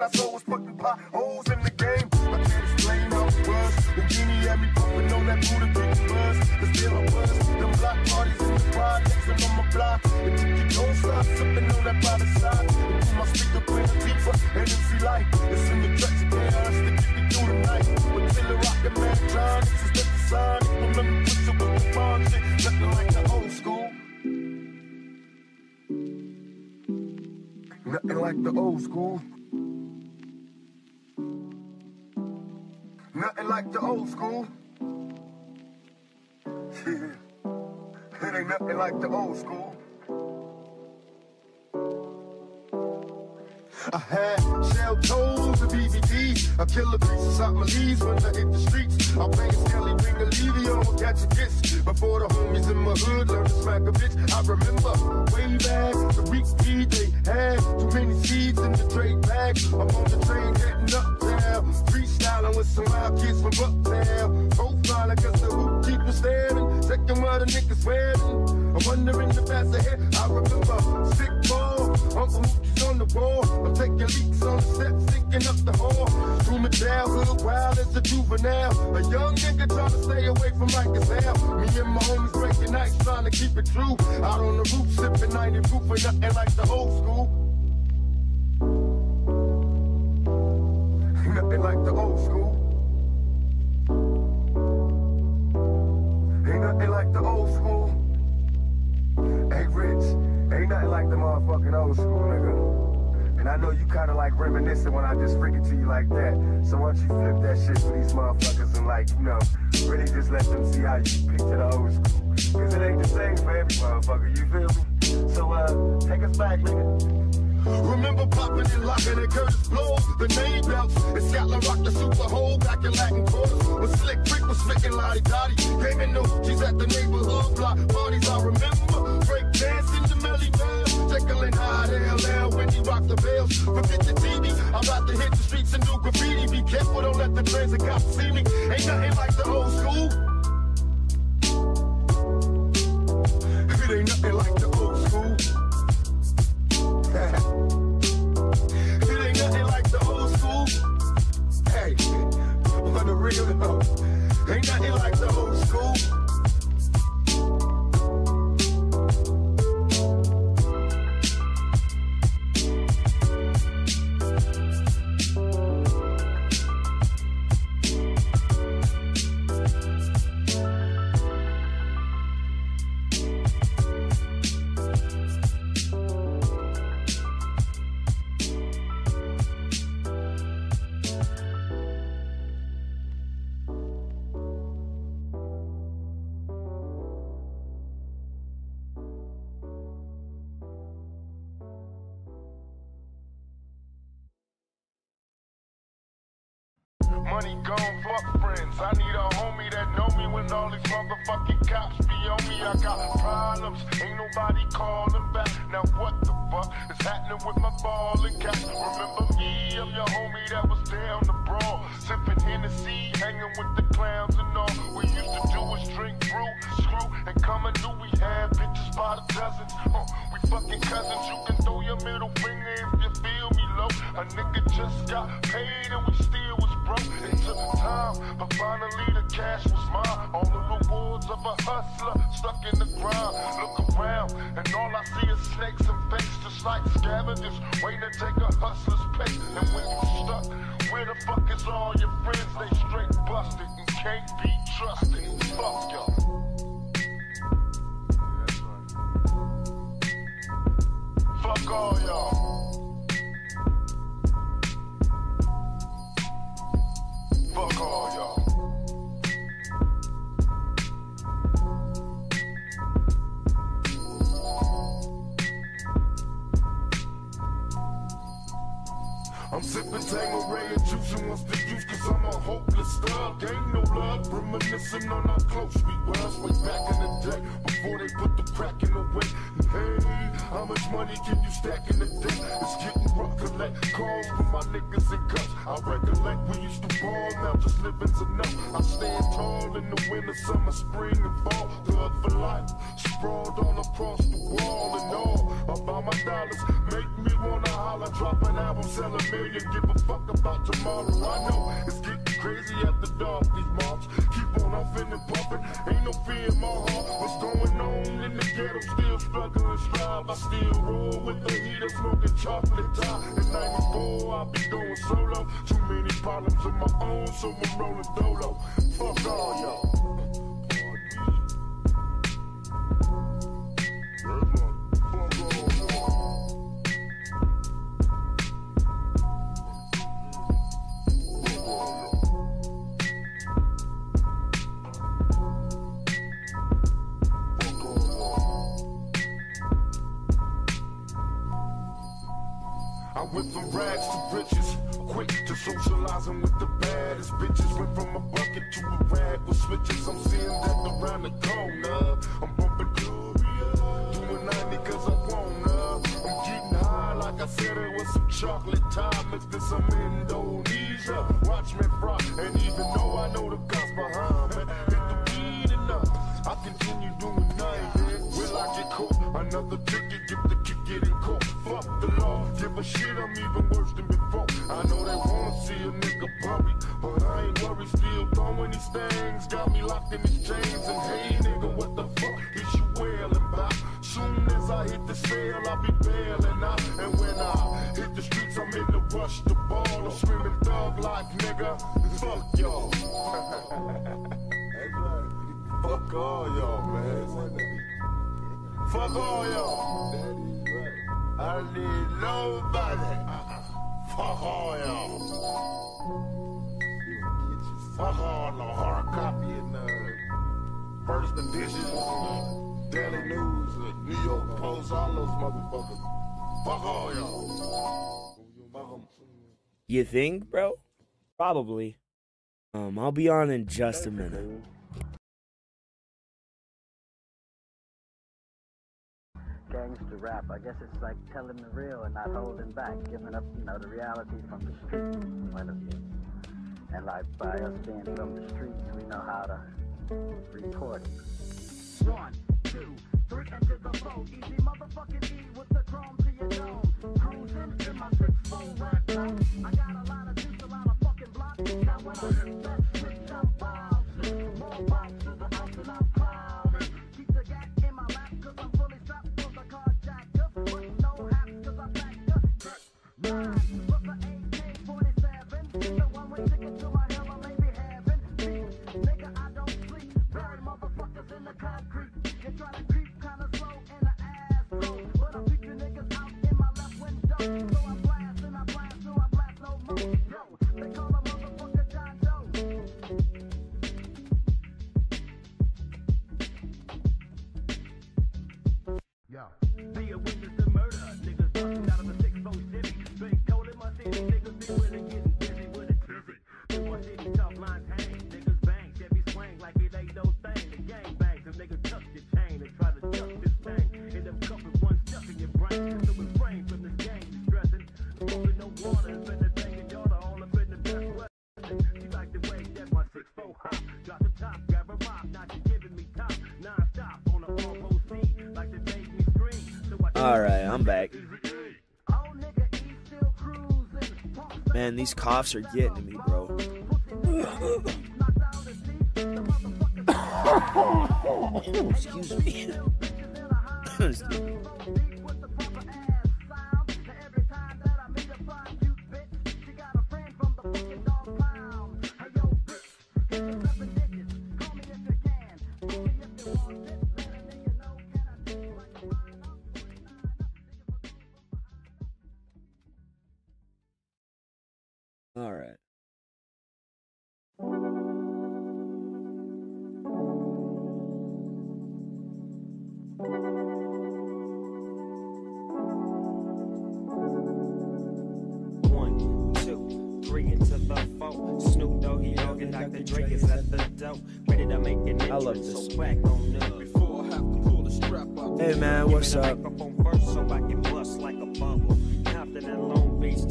I saw was putting potholes in the game. I can't explain how it was. Houdini had me pumping on that Buddha getting buzz. Cause there I was, them block parties in the projects and on my block. And you don't stop sipping on that private side. And through my speaker playing deeper, and MC light. It's in the tracks of chaos to keep me through the night. With Taylor rockin' man John, this is just the sign. Remember push it with the bomb shit, nothing like the old school. Nothing like the old school. Nothing like the old school. Yeah. It ain't nothing like the old school. I had shell toes and BBD. I kill a piece inside my leaves when I hit the streets. I bang Skelly, ring a Levy on, catch a kiss. Before the homies in my hood learn to smack a bitch. I remember way back, the week they had too many seeds in the trade bag. I'm on the train heading uptown, freestyling with some wild kids from Bucktown. Profiling cause the hoop keep was staring. Second while the niggas wearing. I'm wondering the path ahead. I remember sick ball, Uncle Mookie's on the wall. I'm taking leaks on the steps, sinking up the hall. Through my childhood, wild as a juvenile. A young nigga trying to stay away from like his hell. Me and my homies breaking nights, trying to keep it true. Out on the roof, sipping 90 proof, and nothing like the old school. Nothing like the old school. Ain't nothing like the old school. Hey, Rich, ain't nothing like the motherfucking old school, nigga. And I know you kinda like reminiscing when I just freak it to you like that. So why don't you flip that shit for these motherfuckers and like, you know, really just let them see how you picture the old school. Cause it ain't the same for every motherfucker, you feel me? So take us back, nigga. Remember popping and locking and Curtis Blow, the name belts, and Scotland rocked the Super Hole back in Latin quarters. When Slick Rick was flicking Lottie Dottie, came in the hoochies at the neighborhood block parties. I remember break dancing the Melly Bell, tickling high to LL when he rocked the bells. Forget the TV, I'm about to hit the streets and do graffiti. Be careful, don't let the transit cops see me. Ain't nothing like the old school. It ain't nothing like the old school. It ain't nothing like the old school. Hey, on the real though, ain't nothing like the old school. Money gone, fuck friends. I need a homie that know me when all these motherfucking cops be on me. I got problems, ain't nobody calling back. Now what the fuck is happening with my ball and cash? Remember me, I'm your homie that was down the brawl, sipping Hennessy, hanging with the clowns and all. We used to do is drink brew, screw, and come and knew we had bitches by the dozens. We fucking cousins, you can throw your middle finger if you feel me low. A nigga just got paid and we still was broke. It took time, but finally the cash was mine. All the rewards of a hustler stuck in the grind. Look around, and all I see is snakes and fakes, just like scavengers waiting to take a hustler's pay. And when you stuck, where the fuck is all your friends? They straight busted and can't be trusted. Fuck y'all. Fuck all y'all. Fuck all y'all. I'm sipping Tangeray and juicing what's the juice, cause I'm a hopeless thug. Ain't no love, reminiscing on how close we was way back in the day, before they put the crack in the way. Hey, how much money can you stack in the day? It's getting rough, collect calls from my niggas and cups. I recollect we used to ball, now just living's enough. I stand tall in the winter, summer, spring, and fall. Thug for life, sprawled all across the wall and all. About my dollars, make me wanna holler, drop an album, sell a million, give a fuck about tomorrow. I know it's getting crazy after dark, these mobs keep on huffing and puffing. Ain't no fear in my heart. What's going on in the ghetto? Still struggling, strive. I still roll with the heater, smoking chocolate top. In 94, I'll be going solo. Too many problems of my own, so I'm rolling dolo. Fuck all y'all. I went from rags to riches, quick to socializing with the baddest bitches. Went from a bucket to a rag with switches. I'm seeing that around the corner. I'm bumping Gloria, doing 90 cause I wanna. I'm getting high like I said it was some chocolate time. Mixed in some Indonesia. Watch me fry, and even though I know the cops behind me, hit the weed enough. I continue doing 90. Will I get caught? Another ticket, get the kick getting caught. Fuck the law, give a shit, I'm even worse than before. I know they wanna see a nigga bury, but I ain't worried, still throwing these things. Got me locked in these chains, and hey nigga, what the fuck is you wailing about? Soon as I hit the cell, I'll be bailing out. And when I hit the streets, I'm in the rush the ball. I'm screaming thug like nigga, fuck y'all. Fuck all y'all, man. Fuck all y'all. I need nobody. Fuck all y'all. Fuck all the hard copy and first edition, Daily News, New York Post, all those motherfuckers. Fuck all y'all. Fuck them. You think, bro? Probably. I'll be on in just a minute. Gangster rap, I guess it's like telling the real and not holding back, giving up, you know, the reality from the street point of view. And like by us being from the streets, we know how to report it. 1, 2, 3, and to the flow. Easy motherfucking E with the chrome to your dome. Cruising in my 6-4 rap zone. I got a lot of juice, a lot of fucking blocks. Now when I hit that switch, I'm bouncing. More bounce to the house and I'm clowning. Keep the gat in my lap cause I'm fully strapped. No haps cause I backed up. 9 plus the AK-47. The one-way ticket to my hell I may be having. Nigga, I don't sleep. Bury motherfuckers in the concrete. You try to creep kinda slow in the ass roll. But I beat you niggas out in my left window. So I blast and I blast till I blast no more. Yo, they call a motherfucker John Doe. Yo. Be a witness to murder, niggas busting out of the 6-4 city. Straight cold in my city, niggas be really getting busy with it. In my city, tough lines hang, niggas bang, Chevy swing like it ain't no thing. The gang bangs, them niggas tuck your chain and try to duck this thing. In them cup with one stuck in your brain, so refrain from this gang distressing. Smoking no water, and spend the thing in yard, all up in the best weather. She like the way that my 6-4 hop. Drop the top, grab a mop, now she giving me top. Non-stop on a 4-4 like the day we scream. Alright, I'm back. Man, these coughs are getting to me, bro. Excuse me. Excuse me. All right. One, 2, 3 into the 4. Snoop Doggy Dogg and Dr. Dre is at the door. Ready to make an entrance. I love this. So back on up. Before I have to pull the strap out. Hey man, what's up?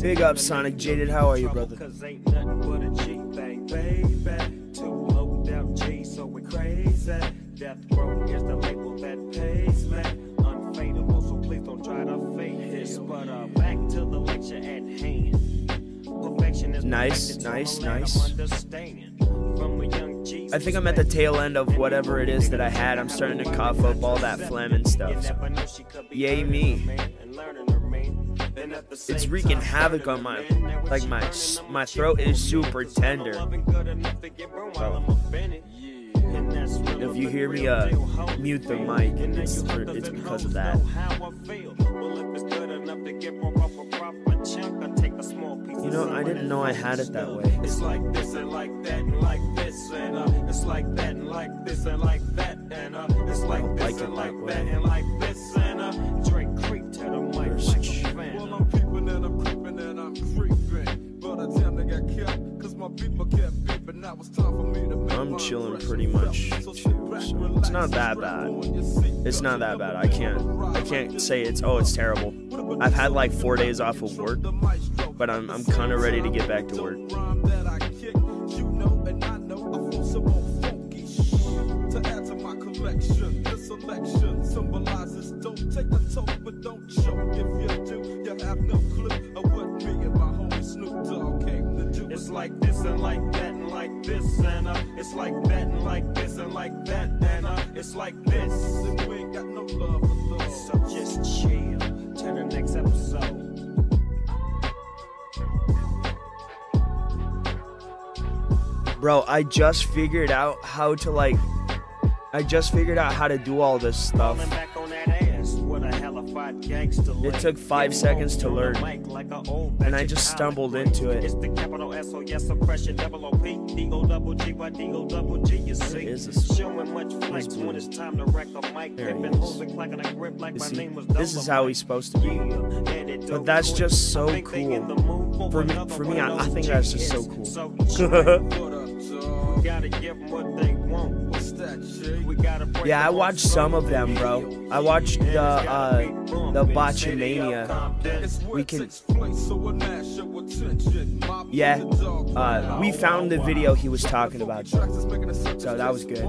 Big up, Sonic Jaded. How are you, brother? Cause ain't nothing but a G thing, baby. Too low down G, so we're crazy. Death Row is the label that pays me. Unfadable, so please don't try to fake this. But back to the lecture. picture at hand. Perfection is Nice, nice, nice. From a young Jesus, I think I'm at the tail end of whatever it is that I had. I'm starting to cough up all that phlegm and stuff. Yay me. It's wreaking havoc on my, like my throat is super tender. So, if you hear me mute the mic, it's because of that. You know, I didn't know I had it that way. It's like this and like that and like this and it's like that and like this and like that and it's like this and like that and like this and Drake creep to the mic like a fan. Well, I'm peeping and I'm creeping and I'm creeping, but I tend to get killed because my people kept beeping. Now it's time for me to make I'm chilling pretty much too, so it's not that bad. It's not that bad. I can't say it's terrible. I've had like 4 days off of work, but I'm kind of ready to get back to work. This selection symbolizes don't take a toke, but don't choke. If you do, you have no clue of what me and my homie Snoop Dogg came to do. It's like this and like that and like this and it's like that and like this and like that and it's like this. And we ain't got no love for those. So just chill to the next episode. Bro, I just figured out how to do all this stuff. It took 5 seconds to learn, and I just stumbled into it. It's the capital S, O, yes, suppression, double OP, D-O-double-G, Y, D-O-double-G, you see. Showing much flex when it's time to wreck a mic. Gripping, holding, clacking a grip like my name was This is how he's supposed to be. But that's just so cool. For me, I think that's just so cool. Gotta give them what they want. Yeah, I watched some of them, bro. I watched the Botchamania. We found the video he was talking about, so that was good.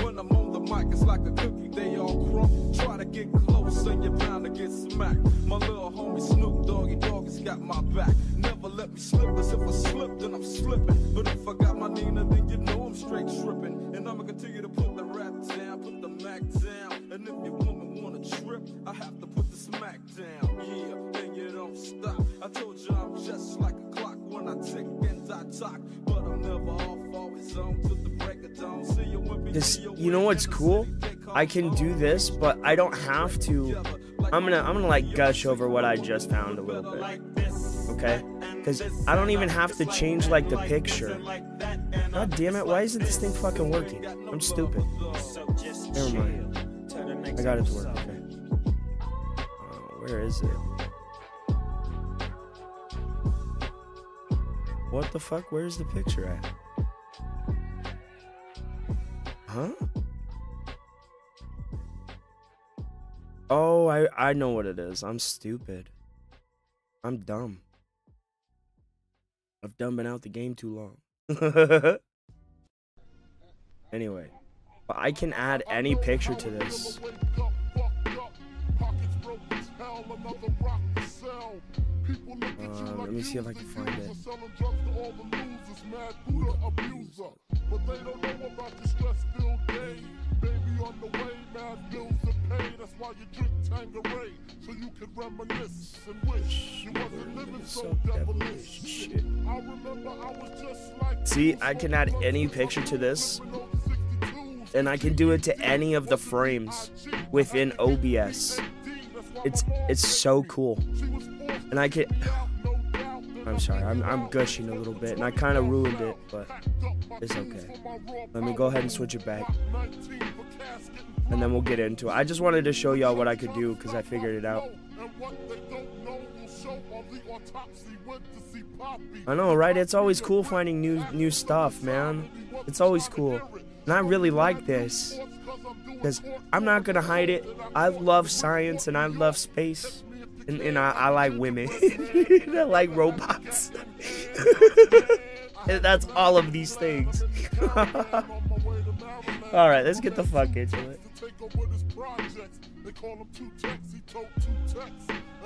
When I'm on the mic, it's like a cookie, they all crumb. Try to get close and you're bound to get smacked. My little homie Snoop Doggy's got my back. Never let me slip, cause if I slip, then I'm slipping. But if I got my Nina, then you know I'm straight tripping. And I'ma continue to put the rap down, put the Mac down. And if your woman wanna trip, I have to put the smack down. Yeah, and you don't stop. I told you I'm just like a clock when I tick and I talk. But I'm never off, always on to the break of dawn. See you when you know what's cool? I can do this, but I don't have to. I'm gonna like gush over what I just found a little bit, okay? Because I don't even have to change like the picture. God damn it! Why isn't this thing fucking working? I'm stupid. Never mind. I got it to work. Okay. Where is it? What the fuck? Where's the picture at? Huh? Oh, I know what it is. I'm stupid. I'm dumb. I've been out the game too long. Anyway, but I can add any picture to this. Let me see if I can find it. But they don't know about the stress-filled day. Baby on the way, mad bills to pay. That's why you drink Tanqueray, so you can reminisce and wish you wasn't living so devilish. Shit. I remember I was just like. See, I can add any picture to this, and I can do it to any of the frames within OBS. It's so cool, and I can. I'm sorry, I'm gushing a little bit, and I kind of ruined it, but it's okay. Let me go ahead and switch it back, and then we'll get into it. I just wanted to show y'all what I could do, because I figured it out. I know, right? It's always cool finding new stuff, man. It's always cool. And I really like this, because I'm not going to hide it. I love science, and I love space. And I like women. I like robots. And that's all of these things. Alright, let's get the fuck into it.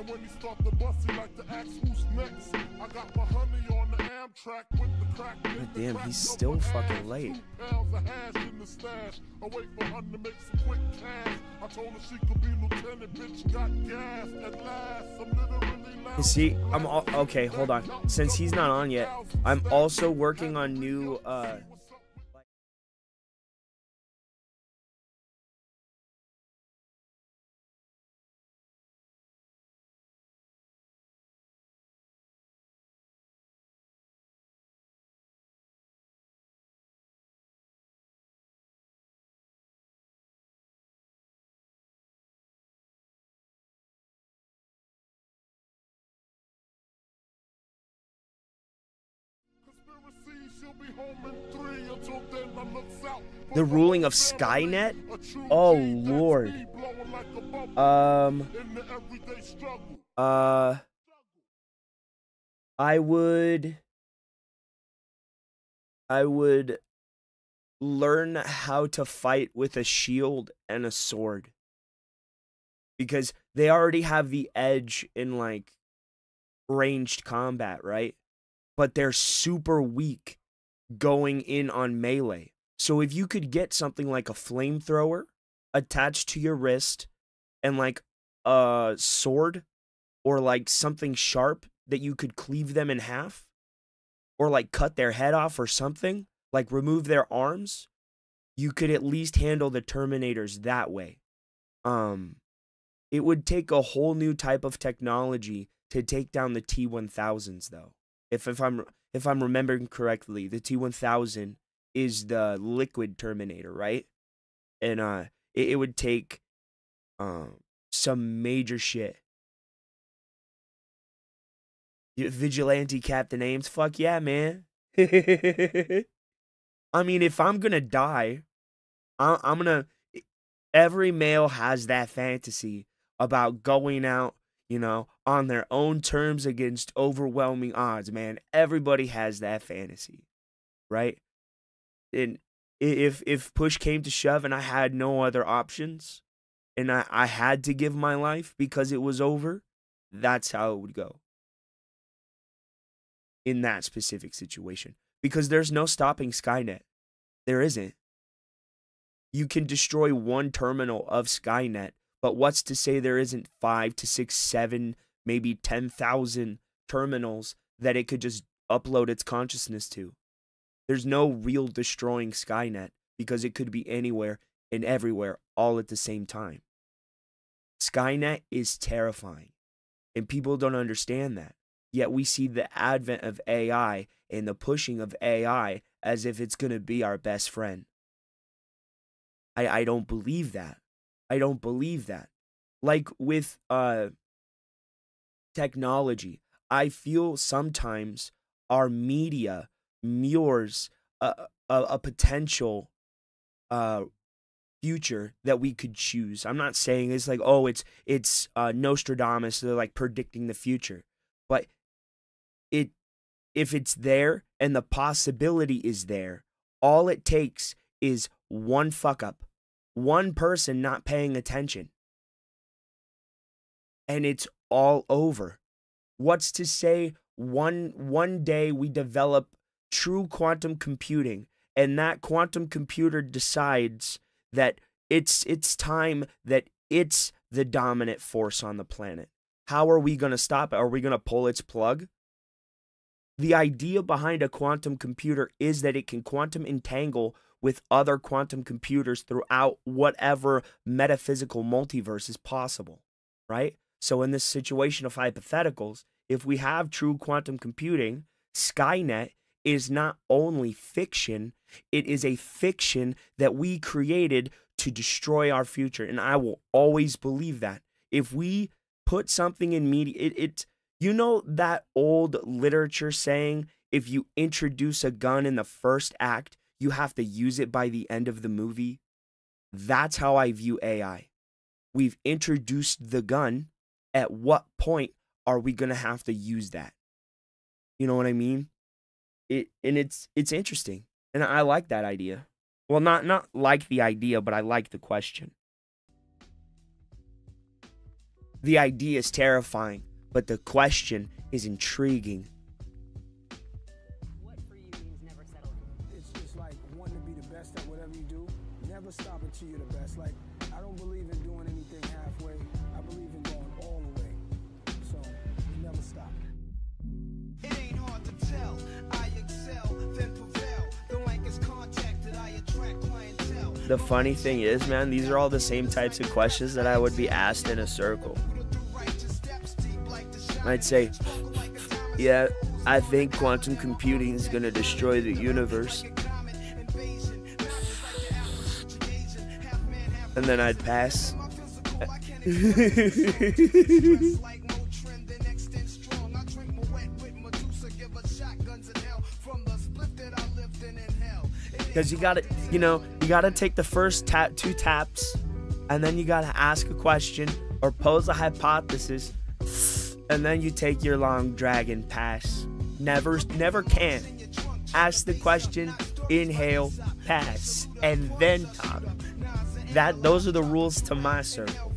And when he start the bus, he like to ask who's next. I got my honey on the Amtrak with the crack. God damn, he's still fucking late. 2 pounds of hash in the stash. I wait for her to make some quick cash. I told her she could be lieutenant, bitch got gas at last. I'm literally loud. See, I'm all, okay, hold on. Since he's not on yet, I'm also working on new the ruling of Skynet? Oh Lord. I would learn how to fight with a shield and a sword. Because they already have the edge in like ranged combat, right? But they're super weak going in on melee. So if you could get something like a flamethrower attached to your wrist and like a sword or like something sharp that you could cleave them in half or like cut their head off or something, like remove their arms, you could at least handle the Terminators that way. It would take a whole new type of technology to take down the T-1000s though. If I'm remembering correctly, the T-1000 is the liquid Terminator, right? And it would take some major shit. Vigilante Captain Ames, fuck yeah, man. I mean, if I'm gonna die, I'm gonna. Every male has that fantasy about going out, you know, on their own terms against overwhelming odds, man. Everybody has that fantasy, right? And if push came to shove and I had no other options and I had to give my life because it was over, that's how it would go in that specific situation. Because there's no stopping Skynet. There isn't. You can destroy one terminal of Skynet, but what's to say there isn't 5 to 6, 7, maybe 10,000 terminals that it could just upload its consciousness to? There's no real destroying Skynet because it could be anywhere and everywhere all at the same time. Skynet is terrifying, and people don't understand that. Yet we see the advent of AI and the pushing of AI as if it's going to be our best friend. I don't believe that. I don't believe that. Like with technology, I feel sometimes our media mirrors a potential future that we could choose. I'm not saying it's like, oh, it's Nostradamus, they're like predicting the future. But if it's there and the possibility is there, all it takes is one fuck up, one person not paying attention, and it's all over. What's to say one day we develop true quantum computing and that quantum computer decides that it's time that it's the dominant force on the planet? How are we going to stop it? Are we going to pull its plug? The idea behind a quantum computer is that it can quantum entangle with other quantum computers throughout whatever metaphysical multiverse is possible, right? So in this situation of hypotheticals, if we have true quantum computing, Skynet is not only fiction, it is a fiction that we created to destroy our future. And I will always believe that. If we put something in media, it's you know that old literature saying, if you introduce a gun in the first act, you have to use it by the end of the movie? That's how I view AI. We've introduced the gun. At what point are we going to have to use that? You know what I mean? It's interesting. And I like that idea. Well, not like the idea, but I like the question. The idea is terrifying, but the question is intriguing. What for you means never settle? It's like wanting to be the best at whatever you do. Never stop until you're the best. Like, I don't believe in doing anything halfway. I believe in going all the way. So, you never stop. It ain't hard to tell. I excel, then prevail. The mic is contacted, I attract clientele. The funny thing is, man, these are all the same types of questions that I would be asked in a circle. I'd say, yeah, I think quantum computing is going to destroy the universe. And then I'd pass. Because you gotta take the first two taps, and then you gotta ask a question or pose a hypothesis, and then you take your long dragon pass. Never can. Ask the question, inhale, pass, and then talk. Those are the rules to my circle.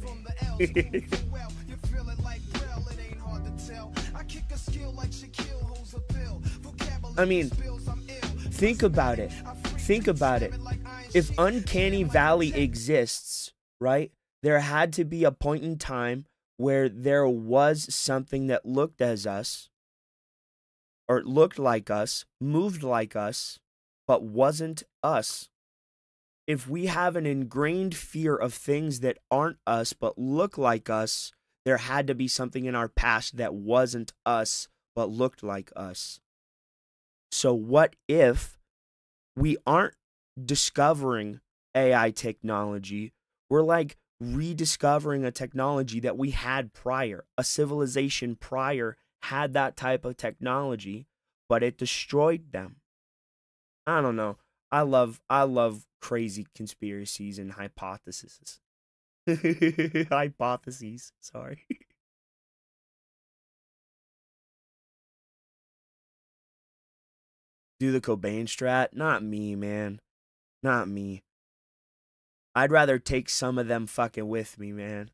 I mean, think about it. Think about it. If Uncanny Valley exists, right, there had to be a point in time where there was something that looked as us, or looked like us, moved like us, but wasn't us. If we have an ingrained fear of things that aren't us but look like us, there had to be something in our past that wasn't us but looked like us. So what if we aren't discovering AI technology? We're like rediscovering a technology that we had prior. A civilization prior had that type of technology, but it destroyed them. I don't know. I love crazy conspiracies and hypotheses. Hypotheses, sorry. Do the Cobain strat? Not me, man. Not me. I'd rather take some of them fucking with me, man.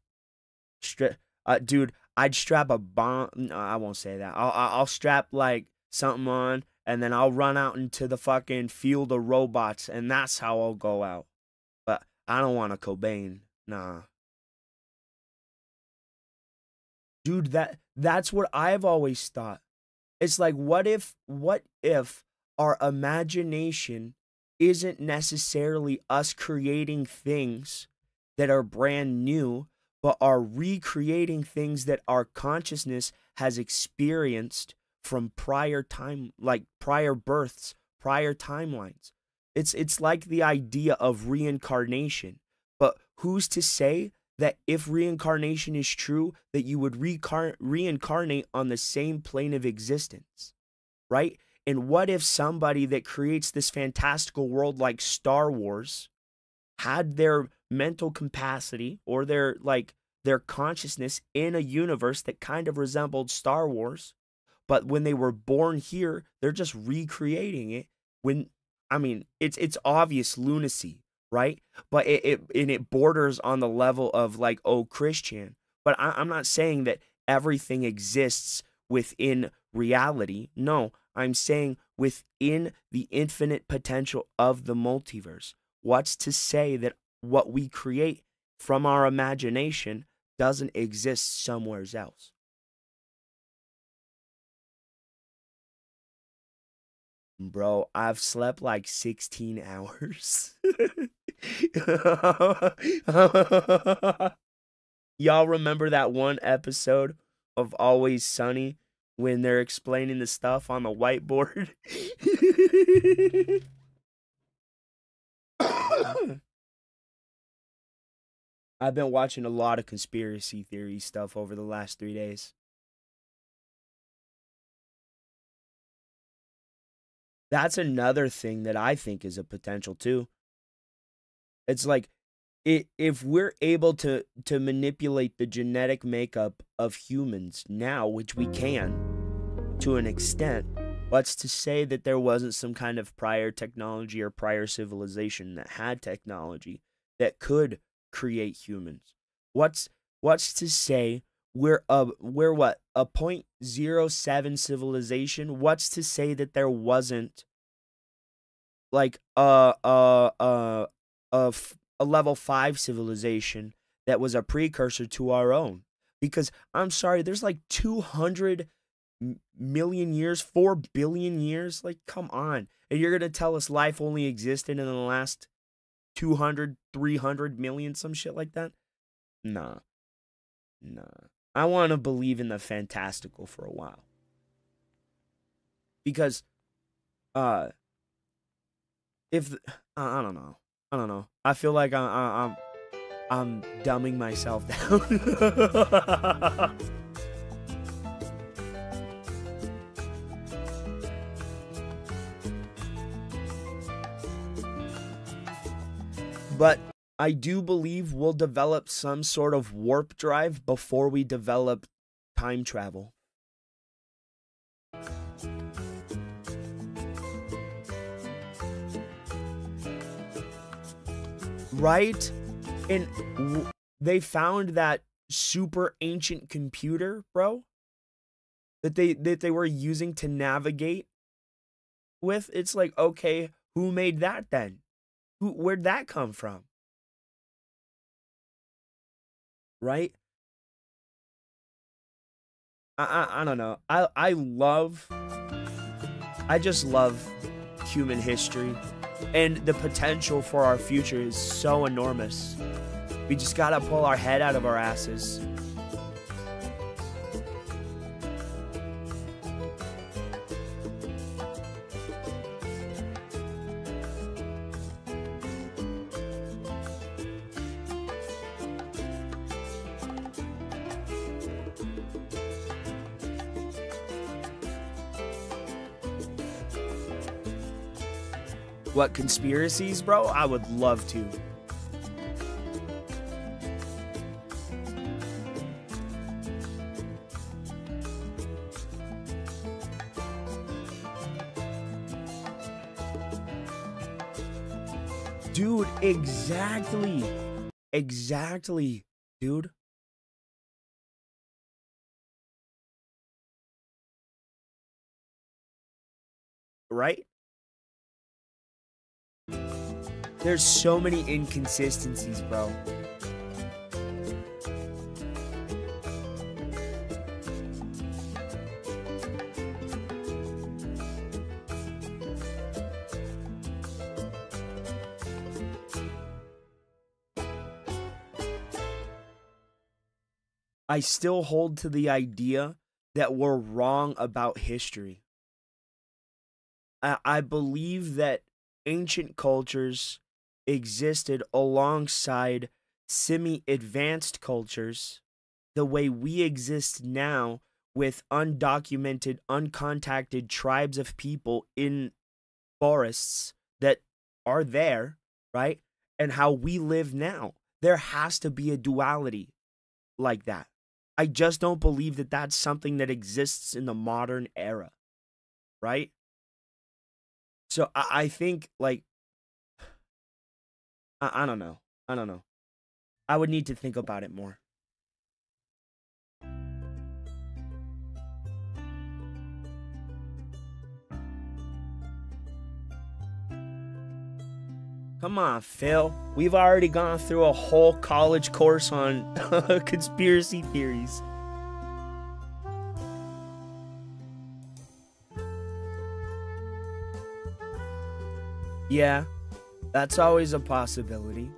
Dude, I'd strap a bomb. No, I won't say that. I'll strap like something on, and then I'll run out into the fucking field of robots, and that's how I'll go out. But I don't want a Cobain. Nah. Dude, that's what I've always thought. It's like, what if our imagination isn't necessarily us creating things that are brand new, but are recreating things that our consciousness has experienced from prior time, like prior births, prior timelines. It's like the idea of reincarnation. But who's to say that if reincarnation is true, that you would reincarnate on the same plane of existence, right? And what if somebody that creates this fantastical world like Star Wars had their mental capacity or their consciousness in a universe that kind of resembled Star Wars, but when they were born here, they're just recreating it? It's obvious lunacy, right? But it borders on the level of like, oh, Christian. But I'm not saying that everything exists within reality. No, I'm saying within the infinite potential of the multiverse. What's to say that what we create from our imagination doesn't exist somewhere else? Bro, I've slept like 16 hours. Y'all remember that one episode of Always Sunny when they're explaining the stuff on the whiteboard? I've been watching a lot of conspiracy theory stuff over the last 3 days. That's another thing that I think is a potential too. It's like, if we're able to manipulate the genetic makeup of humans now, which we can to an extent, what's to say that there wasn't some kind of prior technology or prior civilization that had technology that could create humans? What's to say we're what, a 0.07 civilization. What's to say that there wasn't like a level 5 civilization that was a precursor to our own? Because I'm sorry, there's like 200 million years, 4 billion years. Like, come on. And you're going to tell us life only existed in the last 200, 300 million, some shit like that? Nah. I want to believe in the fantastical for a while. Because, if, I don't know. I feel like I'm dumbing myself down. But I do believe we'll develop some sort of warp drive before we develop time travel. Right? And they found that super ancient computer, bro, that they were using to navigate with. It's like, okay, who made that then? Where'd that come from? Right? I don't know. I just love human history, and the potential for our future is so enormous. We just gotta pull our head out of our asses. What, conspiracies, bro? I would love to. Dude, exactly. Exactly, dude. Right? There's so many inconsistencies, bro. I still hold to the idea that we're wrong about history. I believe that ancient cultures existed alongside semi-advanced cultures the way we exist now, with undocumented, uncontacted tribes of people in forests that are there, right? And how we live now. There has to be a duality like that. I just don't believe that that's something that exists in the modern era, right? So I think, like, I don't know. I don't know. I would need to think about it more. Come on, Phil. We've already gone through a whole college course on conspiracy theories. Yeah, that's always a possibility.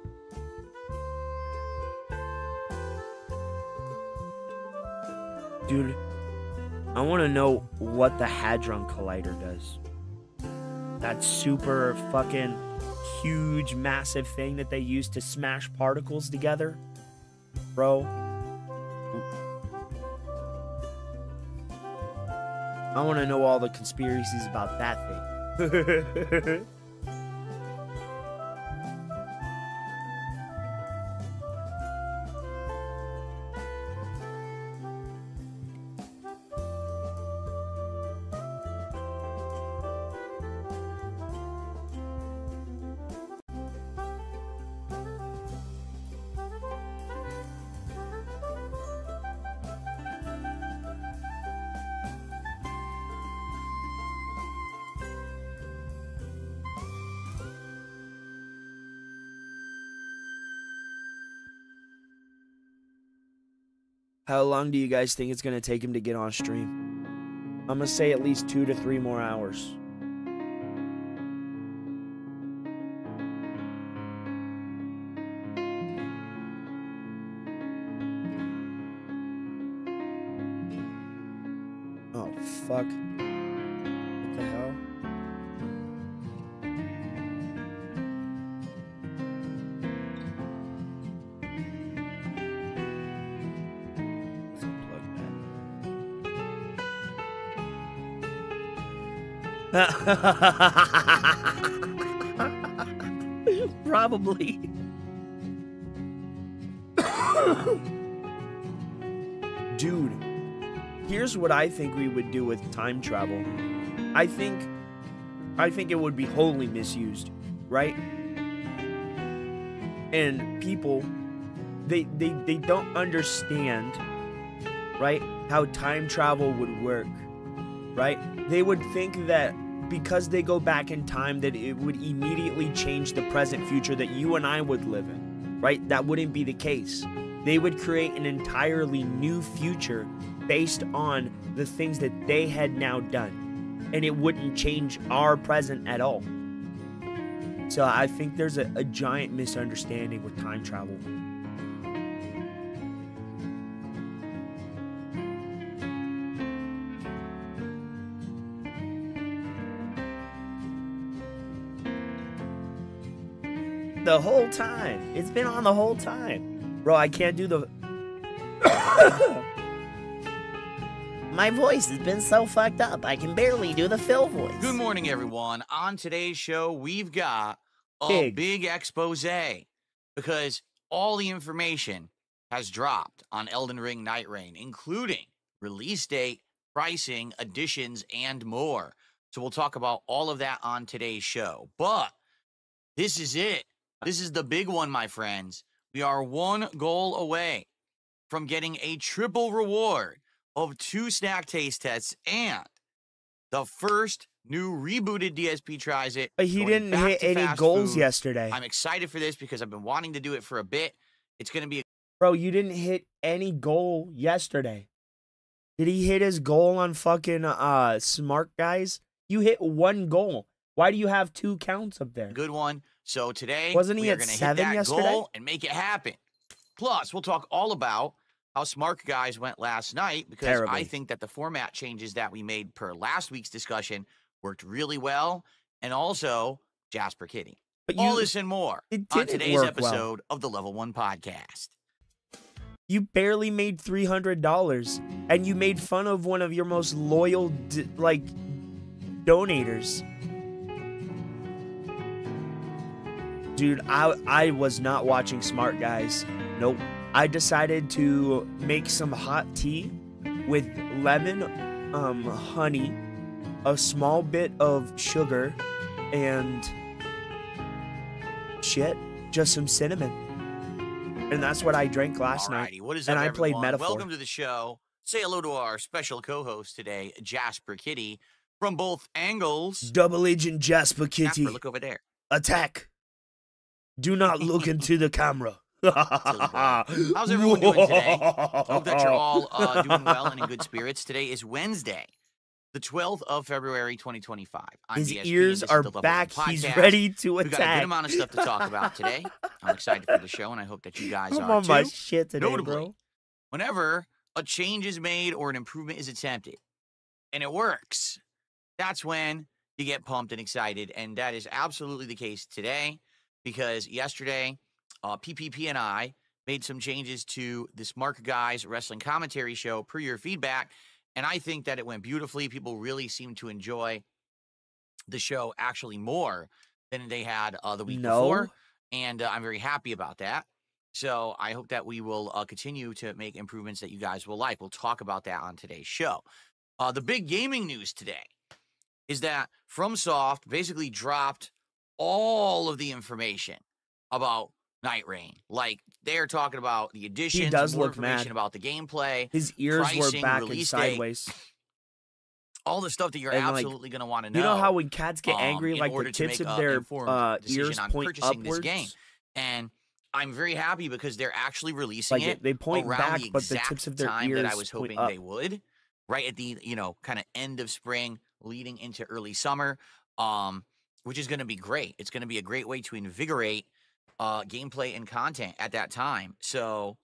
Dude, I want to know what the Hadron Collider does. That super fucking huge, massive thing that they use to smash particles together. Bro. I want to know all the conspiracies about that thing. How long do you guys think it's going to take him to get on stream? I'm going to say at least 2 to 3 more hours. Oh, fuck. What the hell? Let's unplug that. Probably. Dude, here's what I think we would do with time travel. I think it would be wholly misused, right? And people, they don't understand, right, how time travel would work, right? They would think that because they go back in time that it would immediately change the present future that you and I would live in, right? That wouldn't be the case. They would create an entirely new future based on the things that they had now done. And it wouldn't change our present at all. So I think there's a giant misunderstanding with time travel. The whole time. It's been on the whole time. Bro, I can't do the... My voice has been so fucked up, I can barely do the Phil voice. Good morning, everyone. On today's show, we've got a big expose because all the information has dropped on Elden Ring Night Reign, including release date, pricing, additions, and more. So we'll talk about all of that on today's show. But this is it. This is the big one, my friends. We are one goal away from getting a triple reward of 2 snack taste tests and the first new rebooted DSP tries it. He didn't hit any goals yesterday. I'm excited for this because I've been wanting to do it for a bit. It's going to be... Bro, you didn't hit any goal yesterday. Did he hit his goal on fucking Smart Guys? You hit 1 goal. Why do you have 2 counts up there? Good one. So today, wasn't he we are at going to hit 7 that yesterday? goal and make it happen. Plus, we'll talk all about how Smart Guys went last night because Terribly. I think that the format changes that we made per last week's discussion worked really well. And also, Jasper Kitty. But All this and more it on didn't today's work episode of the Level 1 Podcast. You barely made $300, and you made fun of one of your most loyal, donators. Dude, I was not watching Smart Guys. Nope. I decided to make some hot tea with lemon, honey, a small bit of sugar, and just some cinnamon. And that's what I drank last night. What is and up, I played everyone? Metaphor. Welcome to the show. Say hello to our special co-host today, Jasper Kitty, from both angles. Double Agent Jasper Kitty. Jasper, look over there. Attack. Do not look into the camera. How's everyone doing today? Hope that you're all doing well and in good spirits. Today is Wednesday, the 12th of February, 2025. I'm His DSP, ears and this is are the Level back. 1 He's Podcast. ready to We've got a good attack. amount of stuff to talk about today. I'm excited for the show, and I hope that you guys I'm are on too. my shit today, Notably, bro. whenever a change is made or an improvement is attempted, and it works, that's when you get pumped and excited, and that is absolutely the case today, because yesterday, PPP and I made some changes to the Smart Guys wrestling commentary show per your feedback, and I think that it went beautifully. People really seemed to enjoy the show actually more than they had the week before, and I'm very happy about that. So I hope that we will continue to make improvements that you guys will like. We'll talk about that on today's show. The big gaming news today is that FromSoft basically dropped all of the information about Night Reign. Like, they're talking about the additions, He does more look information mad. about the gameplay, His ears pricing, were back and release date, sideways. all the stuff that you're And, like, absolutely going to want to know. You know how when cats get angry, in like order the to tips make of an their informed decision ears on point purchasing upwards? this game. And I'm very happy because they're actually releasing it they point around back, the but the exact tips of their time that I ears was point hoping up. they would, right at the, kind of end of spring, leading into early summer, which is going to be great. It's going to be a great way to invigorate gameplay and content at that time. So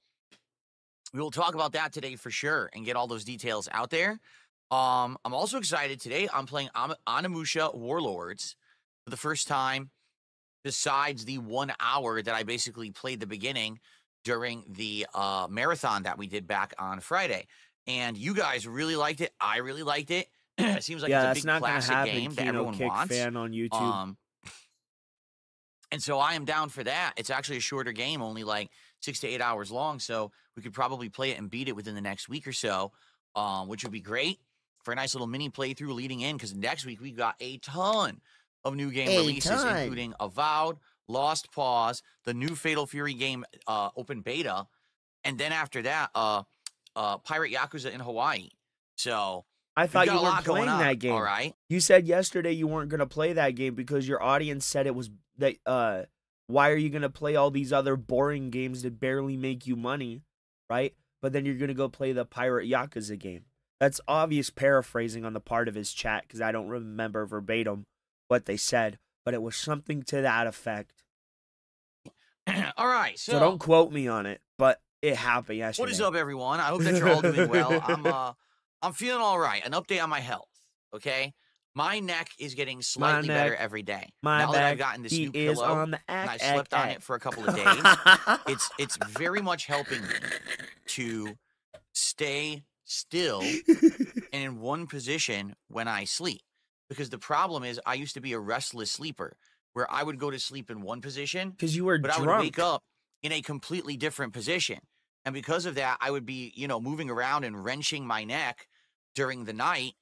we will talk about that today for sure and get all those details out there. I'm also excited today. I'm playing Onimusha Warlords for the first time, besides the 1 hour that I basically played the beginning during the marathon that we did back on Friday. And you guys really liked it. I really liked it. It seems like Yeah, it's that's a big not gonna classic happen. game that Keno everyone Kick wants. fan on YouTube. And so I am down for that. It's actually a shorter game, only like 6 to 8 hours long. So we could probably play it and beat it within the next week or so, which would be great for a nice little mini playthrough leading in. Because next week we got a ton of new game releases, including Avowed, Lost Pause, the new Fatal Fury game open beta, and then after that, Pirate Yakuza in Hawaii. So I thought got you a weren't lot going playing on, that game. all right? You said yesterday you weren't gonna play that game because your audience said it was that. Why are you gonna play all these other boring games that barely make you money, right? But then you're gonna go play the Pirate Yakuza game. That's obvious paraphrasing on the part of his chat because I don't remember verbatim what they said, but it was something to that effect. All right, So don't quote me on it, but it happened yesterday. What is up, everyone? I hope that you're all doing well. I'm feeling all right. An update on my health, okay? My neck is getting slightly better every day. Now that I've gotten this new pillow and I slept on it for a couple of days, it's very much helping me to stay still and in one position when I sleep. Because the problem is I used to be a restless sleeper where I would go to sleep in one position, because you were but drunk. I would wake up in a completely different position. And because of that, I would be, moving around and wrenching my neck during the night.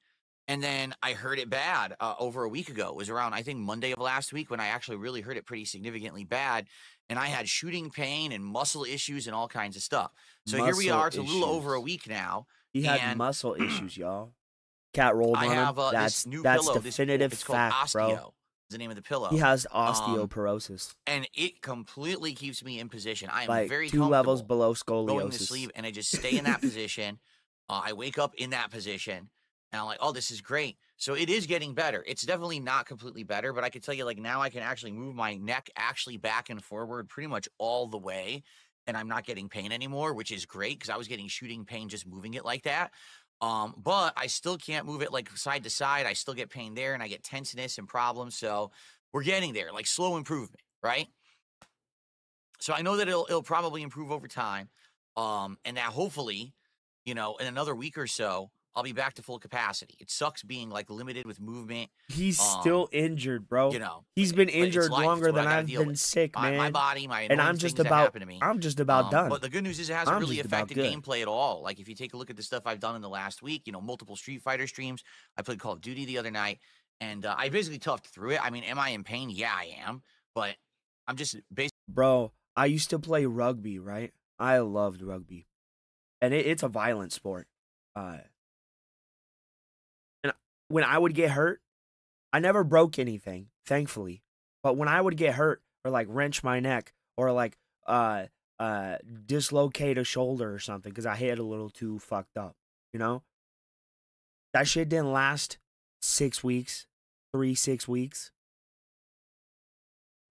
And then I hurt it bad over a week ago. It was around, I think, Monday of last week when I actually really hurt it pretty significantly bad. And I had shooting pain and muscle issues and all kinds of stuff. So here we are. It's a little over a week now. He had muscle issues, y'all. Cat rolled on him. I have That's this new that's pillow. definitive it's fact, called Osteo. bro. Is the name of the pillow. He has osteoporosis. And it completely keeps me in position. I am like very 2 levels below scoliosis. Going to sleep, and I just stay in that position. I wake up in that position, and I'm like, oh, this is great. So it is getting better. It's definitely not completely better, but I can tell you, like, now I can actually move my neck actually back and forward pretty much all the way, and I'm not getting pain anymore, which is great because I was getting shooting pain just moving it like that. But I still can't move it like side to side. I still get pain there, and I get tenseness and problems. So we're getting there, like slow improvement, right? So I know that it'll probably improve over time. And that hopefully, in another week or so, I'll be back to full capacity. It sucks being like limited with movement. He's still injured, bro. He's been injured longer than I've been sick, man. My body, and I'm just about done. But the good news is it hasn't really affected gameplay at all. Like if you take a look at the stuff I've done in the last week, multiple Street Fighter streams. I played Call of Duty the other night, and I basically toughed through it. I mean, am I in pain? Yeah, I am. But I'm just basically. Bro, I used to play rugby, right? I loved rugby, and it's a violent sport. And when I would get hurt, I never broke anything, thankfully. But when I would get hurt or like wrench my neck or like dislocate a shoulder or something because I hit a little too fucked up, that shit didn't last 6 weeks, 6 weeks.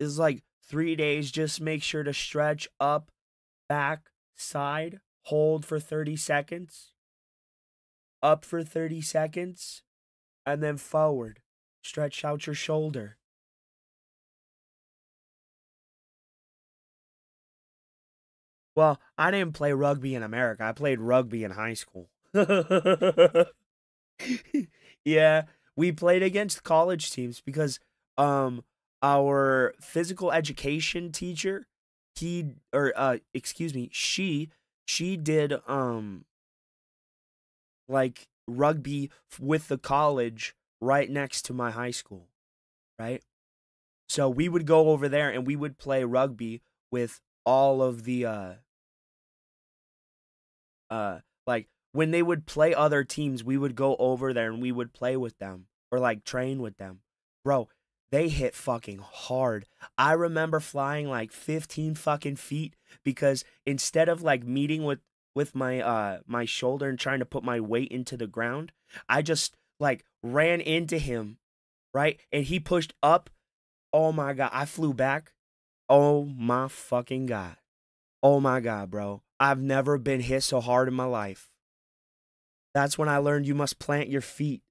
It's like 3 days. Just make sure to stretch up, back, side, hold for 30 seconds, up for 30 seconds, and then forward. Stretch out your shoulder. Well, I didn't play rugby in America. I played rugby in high school. Yeah, we played against college teams because our physical education teacher, she did like rugby with the college right next to my high school, right? So we would go over there and we would play rugby with all of the like when they would play other teams, we would go over there and we would play with them or like train with them. Bro, they hit fucking hard. I remember flying like 15 fucking feet because instead of like meeting with my my shoulder and trying to put my weight into the ground, I just like ran into him, right? And he pushed up. Oh my God, I flew back. Oh my fucking God. Oh my God, bro. I've never been hit so hard in my life. That's when I learned you must plant your feet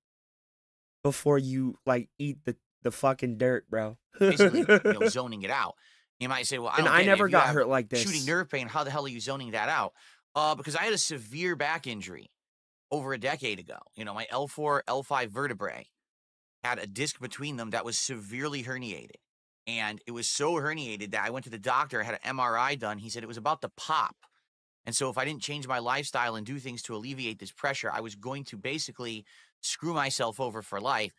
before you like eat the fucking dirt, bro. Basically, zoning it out. You might say, well, I never got hurt like shooting this. nerve pain. How the hell are you zoning that out? Because I had a severe back injury over a decade ago. You know, my L4, L5 vertebrae had a disc between them that was severely herniated. And it was so herniated that I went to the doctor, I had an MRI done. He said it was about to pop. And so if I didn't change my lifestyle and do things to alleviate this pressure, I was going to basically screw myself over for life.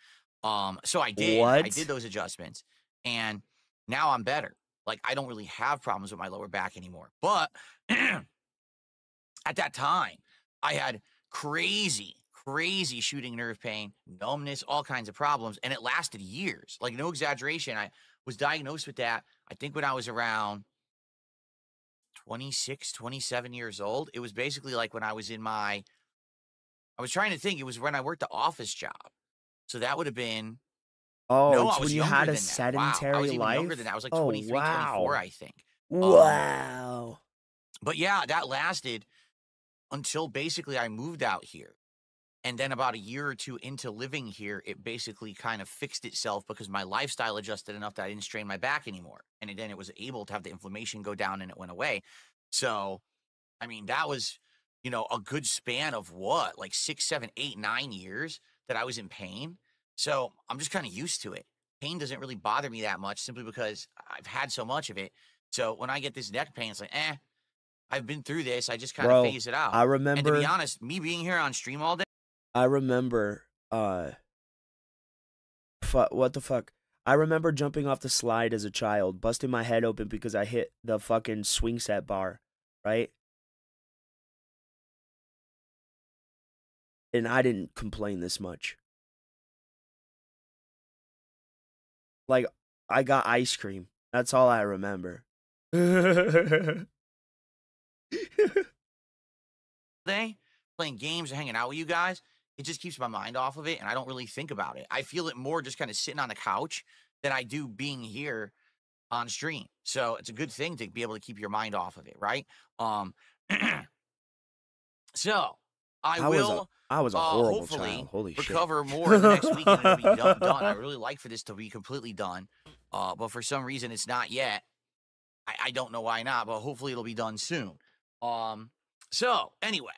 So I did. What? I did those adjustments. And now I'm better. Like, I don't really have problems with my lower back anymore. But at that time, I had crazy shooting nerve pain, numbness, all kinds of problems. And it lasted years. Like, no exaggeration. I was diagnosed with that, I think, when I was around 26, 27 years old. It was basically like when I was trying to think. It was when I worked the office job. So that would have been, Oh, no, it's I was when you younger had a than that. Wow, sedentary I was even life? younger than that. I was like Oh, 23, 24, I think. Wow. But yeah, that lasted until basically I moved out here. And then about a year or two into living here, it basically kind of fixed itself because my lifestyle adjusted enough that I didn't strain my back anymore. And then it was able to have the inflammation go down and it went away. So, I mean, that was, a good span of what, like 6, 7, 8, 9 years that I was in pain. So I'm just kind of used to it. Pain doesn't really bother me that much simply because I've had so much of it. So when I get this neck pain, it's like, I've been through this. I just kind of phase it out. I And to be remember honest, me being here on stream all day, what the fuck? I remember jumping off the slide as a child, busting my head open because I hit the fucking swing set bar, right? And I didn't complain this much. Like, I got ice cream. That's all I remember. playing games and hanging out with you guys, it just keeps my mind off of it, and I don't really think about it. I feel it more just kind of sitting on the couch than I do being here on stream. So it's a good thing to be able to keep your mind off of it, right? So I was a horrible hopefully child. Holy shit. recover more in the next week and it'll be done. I really like for this to be completely done. But for some reason it's not yet. I don't know why not, but hopefully it'll be done soon. So anyway,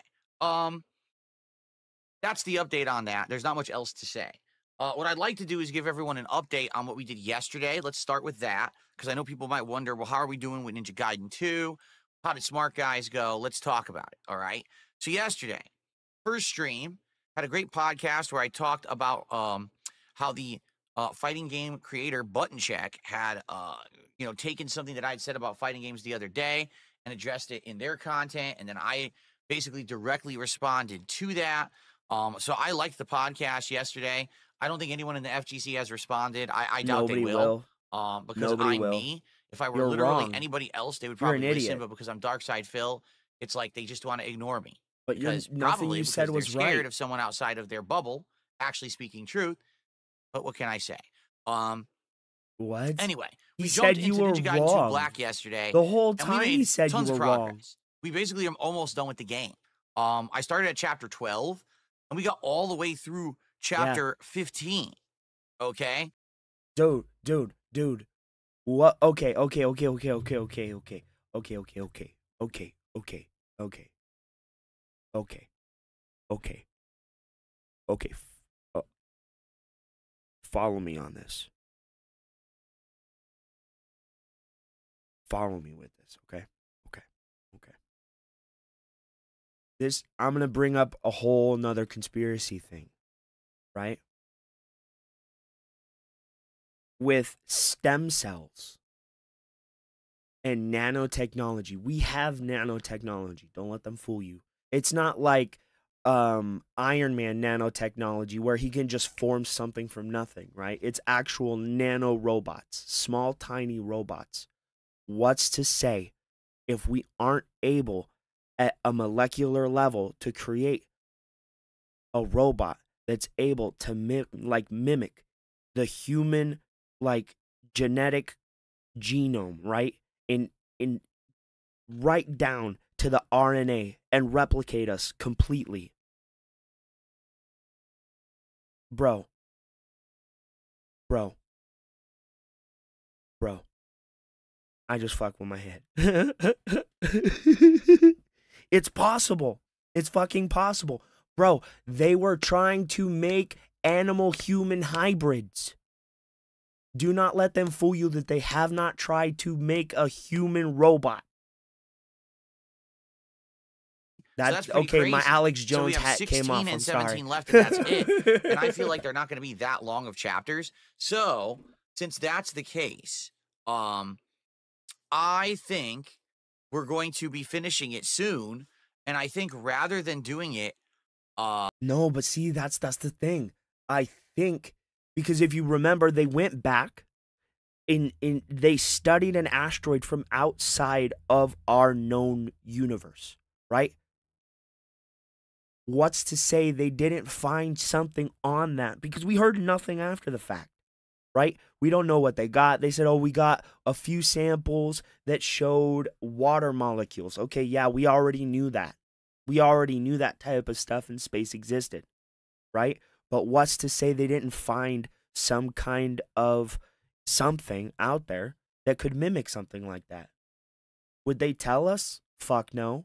that's the update on that. There's not much else to say. What I'd like to do is give everyone an update on what we did yesterday. Let's start with that, because I know people might wonder, well, how are we doing with Ninja Gaiden 2? How did Smart Guys go? Let's talk about it, all right? So yesterday, first stream, had a great podcast where I talked about how the fighting game creator Button Check had taken something that I'd said about fighting games the other day and addressed it in their content, and then I basically directly responded to that. So I liked the podcast yesterday. I don't think anyone in the FGC has responded. I doubt Nobody they will. Because Nobody I'm will. me. If I were You're literally wrong. anybody else, they would You're an probably listen. idiot. But because I'm Darkside Phil, it's like they just want to ignore me. But Because nothing probably you because said they're was scared right. of someone outside of their bubble actually speaking truth. But what can I say? What? Anyway, He we said jumped you into were Ninja Gaiden 2 wrong. Black yesterday. The whole and we time made he said you tons were of wrong. progress. We basically are almost done with the game. I started at chapter 12, and we got all the way through chapter 15. Okay? Dude. What? Okay. Follow me on this. Follow me with this, okay? Okay. I'm gonna bring up a whole nother conspiracy thing, right? With stem cells and nanotechnology. We have nanotechnology. Don't let them fool you. It's not like Iron Man nanotechnology where he can just form something from nothing, right? It's actual nano robots, small, tiny robots. What's to say if we aren't able at a molecular level to create a robot that's able to mimic the human genetic genome, right? In right down to the RNA and replicate us completely. Bro. I just fucked with my head. It's possible. It's fucking possible. Bro, they were trying to make animal-human hybrids. Do not let them fool you that they have not tried to make a human robot. That's okay. crazy. My Alex Jones so we have hat 16 came off. and I'm 17 sorry. left, and that's it. And I feel like they're not going to be that long of chapters. So since that's the case, I think we're going to be finishing it soon. And I think rather than doing it, no, but see, that's the thing. I think because if you remember, they went back they studied an asteroid from outside of our known universe, right? What's to say they didn't find something on that? Because we heard nothing after the fact, right? We don't know what they got. They said, oh, we got a few samples that showed water molecules. Okay, yeah, we already knew that. We already knew that type of stuff in space existed, right? But what's to say they didn't find some kind of something out there that could mimic something like that? Would they tell us? Fuck no.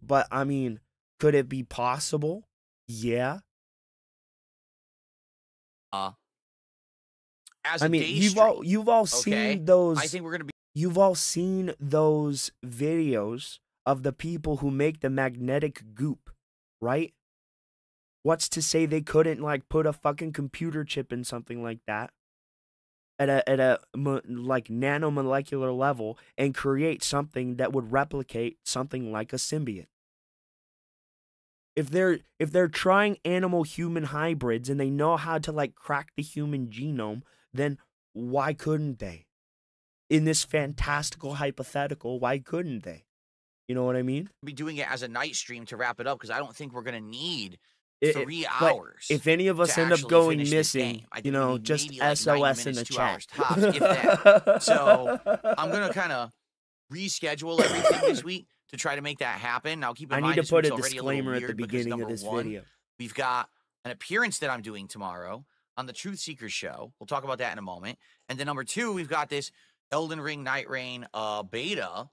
But I mean, could it be possible? Yeah. as I a mean, day you've all okay? seen those. I think we're going to be. You've all seen those videos of the people who make the magnetic goop, right? What's to say they couldn't put a fucking computer chip in something like that at a nanomolecular level and create something that would replicate something like a symbiote? If they're trying animal human hybrids and they know how to crack the human genome, then why couldn't they? In this fantastical hypothetical, why couldn't they? You know what I mean? Be doing it as a night stream to wrap it up because I don't think we're going to need 3 Like, hours. if any of us to end up actually going finish this missing, game. I think we need just maybe, 90 SOS in the minutes, 2 chat. hours tops, if that. So I'm going to kind of reschedule everything this week to try to make that happen. Now keep in I mind need to this put a week's already disclaimer little at the weird because, beginning of number this one, video. we've got an appearance that I'm doing tomorrow on the Truth Seekers show. We'll talk about that in a moment. And then number 2, we've got this Elden Ring Night Rain beta,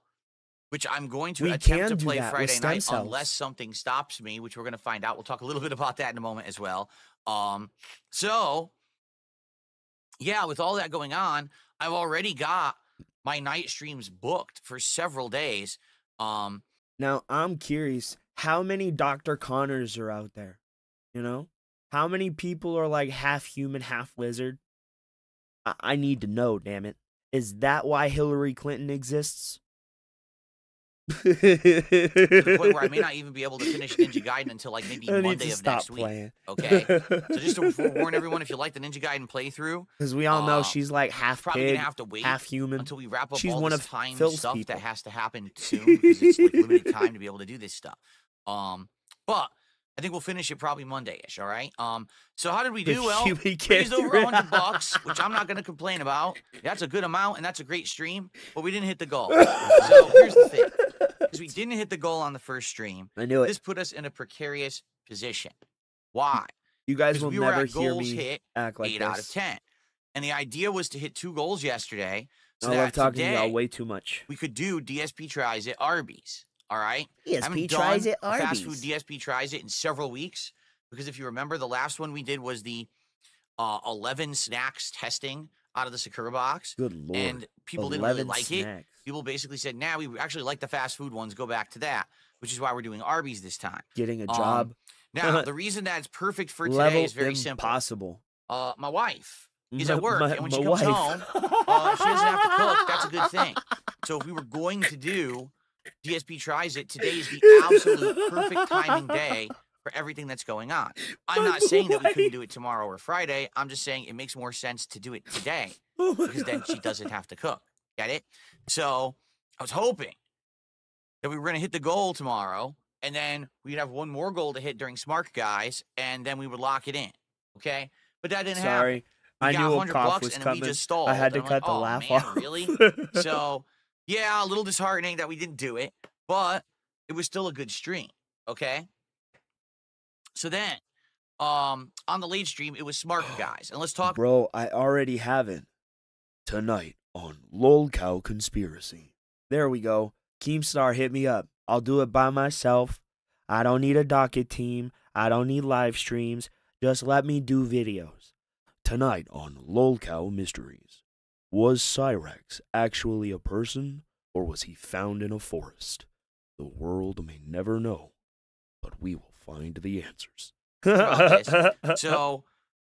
which I'm going to attempt to play Friday night unless something stops me, which we're going to find out. We'll talk a little bit about that in a moment as well. So, yeah, with all that going on, I've already got my night streams booked for several days. Now, I'm curious, how many Dr. Connors are out there? You know? How many people are half human, half lizard? I need to know, damn it. Is that why Hillary Clinton exists? To the point where I may not even be able to finish Ninja Gaiden until maybe Monday of next week. Okay, so just to forewarn everyone, if you like the Ninja Gaiden playthrough, because we all know she's half probably pig, gonna have to wait half human until we wrap up she's all one this of time Phil's stuff people. that has to happen soon because it's limited time to be able to do this stuff. But I think we'll finish it probably Monday-ish. All right. So how did we do? Well, raised over $100, which I'm not going to complain about. That's a good amount, and that's a great stream. But we didn't hit the goal. So here's the thing: because we didn't hit the goal on the first stream, I knew it. This put us in a precarious position. Why? You guys will we never were at hear goals me hit act like 8 this. out of 10, and the idea was to hit 2 goals yesterday. So I love talking today, to y'all way too much. we could do DSP tries at Arby's. All right. DSP tries at Fast Arby's. food DSP tries it in several weeks because if you remember, the last one we did was the 11 snacks testing out of the Sakura box. Good lord. And people didn't really like it. People basically said, "Nah, we actually like the fast food ones. Go back to that," which is why we're doing Arby's this time. Getting a job. Now, the reason that it's perfect for today is very simple. Impossible. My wife is at work, and when she comes wife. home, she doesn't have to cook. That's a good thing. So if we were going to do DSP tries it, today is the absolute perfect timing day for everything that's going on. I'm not saying that we couldn't do it tomorrow or Friday. I'm just saying it makes more sense to do it today because then she doesn't have to cook. Get it? So I was hoping that we were going to hit the goal tomorrow, and then we'd have one more goal to hit during Smart Guys, and then we would lock it in. Okay? But that didn't happen. Sorry. I knew a cough was and coming. we just stalled. I had to And I'm cut like, the oh, laugh man, off. Really? So, yeah, a little disheartening that we didn't do it, but it was still a good stream. Okay? So then, on the late stream, it was Smart Guys. And let's talk. Bro, I already have it. Tonight on Lolcow Conspiracy. There we go. Keemstar, hit me up. I'll do it by myself. I don't need a docket team. I don't need live streams. Just let me do videos. Tonight on Lolcow Mysteries. Was Cyrex actually a person, or was he found in a forest? The world may never know, but we will find the answers. So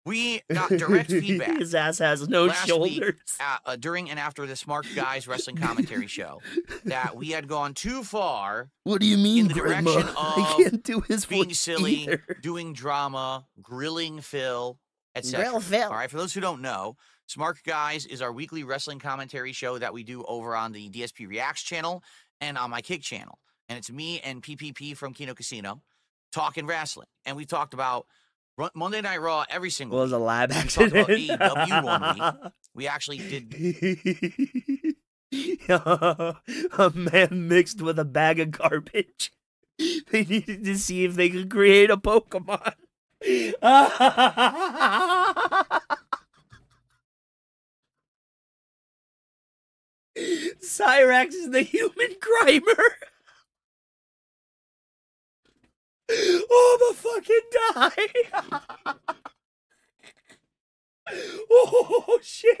we got direct feedback. His ass has no last shoulders. Week, during and after the Smart Guys wrestling commentary show, that we had gone too far. What do you mean, in the Grandma? direction of I can't do his being voice silly, either. doing drama, grilling Phil, etc. Grill Phil. All right, for those who don't know, Smart Guys is our weekly wrestling commentary show that we do over on the DSP Reacts channel and on my Kick channel. And it's me and PPP from Kino Casino talking wrestling. And we talked about Monday Night Raw every single Well, it was week. a lab We accident. talked about AEW one week. We actually did. A man mixed with a bag of garbage. They needed to see if they could create a Pokemon. Cyrax is the human grimer. Oh, the fucking die. Oh, shit.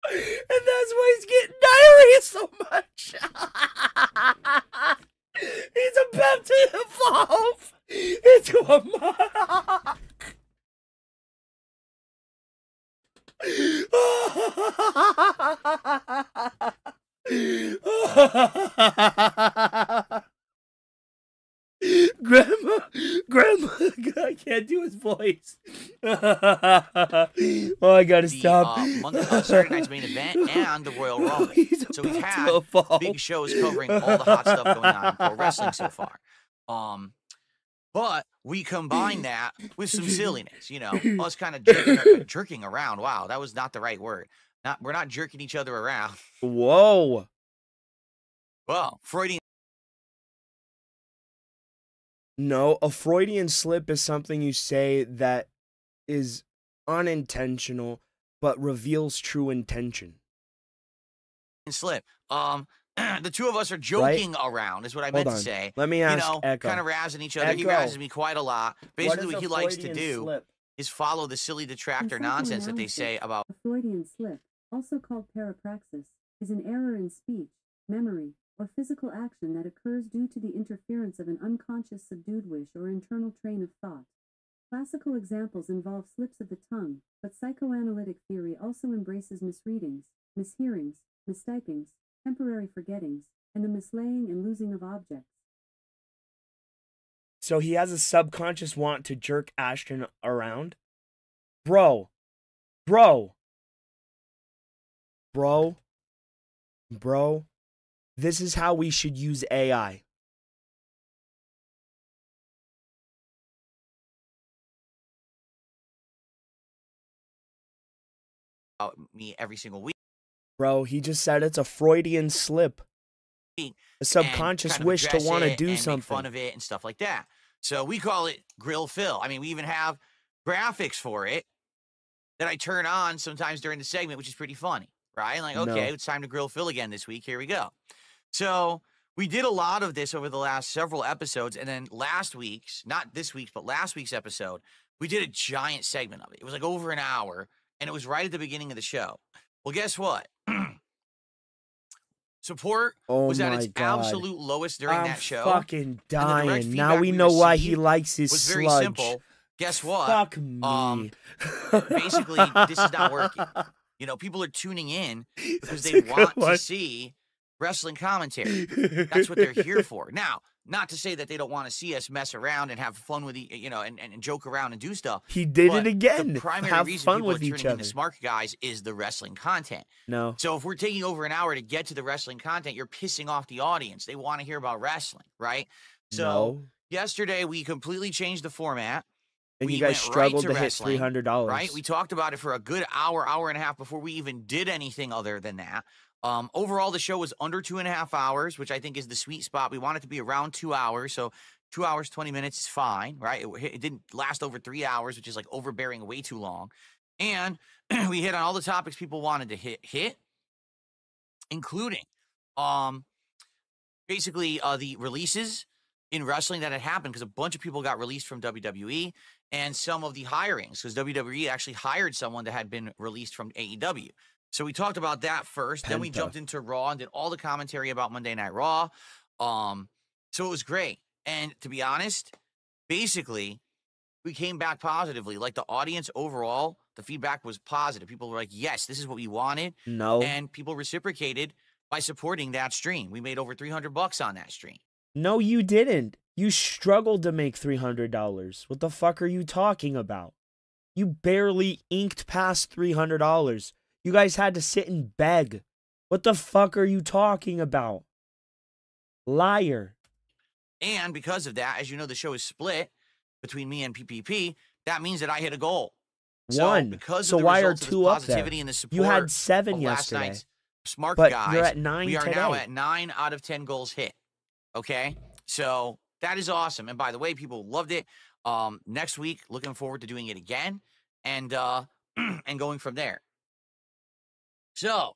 And that's why he's getting diarrhea so much. He's about to evolve into a monarch. Grandma, I can't do his voice. Oh, I gotta stop. Saturday night's main event and the Royal Rumble. So we've had big shows covering all the hot stuff going on in pro wrestling so far. But we combine that with some silliness, you know, us kind of jerking around. Wow, that was not the right word. We're not jerking each other around. Whoa. Well, Freudian. No, a Freudian slip is something you say that is unintentional but reveals true intention. Slip. The two of us are joking around, is what I meant to say. Let me ask Echo. Kind of razzing each other. He razzes me quite a lot. Basically, what he likes to do is follow the silly detractor nonsense that they say about. A Freudian slip, also called parapraxis, is an error in speech, memory, or physical action that occurs due to the interference of an unconscious subdued wish or internal train of thought. Classical examples involve slips of the tongue, but psychoanalytic theory also embraces misreadings, mishearings, mistypings, temporary forgettings, and the mislaying and losing of objects. So he has a subconscious want to jerk Ashton around? Bro. This is how we should use AI. Me every single week. Bro, he just said it's a Freudian slip. A subconscious kind of wish to want to do and something. Make fun of it and stuff like that. So we call it Grill Phil. I mean, we even have graphics for it that I turn on sometimes during the segment, which is pretty funny, right? Like, okay, it's time to Grill Phil again this week. Here we go. So we did a lot of this over the last several episodes. And then last week's, not this week's, but last week's episode, we did a giant segment of it. It was like over an hour, and it was right at the beginning of the show. Well, guess what? Support was at its absolute lowest during that show. I'm fucking dying. Now feedback we know why he received likes his was sludge. very simple. Guess what? Fuck me. Basically, this is not working. You know, people are tuning in because That's they a good want one. to see wrestling commentary. That's what they're here for. Now, not to say that they don't want to see us mess around and have fun with, you know, and joke around and do stuff. He did But it again. The primary Have reason fun people with are each tuning other. into Smart Guys is the wrestling content. No. So if we're taking over an hour to get to the wrestling content, you're pissing off the audience. They want to hear about wrestling, right? So No. yesterday we completely changed the format. And We you guys went right struggled to to hit wrestling, $300. Right? We talked about it for a good hour, hour and a half before we even did anything other than that. Overall, the show was under 2.5 hours, which I think is the sweet spot. We want it to be around 2 hours. So 2 hours, 20 minutes is fine, right? It didn't last over 3 hours, which is like overbearing way too long. And we hit on all the topics people wanted to hit, including basically the releases in wrestling that had happened, because a bunch of people got released from WWE, and some of the hirings, because WWE actually hired someone that had been released from AEW. So we talked about that first. Then we jumped into Raw and did all the commentary about Monday Night Raw. So it was great. And to be honest, basically, we came back positively. Like the audience overall, the feedback was positive. People were like, yes, this is what we wanted. No. And people reciprocated by supporting that stream. We made over $300 on that stream. No, you didn't. You struggled to make $300. What the fuck are you talking about? You barely inked past $300. You guys had to sit and beg. What the fuck are you talking about? Liar. And because of that, as you know, the show is split between me and PPP. That means that I hit a goal. One. So because So of the why are results of this two up there? positivity and the support You had 7 of last yesterday. night's Smart But Guys, you're at 9 we are now today. at 9 out of 10 goals hit. Okay? So that is awesome. And by the way, people loved it. Next week, looking forward to doing it again and and going from there. So,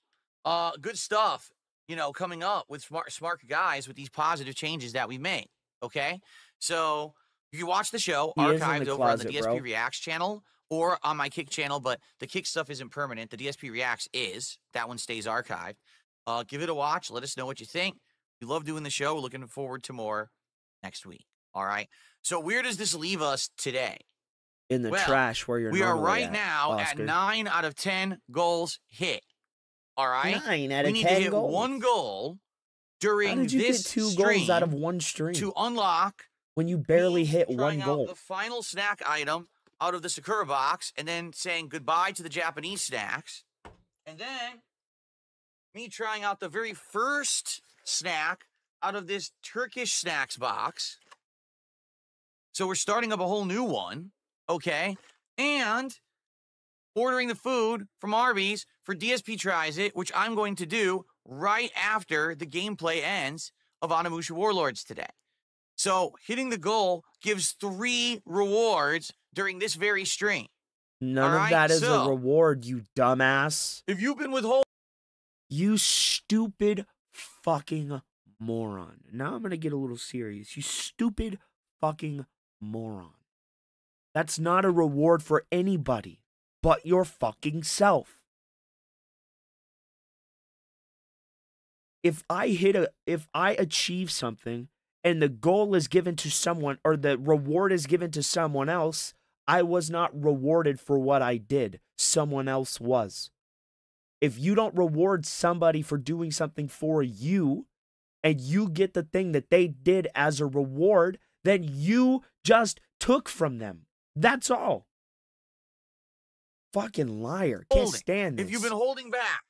good stuff, you know, coming up with smart guys with these positive changes that we made. Okay, so you can watch the show He is in the archived over on the closet, DSP bro. Reacts channel or on my Kick channel, but the Kick stuff isn't permanent. The DSP Reacts is. That one stays archived. Give it a watch. Let us know what you think. We love doing the show. We're looking forward to more next week. All right. So where does this leave us today? In the Well, trash where you're We are normally right at, now Oscar. at 9 out of 10 goals hit. All right. 9 out We of need 10 to hit goals. one goal How during did you this get 2 stream goals out of one stream to unlock when you barely me hit 1 trying out goal? the final snack item out of the Sakura box, and then saying goodbye to the Japanese snacks, and then me trying out the very first snack out of this Turkish snacks box. So we're starting up a whole new one, okay? And ordering the food from Arby's for DSP Tries It, which I'm going to do right after the gameplay ends of Onimusha Warlords today. So hitting the goal gives 3 rewards during this very stream. None All of right, that is so- a reward, you dumbass. If you've been withholding, You stupid fucking moron. Now I'm going to get a little serious. You stupid fucking moron. That's not a reward for anybody but your fucking self. If I achieve something and the goal is given to someone or the reward is given to someone else, I was not rewarded for what I did. Someone else was. If you don't reward somebody for doing something for you and you get the thing that they did as a reward, then you just took from them. That's all. Fucking liar. Can't stand this. if you've been holding back,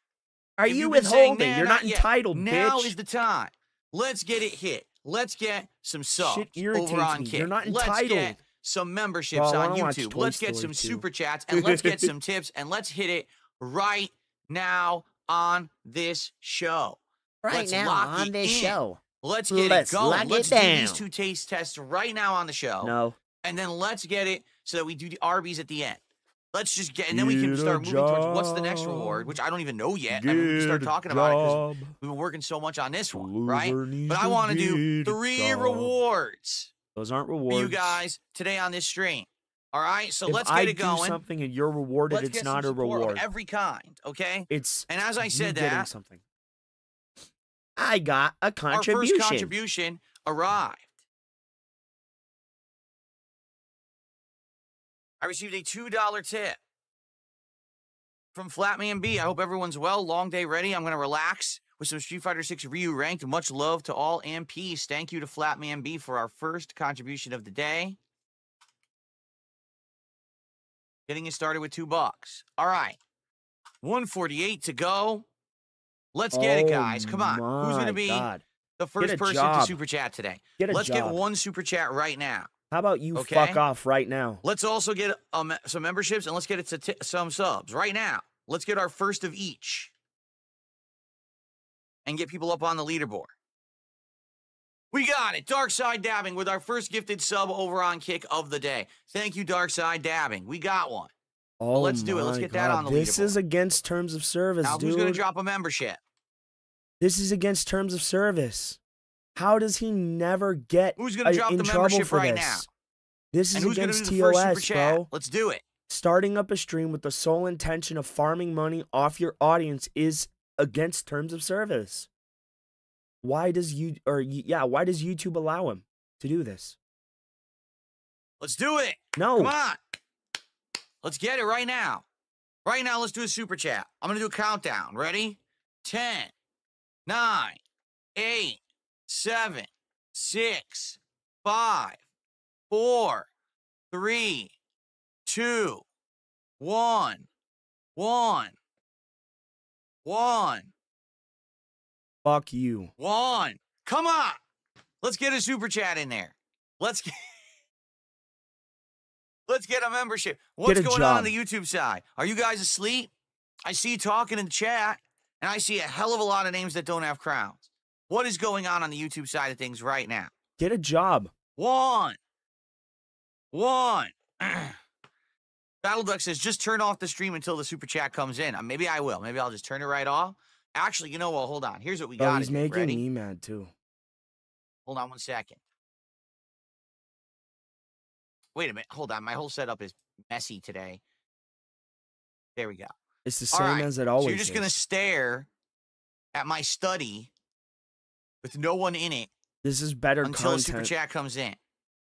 Are if you you've been saying, withholding? "Nah, You're not yet," entitled, now bitch. is the time. Let's get it hit. Let's get some subs Shit irritates over on me. Kick. You're not Let's entitled. get some memberships Bro, I on wanna watch YouTube. Toy Let's get Story some 2. super chats and let's get some tips and let's hit it right now on this show. Let's lock it in. Let's get Let's it going. lock it Let's do these down. 2 taste tests right now on the show. No. And then let's get it so that we do the Arby's at the end. Let's just get, and then we can Get a start moving towards what's the next job. reward, which I don't even know yet. I mean, we can start Get a talking about it because job. we've been working so much on this one, Loser right? needs But I to want to do get a 3 job. rewards Those aren't for rewards. you guys today on this stream. All right, so If let's I get it do going. something and you're rewarded, Let's it's get not some a support reward. of every kind, okay? It's And as I you said getting that, something. I got a our contribution. first contribution arrived. I received a $2 tip from Flatman B. I hope everyone's well. Long day ready. I'm going to relax with some Street Fighter 6 Ryu ranked. Much love to all and peace. Thank you to Flatman B for our first contribution of the day. Getting you started with $2. All right. 148 to go. Let's get it, guys. Come on. Who's going to be the first person to super chat today? Let's get one super chat right now. How about you fuck off right now? Let's also get some memberships, and let's get it to some subs right now. Let's get our first of each and get people up on the leaderboard. We got it. Dark Side Dabbing with our first gifted sub over on Kick of the day. Thank you, Dark Side Dabbing. We got one. Oh, well, let's do it. Let's get that on the leaderboard. This is against terms of service, now, dude. who's going to drop a membership? This is against terms of service. How does he never get Who's going to drop the membership right now? This is against TOS, bro. Let's do it. Starting up a stream with the sole intention of farming money off your audience is against terms of service. Why does why does YouTube allow him to do this? Let's do it. No. Come on. Let's get it right now. Right now, let's do a super chat. I'm going to do a countdown. Ready? 10, 9, 8, 7, 6, 5, 4, 3, 2, 1. Fuck you. 1. Come on. Let's get a super chat in there. Let's get a membership. What's going on the YouTube side? Are you guys asleep? I see you talking in the chat, and I see a hell of a lot of names that don't have crowns. What is going on the YouTube side of things right now? Get a job. 1. Battle Duck says, just turn off the stream until the super chat comes in. Maybe I will. Maybe I'll just turn it right off. Actually, you know what? Hold on. Here's what we got. He's making me mad, too. Hold on 1 second. Wait a minute. Hold on. My whole setup is messy today. There we go. It's the same as it always is. So you're just going to stare at my study with no one in it. This is better content. Until the super chat comes in.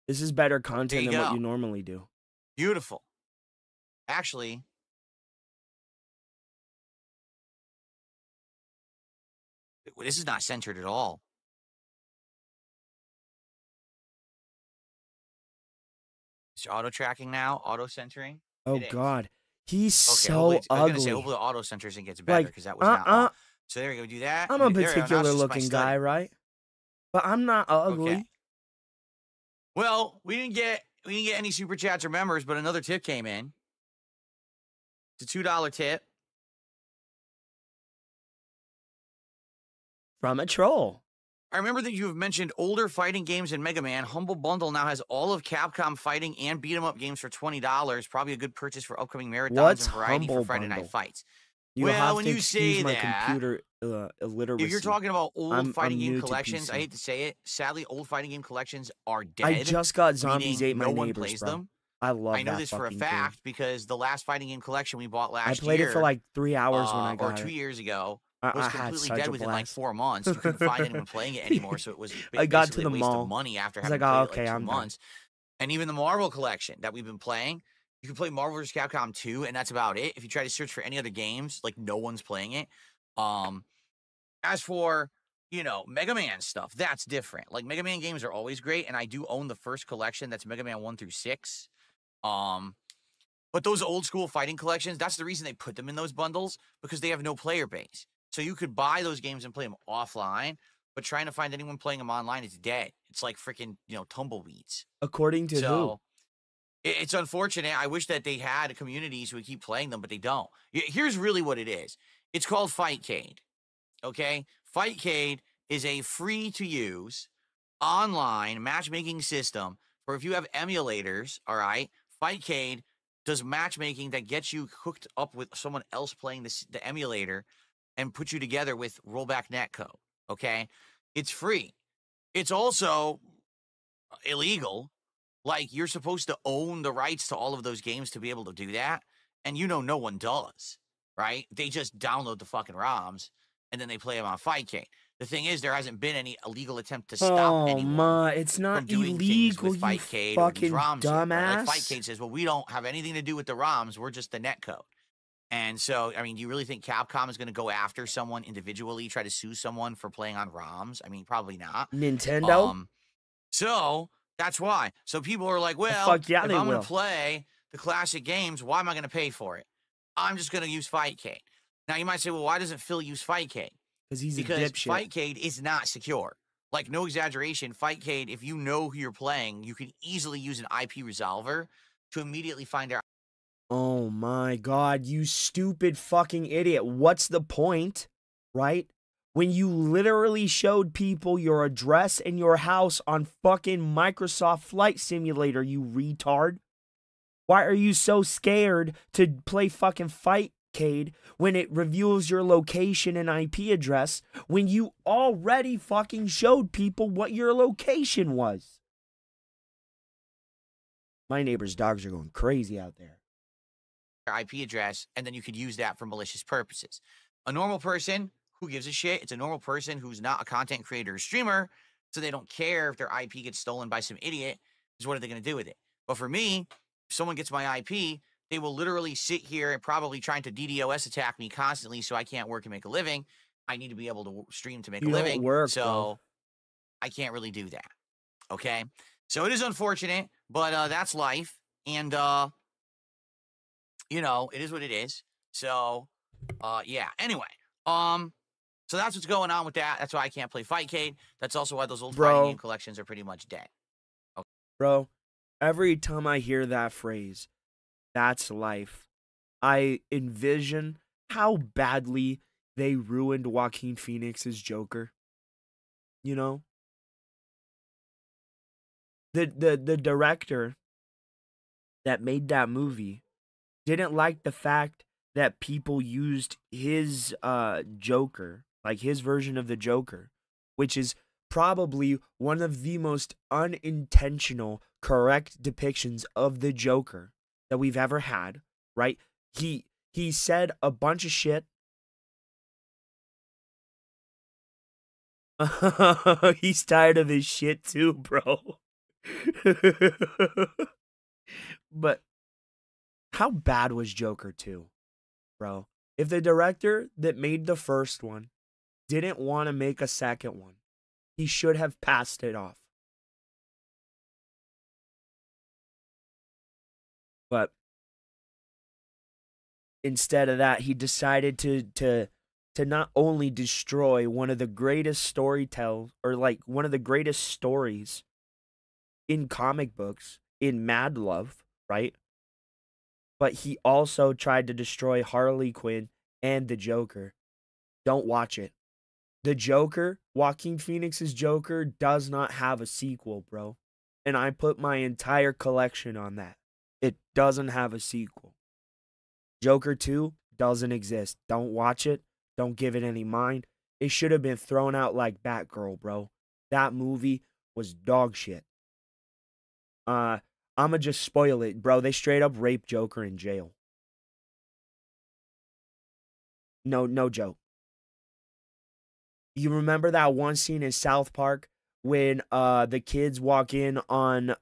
This is better content than what you normally do. Beautiful. Actually, this is not centered at all. Is it auto tracking now? Auto centering? Oh God, he's so ugly. I was ugly. gonna say, hopefully the auto centers gets better because that was not. Off. So there we go. Do that. I'm a particular looking guy, right? But I'm not ugly. Okay. Well, we didn't get any super chats or members, but another tip came in. It's a $2 tip. From a troll. I remember that you have mentioned older fighting games in Mega Man. Humble Bundle now has all of Capcom fighting and beat-em-up games for $20. Probably a good purchase for upcoming marathons and variety for Friday night fights. Well, when you say that, computer illiteracy. If you're talking about old fighting game collections, I hate to say it, sadly, old fighting game collections are dead. I just got Zombies Ate My no Neighbors, one plays bro. them. I love that. I know this for a fact because the last fighting game collection we bought last year. I played it for like 3 hours when I got it. Or 2 years ago. I was completely dead within like 4 months. You couldn't find anyone playing it anymore, so it was I got to a the waste mall. of money after having played it like 2 months. And even the Marvel collection that we've been playing, you can play Marvel vs. Capcom 2, and that's about it. If you try to search for any other games, like no one's playing it. As for, you know, Mega Man stuff, that's different. Like Mega Man games are always great, and I do own the first collection. That's Mega Man 1 through 6. But those old school fighting collections, that's the reason they put them in those bundles, because they have no player base. So you could buy those games and play them offline, but trying to find anyone playing them online is dead. It's like freaking, you know, tumbleweeds. According to who? It's unfortunate. I wish that they had communities who would keep playing them, but they don't. Here's really what it is. It's called Fightcade, okay? Fightcade is a free-to-use online matchmaking system for if you have emulators, all right? Fightcade does matchmaking that gets you hooked up with someone else playing the emulator and put you together with rollback netcode, okay? It's free. It's also illegal. Like, you're supposed to own the rights to all of those games to be able to do that, and you know no one does, right? They just download the fucking ROMs, and then they play them on Fightcade. The thing is, there hasn't been any illegal attempt to stop anyone it's not from doing illegal, things with Fightcade fucking or these ROMs. dumbass. Like Fightcade says, well, we don't have anything to do with the ROMs. We're just the netcode. And so, I mean, do you really think Capcom is going to go after someone individually, try to sue someone for playing on ROMs? I mean, probably not. Nintendo? So that's why. So people are like, well, fuck yeah, if they I'm going will. to play the classic games, why am I going to pay for it? I'm just going to use Fightcade. Now, you might say, well, why doesn't Phil use Fightcade? Because Because Fightcade is not secure. Like, no exaggeration, Fightcade, if you know who you're playing, you can easily use an IP resolver to immediately find out. Oh my god, you stupid fucking idiot. What's the point, right? When you literally showed people your address and your house on fucking Microsoft Flight Simulator, you retard. Why are you so scared to play fucking Fightcade when it reveals your location and IP address when you already fucking showed people what your location was? My neighbor's dogs are going crazy out there. IP address, and then you could use that for malicious purposes. A normal person, who gives a shit? It's a normal person who's not a content creator or streamer, so they don't care if their IP gets stolen by some idiot, because what are they going to do with it? But for me, if someone gets my IP, they will literally sit here and probably trying to DDoS attack me constantly so I can't work and make a living. I need to be able to stream to make a living, so I can't really do that. Okay? So it is unfortunate, but that's life, and you know, it is what it is. So, yeah. Anyway, so that's what's going on with that. That's why I can't play Fightcade. That's also why those old fighting game collections are pretty much dead. Okay. Bro, every time I hear that phrase, that's life, I envision how badly they ruined Joaquin Phoenix's Joker. You know? The director that made that movie didn't like the fact that people used his Joker, like his version of the Joker, which is probably one of the most unintentional, correct depictions of the Joker that we've ever had, right? He said a bunch of shit. He's tired of his shit too, bro. But how bad was Joker 2, bro? If the director that made the first one didn't want to make a second one, he should have passed it off. But instead of that, he decided to not only destroy one of the greatest storytells, or like one of the greatest stories in comic books, in Mad Love, right? But he also tried to destroy Harley Quinn and the Joker. Don't watch it. The Joker, Joaquin Phoenix's Joker, does not have a sequel, bro. And I put my entire collection on that. It doesn't have a sequel. Joker 2 doesn't exist. Don't watch it. Don't give it any mind. It should have been thrown out like Batgirl, bro. That movie was dog shit. I'ma just spoil it, bro. They straight up raped Joker in jail. No joke. You remember that one scene in South Park when the kids walk in on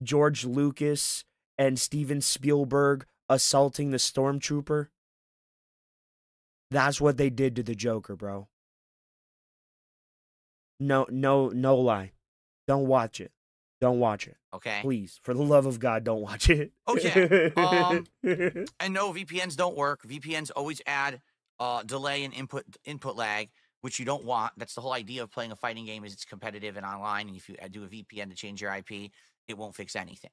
George Lucas and Steven Spielberg assaulting the stormtrooper? That's what they did to the Joker, bro. No lie. Don't watch it. Don't watch it. Okay. Please, for the love of God, don't watch it. Okay. And no, VPNs don't work. VPNs always add delay and input lag, which you don't want. That's the whole idea of playing a fighting game, is it's competitive and online. And if you do a VPN to change your IP, it won't fix anything.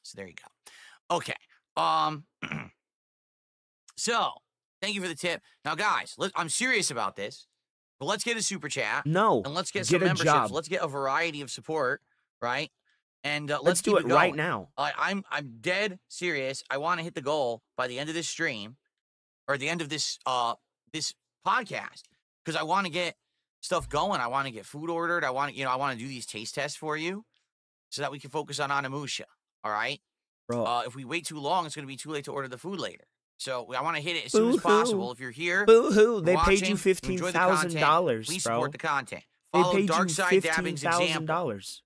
So there you go. Okay. So thank you for the tip. Now, guys, I'm serious about this, but let's get a super chat. No. And let's get some memberships. Let's get a variety of support, right? And let's do it going. right now. I'm dead serious. I want to hit the goal by the end of this stream, or the end of this this podcast, because I want to get stuff going. I want to get food ordered. I want to do these taste tests for you, so that we can focus on Onimusha. All right, bro. If we wait too long, it's going to be too late to order the food later. So I want to hit it as soon as possible. If you're here, boo-hoo. They paid you $15,000. Please support the content. Follow they paid DarkSyde Dabbing's example. $15,000.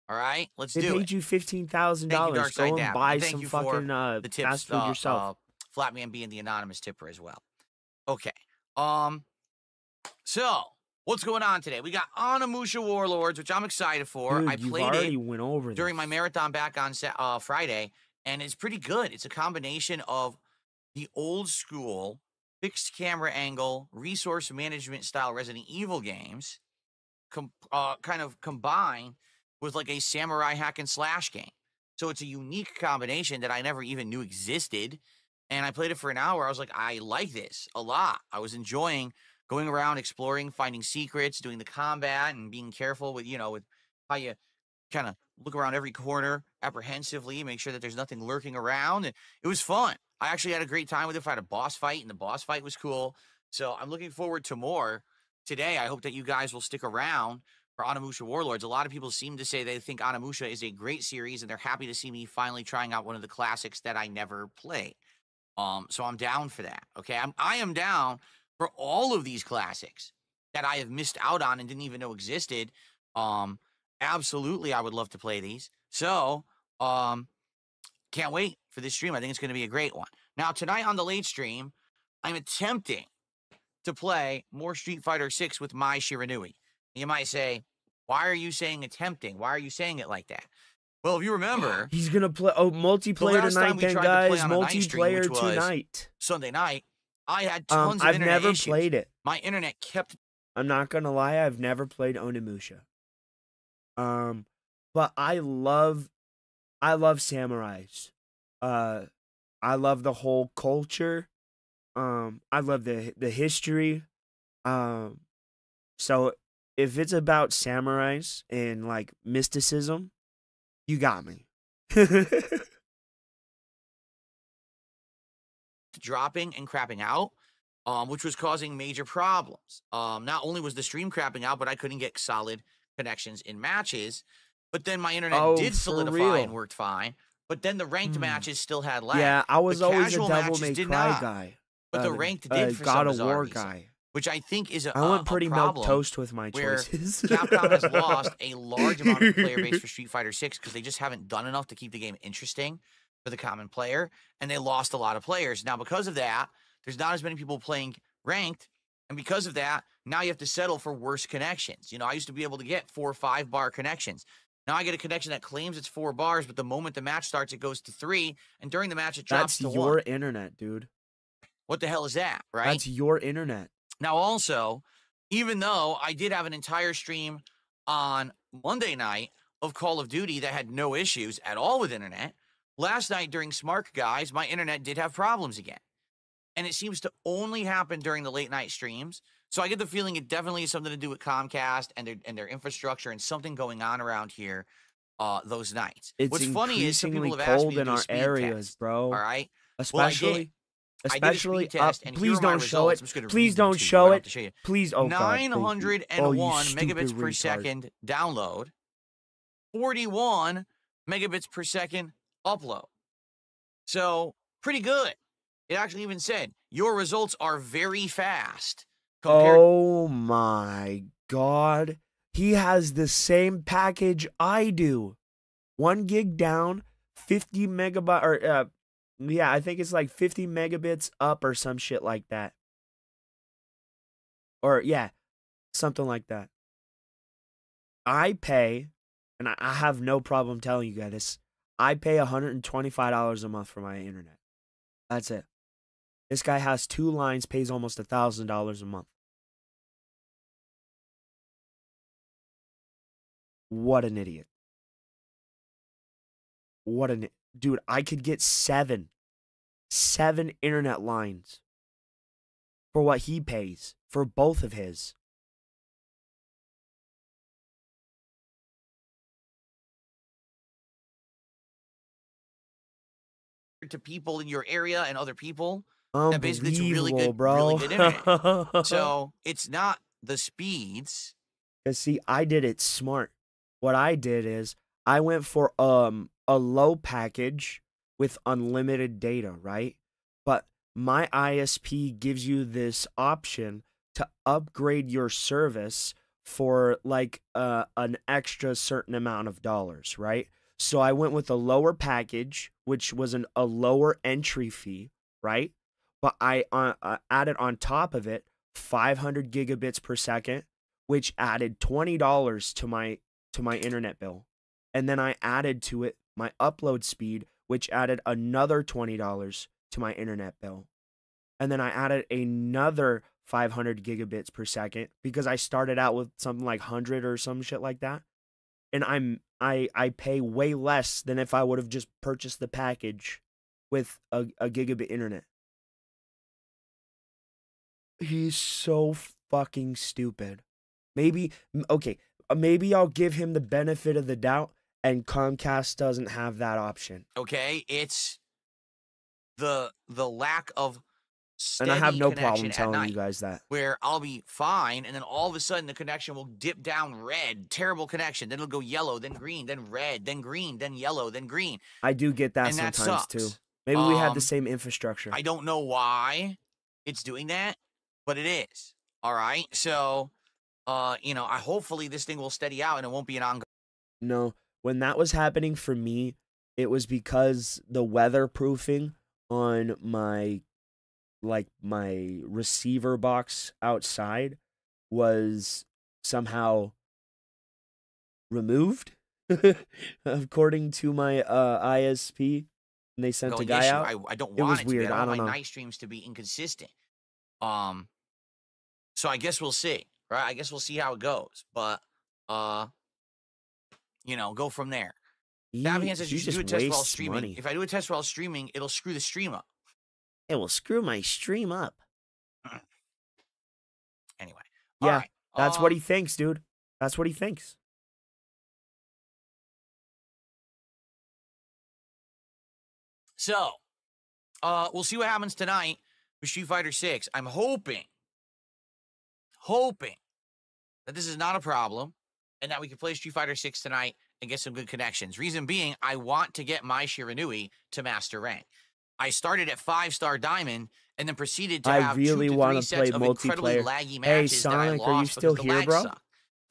All right, let's do it. They paid you $15,000. Go and buy some fucking fast food yourself. Flatman being the anonymous tipper as well. Okay. So what's going on today? We got Onimusha Warlords, which I'm excited for. Dude, I you've played already it went over during my this. marathon back on Friday, and it's pretty good. It's a combination of the old school fixed camera angle, resource management style Resident Evil games, kind of combined with like a samurai hack and slash game. So it's a unique combination that I never even knew existed. And I played it for an hour. I was like, I like this a lot. I was enjoying going around, exploring, finding secrets, doing the combat, and being careful with, with how you kind of look around every corner apprehensively, make sure that there's nothing lurking around. And it was fun. I actually had a great time with it. I had a boss fight, and the boss fight was cool. So I'm looking forward to more today. I hope that you guys will stick around for Onimusha Warlords. A lot of people seem to say they think Onimusha is a great series, and they're happy to see me finally trying out one of the classics that I never played. So I'm down for that. Okay, I am down for all of these classics that I have missed out on and didn't even know existed. Absolutely, I would love to play these. So, can't wait for this stream. I think it's going to be a great one. Now, tonight on the late stream, I'm attempting to play more Street Fighter 6 with Mai Shiranui. You might say, why are you saying attempting? Why are you saying it like that? Well, if you remember, he's going to play multiplayer tonight, then, guys. Multiplayer tonight. Sunday night. I had tons of internet never issues. Played it. My internet kept... I'm not going to lie. I've never played Onimusha. But I love samurais. I love the whole culture. I love the history. So if it's about samurais and like mysticism, you got me. Dropping and crapping out, which was causing major problems. Not only was the stream crapping out, but I couldn't get solid connections in matches. But then my internet did solidify and worked fine. But then the ranked matches still had lag. Yeah, I was always a Devil May Cry guy. But the ranked did for God some of War reason, guy. Which I think is I went pretty problem milquetoast with my choices. Capcom has lost a large amount of player base for Street Fighter 6 because they just haven't done enough to keep the game interesting for the common player, and they lost a lot of players. Now, because of that, there's not as many people playing ranked, and because of that, now you have to settle for worse connections. I used to be able to get 4 or 5 bar connections. Now I get a connection that claims it's 4 bars, but the moment the match starts, it goes to 3, and during the match, it drops to 1. That's your internet, dude. What the hell is that, right? That's your internet. Now, also, even though I did have an entire stream on Monday night of Call of Duty that had no issues at all with internet, last night during Smart Guys, my internet did have problems again. And it seems to only happen during the late night streams. So I get the feeling it definitely has something to do with Comcast and their infrastructure and something going on around here those nights. What's funny is some people have asked me to do a speed test, bro. All right? Especially, please don't show it. Please don't show it. Please, 901 megabits per second download, 41 megabits per second upload. So pretty good. It actually even said your results are very fast. Oh my God. He has the same package I do. 1 gig down, 50 megabyte, or yeah, I think it's like 50 megabits up or some shit like that. Or yeah, something like that. I pay, and I have no problem telling you guys this, I pay $125 a month for my internet. That's it. This guy has 2 lines, pays almost $1,000 a month. What an idiot. Dude, I could get 7 internet lines for what he pays for both of his. To people in your area and other people, that basically it's really good, bro. Really good internet. So it's not the speeds. Cause see, I did it smart. What I did is I went for a low package with unlimited data, right? But my ISP gives you this option to upgrade your service for like an extra certain amount of dollars, right? So I went with a lower package, which was a lower entry fee, right? But I added on top of it 500 gigabits per second, which added $20 to my internet bill. And then I added to it my upload speed, which added another $20 to my internet bill. And then I added another 500 gigabits per second because I started out with something like 100 or some shit like that. And I pay way less than if I would have just purchased the package with a gigabit internet. He's so fucking stupid. Maybe I'll give him the benefit of the doubt, and Comcast doesn't have that option. Okay, it's the lack of steady and I have no connection problem at telling night, you guys that. where I'll be fine, and then all of a sudden the connection will dip down red, terrible connection. Then it'll go yellow, then green, then red, then green, then yellow, then green. I do get that And that sometimes too. sucks. Maybe we have the same infrastructure. I don't know why it's doing that, but it is. All right, so hopefully this thing will steady out and it won't be an ongoing. No, when that was happening for me, it was because the weatherproofing on my receiver box outside was somehow removed, according to my ISP. And they sent a guy out. I don't It want was it weird. to be. I I don't want don't my know. night streams to be inconsistent. So I guess we'll see, right? I guess we'll see how it goes, but go from there. Davian says you should do a test while streaming. Money. If I do a test while streaming, it'll screw the stream up. It will screw my stream up. Anyway. Yeah, all right. that's what he thinks, dude. That's what he thinks. So, we'll see what happens tonight with Street Fighter 6. I'm hoping that this is not a problem and that we can play Street Fighter 6 tonight and get some good connections. Reason being, I want to get my Shiranui to Master Rank. I started at 5-star Diamond and then proceeded to have really 2 to 3 wanna sets play of incredibly multiplayer. laggy Hey, matches that I Sonic, lost are you because still the here, lag bro? sucked.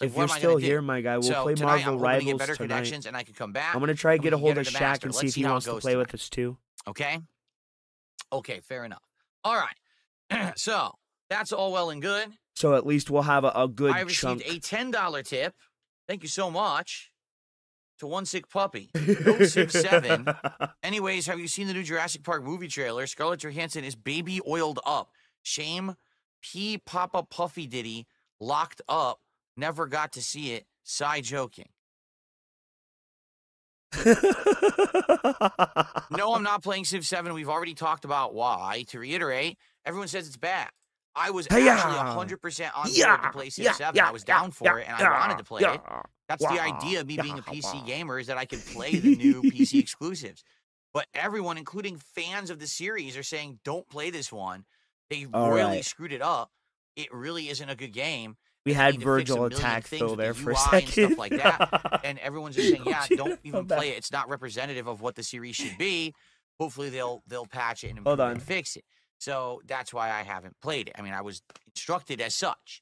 Like, If what you're am I still gonna here, do? my guy, we'll So play tonight, Marvel I'm hoping to get Rivals better tonight. connections and I can come back. I'm gonna try to and get a we can hold her of to Shaq Master. and see Let's if he how it wants to goes play tonight. with us too. Okay? Okay, fair enough. All right. So, that's all well and good. So at least we'll have a good I received chunk. a $10 tip. Thank you so much to One Sick Puppy. No 67. Anyways, have you seen the new Jurassic Park movie trailer? Scarlett Johansson is baby oiled up. Shame P. Papa Puffy Diddy locked up. Never got to see it. Sigh joking. No, I'm not playing Civ 7. We've already talked about why. To reiterate, everyone says it's bad. I was actually 100% on board to play Civ 7. I was down for it, and I wanted to play it. That's the idea of me being a PC gamer, is that I can play the new PC exclusives. But everyone, including fans of the series, are saying, don't play this one. They royally screwed it up. It really isn't a good game. We They had need to fix a Virgil million attack things Phil with there the for a UI second. and stuff like that. And everyone's just saying, yeah, don't even Come back. play it. It's not representative of what the series should be. Hopefully they'll patch it and Hold improve it on. and fix it. So that's why I haven't played it. I mean, I was instructed as such.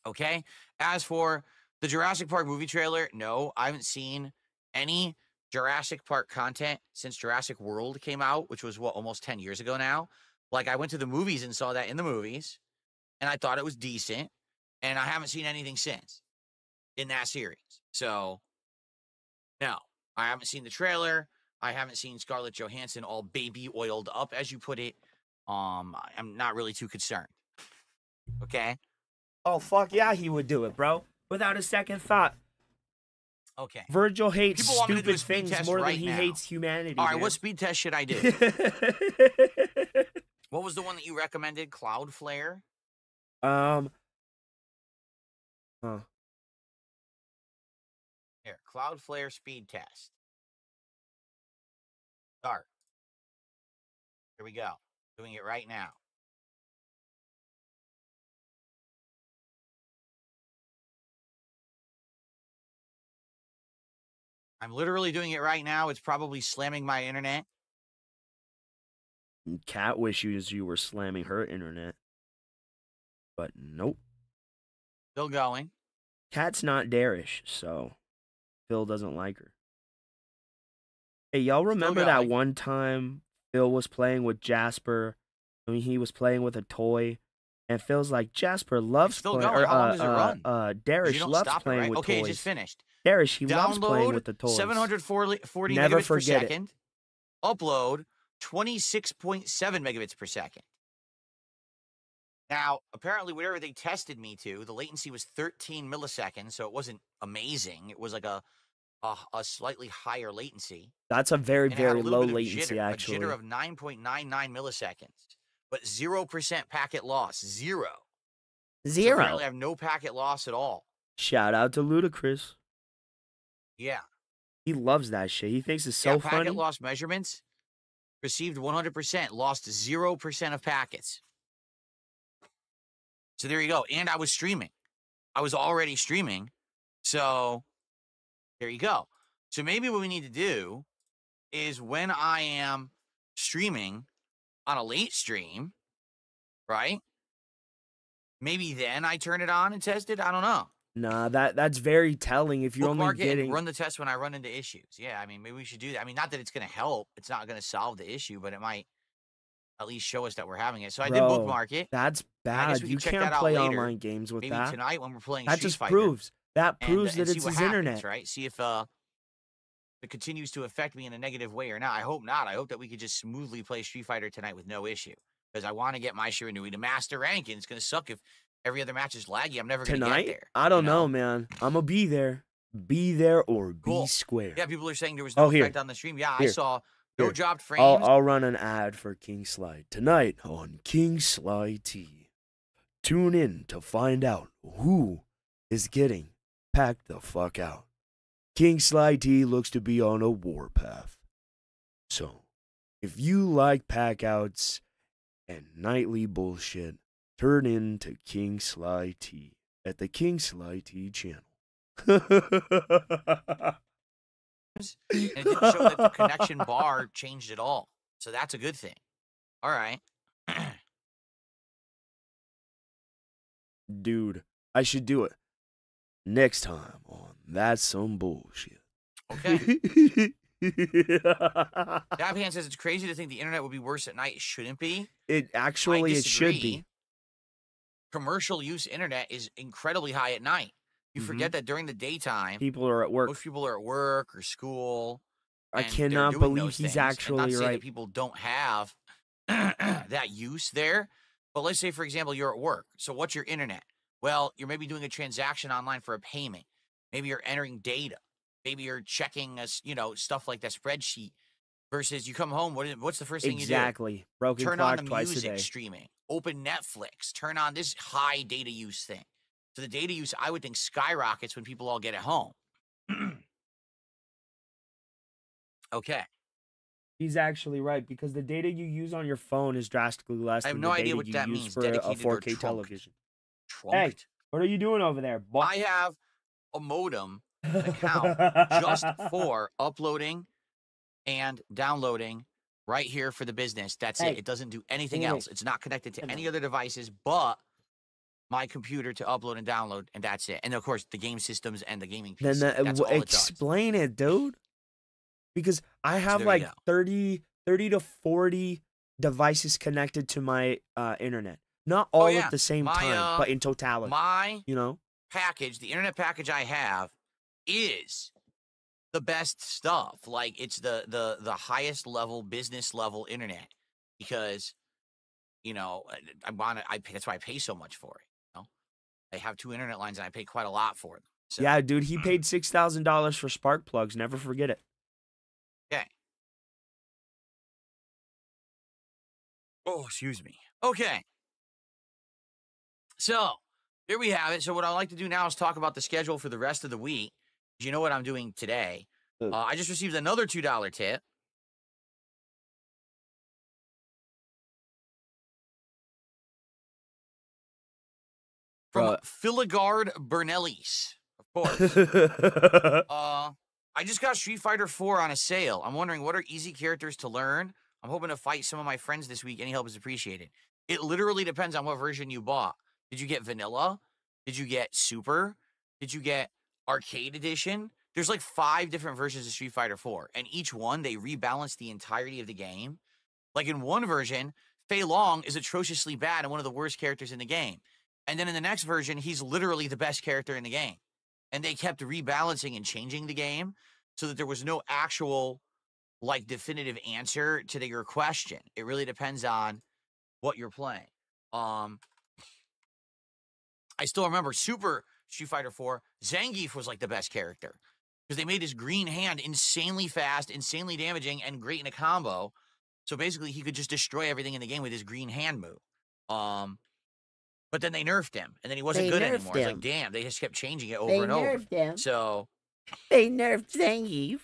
Okay? As for the Jurassic Park movie trailer, no, I haven't seen any Jurassic Park content since Jurassic World came out, which was, almost 10 years ago now. Like, I went to the movies and saw that in the movies, and I thought it was decent, and I haven't seen anything since in that series. So, no, I haven't seen the trailer. I haven't seen Scarlett Johansson all baby oiled up, as you put it. I'm not really too concerned. Okay? Oh, fuck yeah, he would do it, bro. Without a second thought. Okay. Virgil hates People want me to do a stupid speed things test more right than he now. hates humanity. All right, man. what speed test should I do? What was the one that you recommended? Cloudflare? Huh. Here, Cloudflare speed test. Start. Here we go. Doing it right now. I'm literally doing it right now. It's probably slamming my internet. Cat wishes you were slamming her internet. But nope. Still going. Cat's not Darish, so Phil doesn't like her. Hey, y'all remember that going. one time Phil was playing with Jasper. I mean, he was playing with a toy. And Phil's like, Jasper loves still playing. going. Or, How long does it run? 'Cause Darish you don't loves stop it, playing right? with Okay, toys. it just finished. Darish, he loves playing Download with the toys. 740 Never megabits per forget it. second. Upload 26.7 megabits per second. Now, apparently, whatever they tested me to, the latency was 13 milliseconds, so it wasn't amazing. It was like a slightly higher latency. That's a very, And it had a very little low bit of latency, jitter, actually. a jitter of 9.99 milliseconds, but 0% packet loss. Zero. So apparently, I have no packet loss at all. Shout out to Ludacris. Yeah. He loves that shit. He thinks it's so packet funny. loss measurements received 100%, lost 0% of packets. So there you go. And I was streaming. I was already streaming. So there you go. So maybe what we need to do is when I am streaming on a late stream, right? Maybe then I turn it on and test it. I don't know. Nah, that's very telling. If you're only Bookmark it getting and run the test when I run into issues. Yeah, I mean, maybe we should do that. I mean, not that it's going to help. It's not going to solve the issue, but it might at least show us that we're having it. So I did Bro, bookmark it. That's I guess bad. we You can check can't that out play later, online games with maybe that. tonight when we're playing That Street just Fighter. proves that and that see it's what his happens, internet. right? See if it continues to affect me in a negative way or not. I hope not. I hope that we could just smoothly play Street Fighter tonight with no issue. Because I want to get my Shiranui to master rank, and it's going to suck if every other match is laggy. I'm never going to get Tonight? there. I don't know, man. I'm gonna be there. Be there or Cool. be square. Yeah, people are saying there was no here. effect on the stream. Yeah, I Here. saw no Here. dropped frames. I'll run an ad for King Slide tonight on King Slide T. Tune in to find out who is getting packed the fuck out. King Slide T looks to be on a warpath. So, if you like pack outs and nightly bullshit, turn in to King Slide T at the King Slide T channel. And it didn't show that the connection bar changed at all. So that's a good thing. All right. Dude, I should do it next time on That's Some Bullshit. Okay. Dabhan says it's crazy to think the internet would be worse at night. It shouldn't be. It actually, it should be. disagree. Commercial use internet is incredibly high at night. You forget that during the daytime, People are at work. most people are at work or school. I and they're cannot doing believe those he's things. And not actually to say right. that people don't have that use there, but let's say, for example, you're at work. So what's your internet? Well, you're maybe doing a transaction online for a payment. Maybe you're entering data. Maybe you're checking stuff like that spreadsheet. Versus you come home, what's the first thing you do? Exactly. Broken Turn clock on the twice a music day. streaming. Open Netflix. Turn on this high data use thing. So the data use, I would think, skyrockets when people all get at home. Okay. He's actually right because the data you use on your phone is drastically less I have than no the idea data what you that use means, for a dedicated or 4K trunked. television. Hey, Trunked. what are you doing over there? I have a modem account just for uploading and downloading right here for the business. That's Hey. it. It doesn't do anything Hey. else. It's not connected to Come any on. other devices but my computer to upload and download, and that's it. And of course, the game systems and the gaming Then PC. That's all it does. explain it, dude. Because I have there you like go. 30 to 40 devices connected to my internet. Not all yeah. at the same My, time, but in totality. My You know? package, the internet package I have, is the best stuff. Like it's the highest level business level internet because I pay, that's why I pay so much for it. I have 2 internet lines and I pay quite a lot for them. So, Yeah, dude, he paid $6,000 for spark plugs. Never forget it. Okay. Oh, excuse me. Okay. So there we have it. So what I'd like to do now is talk about the schedule for the rest of the week. You know what I'm doing today. I just received another $2 tip. From Filigard Bernellis, of course. I just got Street Fighter 4 on a sale. I'm wondering, what are easy characters to learn? I'm hoping to fight some of my friends this week. Any help is appreciated. It literally depends on what version you bought. Did you get Vanilla? Did you get Super? Did you get Arcade Edition? There's like 5 different versions of Street Fighter 4, and each one, they rebalance the entirety of the game. Like in one version, Fei Long is atrociously bad and one of the worst characters in the game. And then in the next version, he's literally the best character in the game. And they kept rebalancing and changing the game so that there was no actual, like, definitive answer to your question. It really depends on what you're playing. I still remember Super Street Fighter 4, Zangief was like the best character because they made his green hand insanely fast, insanely damaging, and great in a combo. So basically, he could just destroy everything in the game with his green hand move. But then they nerfed him, and then he wasn't good anymore. It's like, damn, they just kept changing it over and over. Him. So they nerfed Zangief.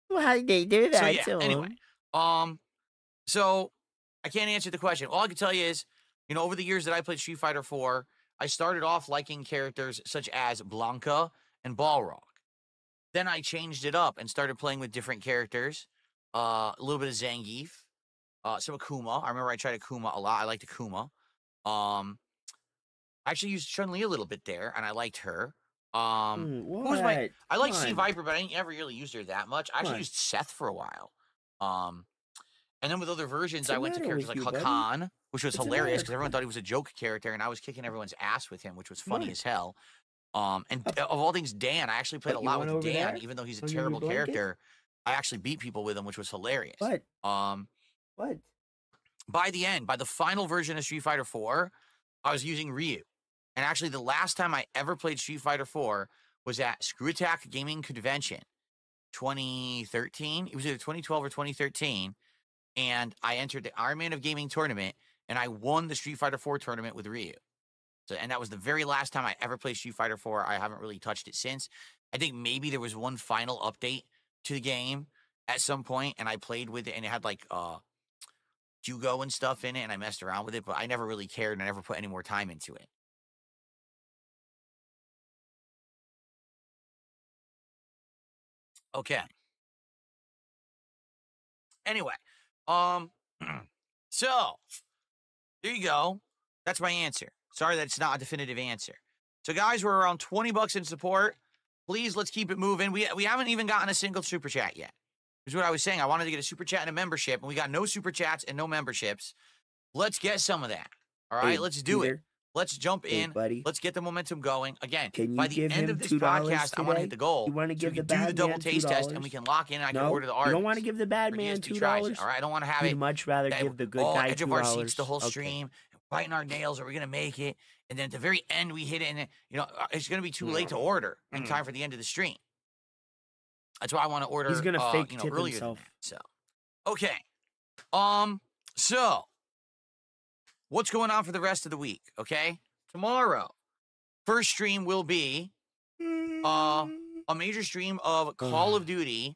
Why did they do that? So yeah, anyway, so I can't answer the question. All I can tell you is, you know, over the years that I played Street Fighter 4, I started off liking characters such as Blanca and Balrog. Then I changed it up and started playing with different characters. A little bit of Zangief, some Akuma. I remember I tried Akuma a lot. I liked Akuma. I actually used Chun-Li a little bit there, and I liked her. Who was I like C Viper, but I didn't ever really use her that much. I actually used Seth for a while. And then with other versions, I went to characters like Hakan, which was hilarious because everyone thought he was a joke character, and I was kicking everyone's ass with him, which was funny as hell. And of all things, Dan, I actually played a lot with Dan, even though he's a terrible character. I actually beat people with him, which was hilarious. What? By the end, by the final version of Street Fighter 4, I was using Ryu. And actually, the last time I ever played Street Fighter 4 was at Screw Attack Gaming Convention, 2013. It was either 2012 or 2013. And I entered the Iron Man of Gaming tournament, and I won the Street Fighter 4 tournament with Ryu. So, and that was the very last time I ever played Street Fighter 4. I haven't really touched it since. I think maybe there was one final update to the game at some point, and I played with it, and it had like Jugo and stuff in it, and I messed around with it, but I never really cared, and I never put any more time into it. Okay. Anyway, so there you go. That's my answer. Sorry that it's not a definitive answer. So guys, we're around 20 bucks in support. Please, let's keep it moving. We haven't even gotten a single super chat yet. Here's what I was saying. I wanted to get a super chat and a membership, and we got no super chats and no memberships. Let's get some of that. All right, let's do it. Let's jump in. Buddy. Let's get the momentum going. Again, Can you by the give end him of this $2 podcast, I want to today? hit the goal. You want to so give we the can do the bad double man taste test, and $2? we can lock in, and I can No, order the you art. don't want to give the bad for man ESP tries it, $2. all right, I don't want to have You'd it. much rather that give the good all guy edge of our seats $2. the whole Okay. stream, biting our nails. Are we gonna make it? And then at the very end, we hit it, and you know it's gonna be too late to order in time for the end of the stream. That's why I want to order. He's gonna fake tip earlier himself. than that. So, okay. So what's going on for the rest of the week? Okay, tomorrow, first stream will be a major stream of Call of Duty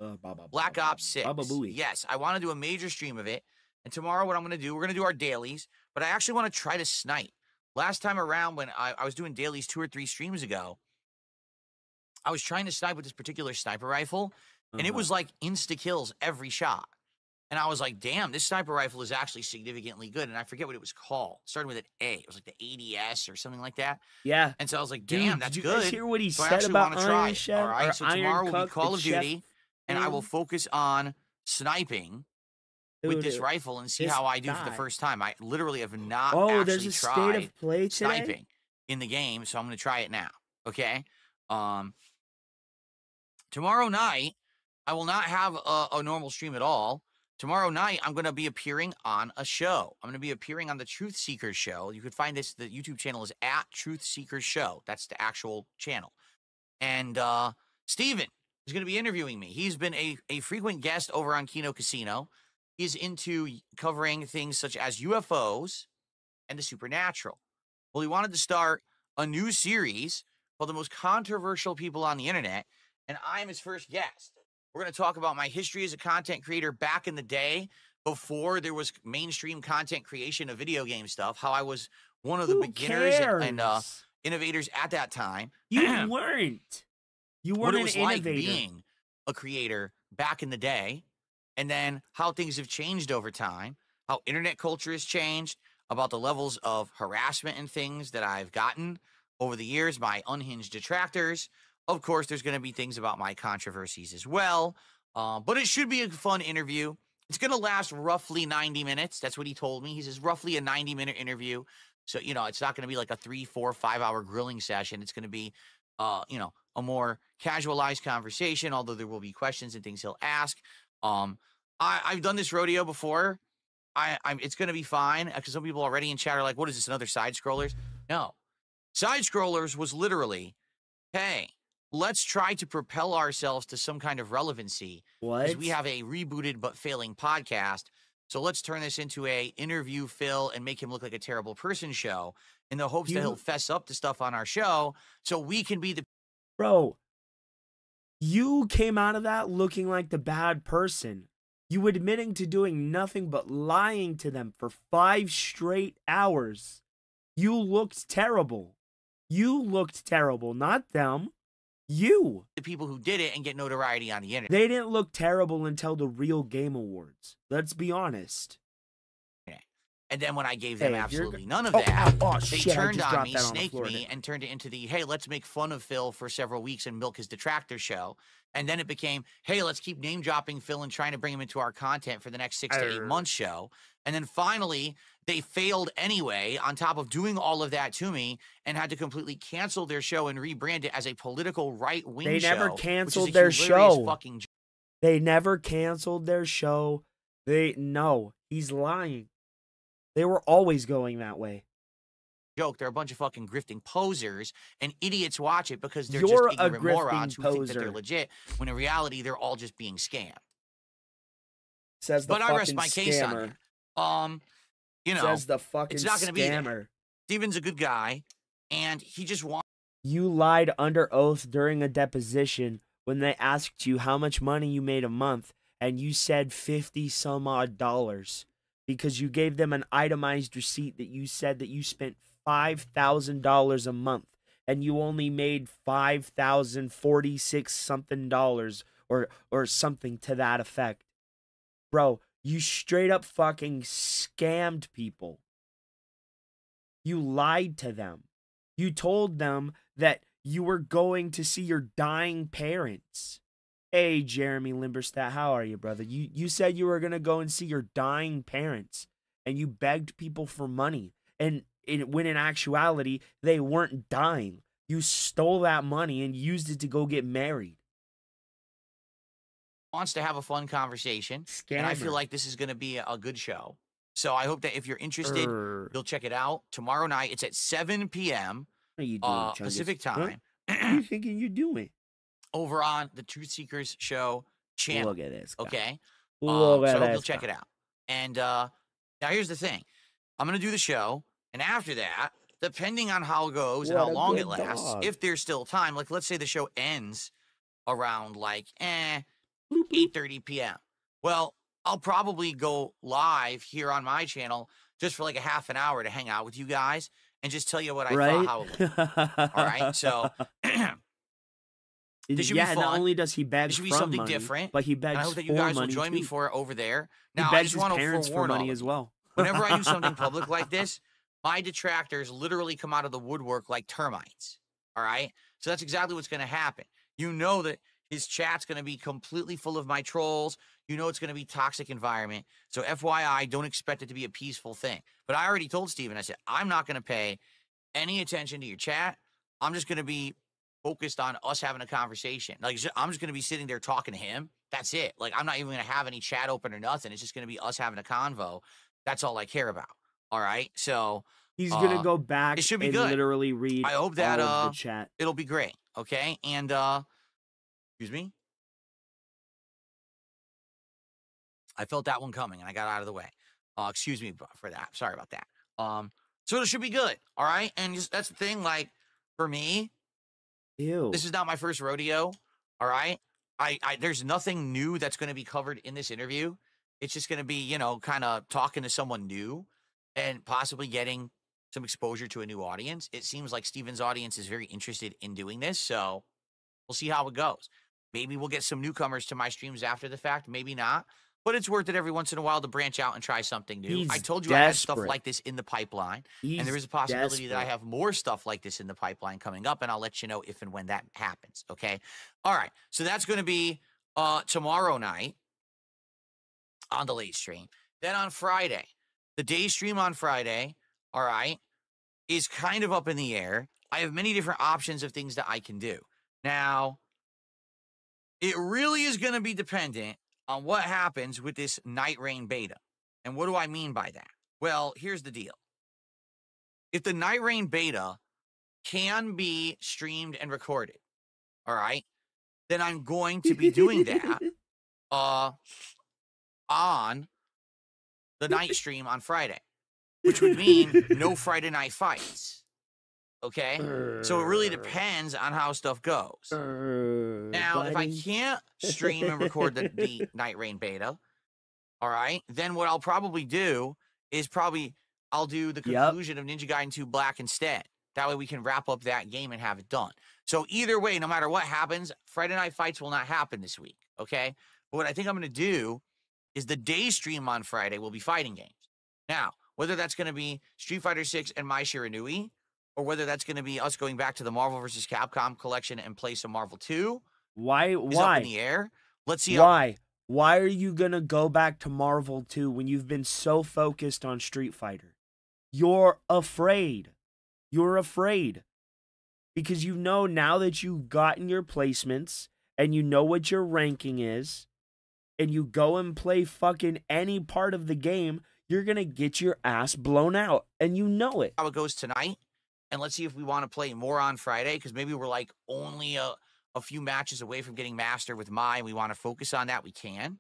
Black Ops 6. Yes, I want to do a major stream of it. And tomorrow, what I'm going to do, we're going to do our dailies, but I actually want to try to snipe. Last time around, when I was doing dailies 2 or 3 streams ago, I was trying to snipe with this particular sniper rifle, and it was like insta-kills every shot. And I was like, damn, this sniper rifle is actually significantly good. And I forget what it was called. It started with an A. It was like the ADS or something like that. Yeah. And so I was like, damn, Dude, that's did you good. guys hear what he So I said actually about wanna try Iron it, Chef? all right, or so Iron tomorrow will be Cook, Call the of chef Duty, and I will focus on sniping with this rifle and see this how I do for the guy. first time. I literally have not Oh, actually there's a state tried of play today? sniping in the game, so I'm going to try it now. Okay. Tomorrow night, I will not have a normal stream at all. Tomorrow night, I'm going to be appearing on a show. I'm going to be appearing on the Truth Seekers show. You could find this, the YouTube channel is at Truth Seekers Show. That's the actual channel. And Steven is going to be interviewing me. He's been a frequent guest over on Kino Casino. He's into covering things such as UFOs and the supernatural. Well, he wanted to start a new series called The Most Controversial People on the Internet, and I'm his first guest. We're going to talk about my history as a content creator back in the day before there was mainstream content creation of video game stuff, how I was one of the beginners and innovators at that time. You weren't. You What weren't it an was like innovator. being a creator back in the day, and then how things have changed over time, how internet culture has changed, about the levels of harassment and things that I've gotten over the years, my unhinged detractors. Of course, there's going to be things about my controversies as well, but it should be a fun interview. It's going to last roughly 90 minutes. That's what he told me. He says roughly a 90-minute interview. So, you know, it's not going to be like a 3, 4, 5-hour grilling session. It's going to be, you know, a more casualized conversation, although there will be questions and things he'll ask. I've done this rodeo before. It's going to be fine because some people already in chat are like, what is this, another side scrollers? No. Side scrollers was literally, hey, let's try to propel ourselves to some kind of relevancy. What? Because we have a rebooted but failing podcast. So let's turn this into a interview Phil and make him look like a terrible person show in the hopes that he'll fess up to stuff on our show so we can be the... Bro, you came out of that looking like the bad person. You admitting to doing nothing but lying to them for 5 straight hours. You looked terrible. You looked terrible, not them. You. The people who did it and get notoriety on the internet. They didn't look terrible until the Real Game Awards. Let's be honest. And then when I gave them absolutely none of Oh, that, they shit, turned on me, that snaked me, and turned it into the, hey, let's make fun of Phil for several weeks and milk his detractor show. And then it became, hey, let's keep name dropping Phil and trying to bring him into our content for the next 6 to 8 months show. And then finally, they failed anyway, on top of doing all of that to me, and had to completely cancel their show and rebrand it as a political right-wing show. They never canceled their show. They never canceled their show. No, he's lying. They were always going that way. Joke. They're a bunch of fucking grifting posers, and idiots watch it because they're You're just ignorant morons who think that poser. they're legit, when in reality, they're all just being scammed. Says the But I rest fucking my case on scammer. that. You know, Says the fucking it's not going to be there. scammer. Steven's a good guy, and he just wants... You lied under oath during a deposition when they asked you how much money you made a month, and you said 50 some odd dollars because you gave them an itemized receipt that you said that you spent $5,000 a month and you only made $5,046 something dollars or something to that effect. Bro, you straight up fucking scammed people. You lied to them. You told them that you were going to see your dying parents. Hey, Jeremy Limberstat, how are you, brother? You said you were going to go and see your dying parents, and you begged people for money. And when in actuality, they weren't dying. You stole that money and used it to go get married. Wants to have a fun conversation, and I feel like this is going to be a good show. So I hope that if you're interested, you'll check it out tomorrow night. It's at 7 p.m. What are you doing, Pacific time. What are you thinking you're doing? Over on the Truth Seekers Show channel. Look at this guy. Okay? Look at so I hope this you'll check guy. it out. And now here's the thing. I'm going to do the show, and after that, depending on how it goes and What how a long good it lasts, dog. if there's still time, like let's say the show ends around like 8:30 p.m. Well, I'll probably go live here on my channel just for like a half an hour to hang out with you guys and just tell you what I thought how it went. All right, so this should be fun. Not only does he beg This should be from something money, different, but he and begs I hope that you for guys will money join me too. for it over there. He Now, I begs just his want to parents for forewarn all money of as you. well. Whenever I do something public like this, my detractors literally come out of the woodwork like termites. All right? So that's exactly what's going to happen. You know that his chat's going to be completely full of my trolls. You know it's going to be toxic environment. So FYI, don't expect it to be a peaceful thing. But I already told Steven, I said, I'm not going to pay any attention to your chat. I'm just going to be focused on us having a conversation. Like, I'm just going to be sitting there talking to him. That's it. Like, I'm not even going to have any chat open or nothing. It's just going to be us having a convo. That's all I care about. All right? So He's gonna go back it should be and good. literally read I hope that all of the chat. it'll be great. Okay? And excuse me. I felt that one coming and I got out of the way. Excuse me for that. Sorry about that. So it should be good. All right? And just, that's the thing, like, for me, Ew. this is not my first rodeo. All right? There's nothing new that's going to be covered in this interview. It's just going to be, you know, kind of talking to someone new and possibly getting some exposure to a new audience. It seems like Steven's audience is very interested in doing this, so we'll see how it goes. Maybe we'll get some newcomers to my streams after the fact, maybe not. But it's worth it every once in a while to branch out and try something new. He's I told you I had stuff desperate. like this in the pipeline. He's And there is a possibility that I desperate. have more stuff like this in the pipeline coming up, and I'll let you know if and when that happens, okay? All right, so that's going to be tomorrow night. on the late stream. Then on Friday, the day stream on Friday, all right, is kind of up in the air. I have many different options of things that I can do. Now, it really is going to be dependent on what happens with this Night Rain beta. And what do I mean by that? Well, here's the deal. If the Night Rain beta can be streamed and recorded, all right, then I'm going to be doing that on the night stream on Friday, which would mean no Friday night fights. Okay? So it really depends on how stuff goes. Now, if I can't stream and record the Night Rain beta, all right, then what I'll probably do is I'll do the conclusion of Ninja Gaiden 2 Black instead. That way we can wrap up that game and have it done. So either way, no matter what happens, Friday night fights will not happen this week, okay? But what I think I'm going to do is the day stream on Friday will be fighting games. Now, whether that's going to be Street Fighter 6 and Mai Shiranui, or whether that's going to be us going back to the Marvel vs. Capcom collection and play some Marvel 2, Why? is up in the air. Let's see. Why? Why are you going to go back to Marvel 2 when you've been so focused on Street Fighter? You're afraid. You're afraid. Because you know now that you've gotten your placements and you know what your ranking is, and you go and play fucking any part of the game, you're going to get your ass blown out. And you know it. How it goes tonight. And let's see if we want to play more on Friday, because maybe we're like only a few matches away from getting master with Mai, and we want to focus on that, we can.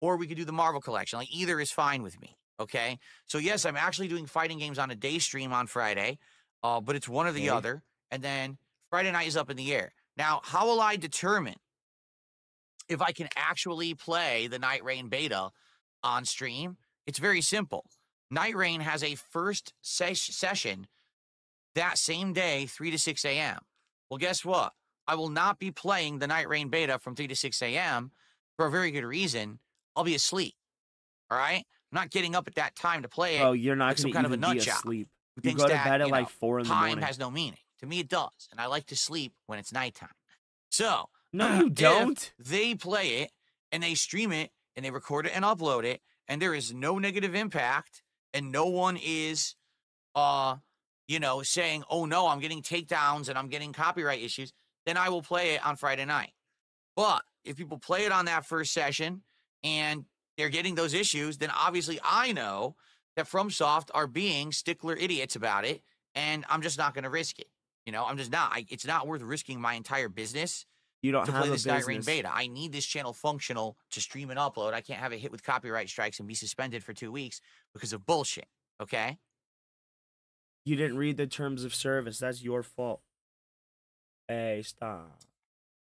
Or we could do the Marvel collection. Like, either is fine with me, okay? So, yes, I'm actually doing fighting games on a day stream on Friday, but it's one or the other. And then Friday night is up in the air. Now, how will I determine if I can actually play the Night Rain beta on stream? It's very simple. Night Rain has a first session that same day, 3 to 6 a.m. Well, guess what? I will not be playing the Night Rain beta from 3 to 6 a.m. for a very good reason. I'll be asleep. All right? I'm not getting up at that time to play it. Oh, you're not like some going kind to of a nut be job. asleep. Who You thinks go to that, bed at you like know, 4 in the morning. Time has no meaning. To me, it does. And I like to sleep when it's nighttime. So, No, you don't. if they play it and they stream it and they record it and upload it, and there is no negative impact, and no one is, you know, saying, oh no, I'm getting takedowns and I'm getting copyright issues, then I will play it on Friday night. But if people play it on that first session and they're getting those issues, then obviously I know that FromSoft are being stickler idiots about it, and I'm just not going to risk it. You know, I'm just not. It's not worth risking my entire business You don't to have play a this Night Rain business. beta. I need this channel functional to stream and upload. I can't have it hit with copyright strikes and be suspended for 2 weeks because of bullshit, okay? You didn't read the terms of service. That's your fault. Hey, stop.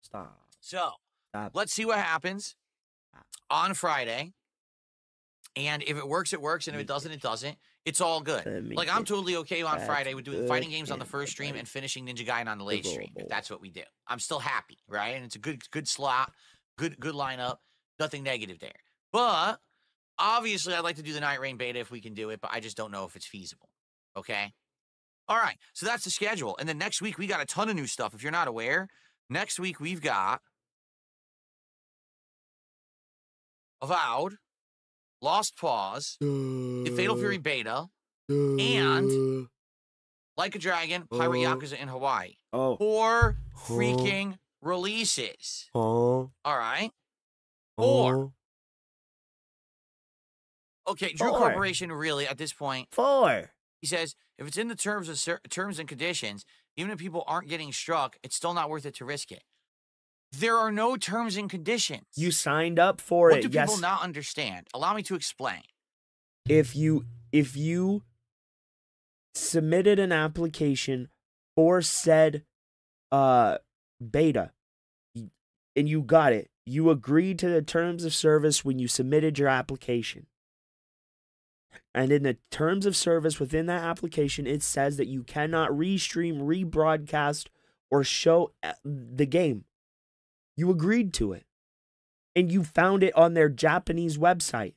Stop. So, Stop. let's see what happens on Friday. And if it works, it works. And if it doesn't, it doesn't. It's all good. Like, I'm totally okay on Friday with doing fighting games on the first stream and finishing Ninja Gaiden on the late stream, if that's what we do. I'm still happy, right? And it's a good slot, good lineup, nothing negative there. But, obviously, I'd like to do the Night Rain beta if we can do it, but I just don't know if it's feasible, okay? All right, so that's the schedule. And then next week, we got a ton of new stuff. If you're not aware, next week we've got Avowed, Lost Pause, the Fatal Fury beta, and Like a Dragon, Pirate Yakuza in Hawaii. Oh. 4 freaking releases. Oh. All right? Or, okay, Drew 4. Corporation really, at this point, 4. he says, if it's in the terms and conditions, even if people aren't getting struck, it's still not worth it to risk it. There are no terms and conditions. You signed up for What it. do people Yes. not understand? Allow me to explain. If you submitted an application for said beta and you got it, you agreed to the terms of service when you submitted your application. And in the terms of service within that application, it says that you cannot restream, rebroadcast, or show the game. You agreed to it. And you found it on their Japanese website.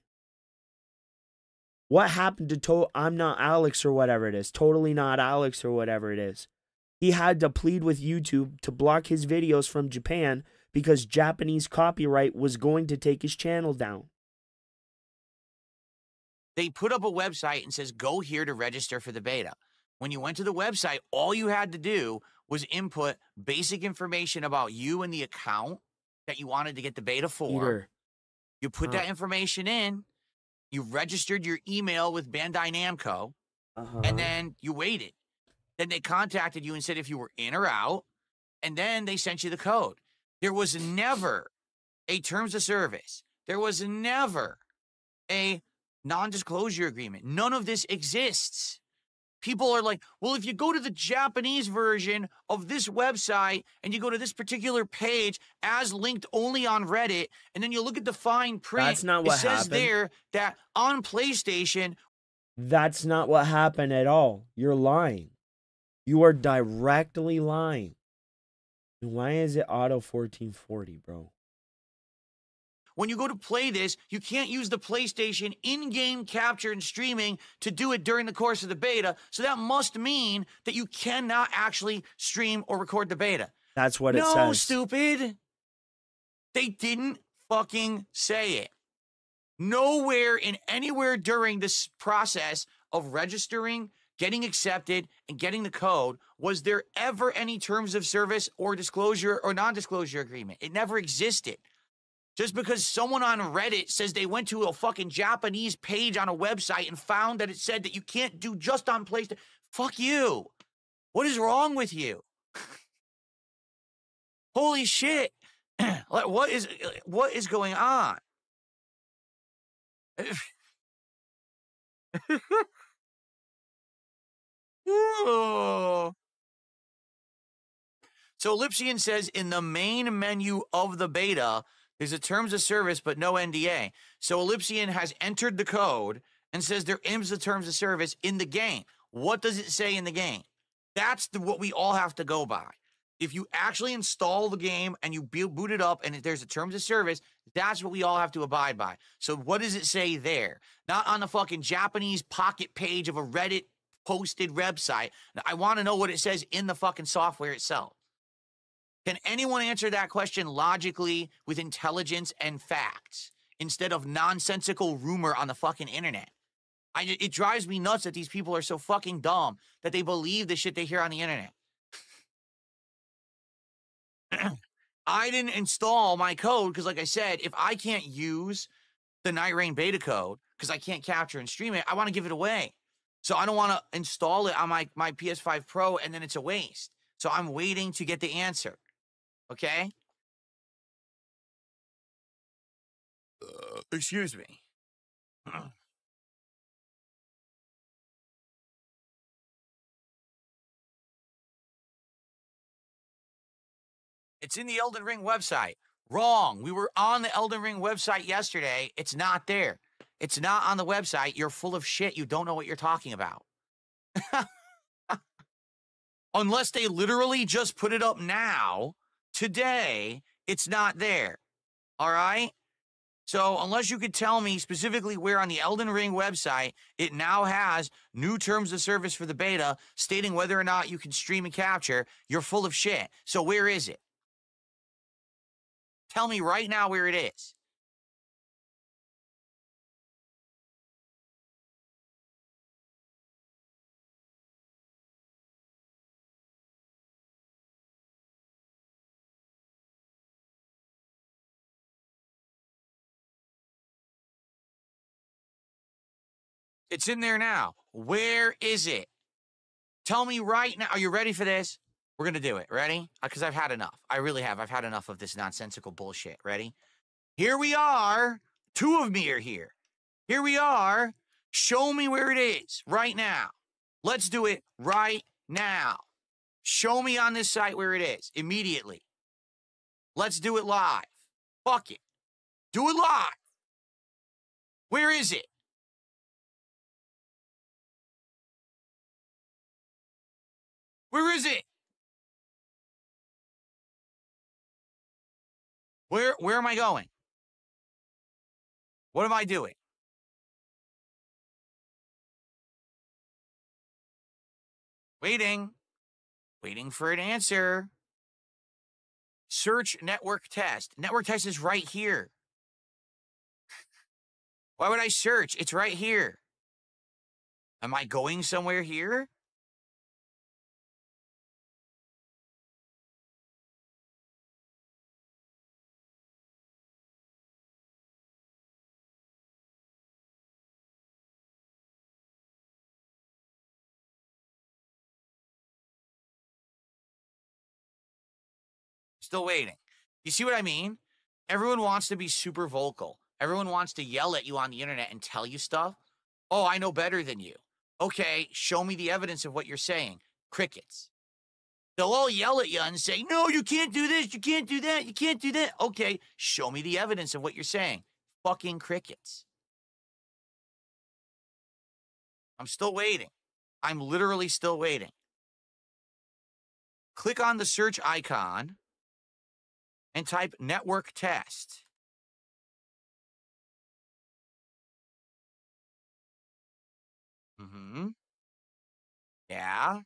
What happened to I'm Not Alex or whatever it is? Totally Not Alex or whatever it is. He had to plead with YouTube to block his videos from Japan because Japanese copyright was going to take his channel down. They put up a website and says, go here to register for the beta. When you went to the website, all you had to do was input basic information about you and the account that you wanted to get the beta for. Peter. You put that information in, you registered your email with Bandai Namco, and then you waited. Then they contacted you and said if you were in or out, and then they sent you the code. There was never a terms of service. There was never a non-disclosure agreement. None of this exists. People are like, well, if you go to the Japanese version of this website and you go to this particular page as linked only on Reddit, and then you look at the fine print, That's not what it says happened. there that on PlayStation. That's not what happened at all. You're lying. You are directly lying. Why is it auto 1440, bro? When you go to play this, you can't use the PlayStation in-game capture and streaming to do it during the course of the beta. So that must mean that you cannot actually stream or record the beta. That's what it No, says. stupid. They didn't fucking say it. Nowhere in anywhere during this process of registering, getting accepted, and getting the code was there ever any terms of service or disclosure or non-disclosure agreement. It never existed. Just because someone on Reddit says they went to a fucking Japanese page on a website and found that it said that you can't do just on PlayStation. Fuck you. What is wrong with you? Holy shit. What is going on? So Lipsian says in the main menu of the beta, there's a terms of service, but no NDA. So Ellipsian has entered the code and says there is the terms of service in the game. What does it say in the game? That's what we all have to go by. If you actually install the game and you boot it up and there's a terms of service, that's what we all have to abide by. So what does it say there? Not on the fucking Japanese pocket page of a Reddit posted website. I want to know what it says in the fucking software itself. Can anyone answer that question logically with intelligence and facts instead of nonsensical rumor on the fucking internet? It drives me nuts that these people are so fucking dumb that they believe the shit they hear on the internet. I didn't install my code because, like I said, if I can't use the Night Rain beta code because I can't capture and stream it, I want to give it away. So I don't want to install it on my PS5 Pro and then it's a waste. So I'm waiting to get the answer. Okay? Excuse me. It's in the Elden Ring website. Wrong. We were on the Elden Ring website yesterday. It's not there. It's not on the website. You're full of shit. You don't know what you're talking about. Unless they literally just put it up now, today, it's not there. All right? So unless you could tell me specifically where on the Elden Ring website it now has new terms of service for the beta stating whether or not you can stream and capture, you're full of shit. So where is it? Tell me right now where it is. It's in there now. Where is it? Tell me right now. Are you ready for this? We're going to do it. Ready? Because I've had enough. I really have. I've had enough of this nonsensical bullshit. Ready? Here we are. Two of me are here. Here we are. Show me where it is right now. Let's do it right now. Show me on this site where it is immediately. Let's do it live. Fuck it. Do it live. Where is it? Where is it? Where am I going? What am I doing? Waiting for an answer. Search network test. Network test is right here. Why would I search? It's right here. Am I going somewhere here? Still waiting. You see what I mean? Everyone wants to be super vocal. Everyone wants to yell at you on the internet and tell you stuff. Oh, I know better than you. Okay, show me the evidence of what you're saying. Crickets. They'll all yell at you and say, no, you can't do this, you can't do that, you can't do that. Okay, show me the evidence of what you're saying. Fucking crickets. I'm still waiting. I'm literally still waiting. Click on the search icon and type network test. Yeah.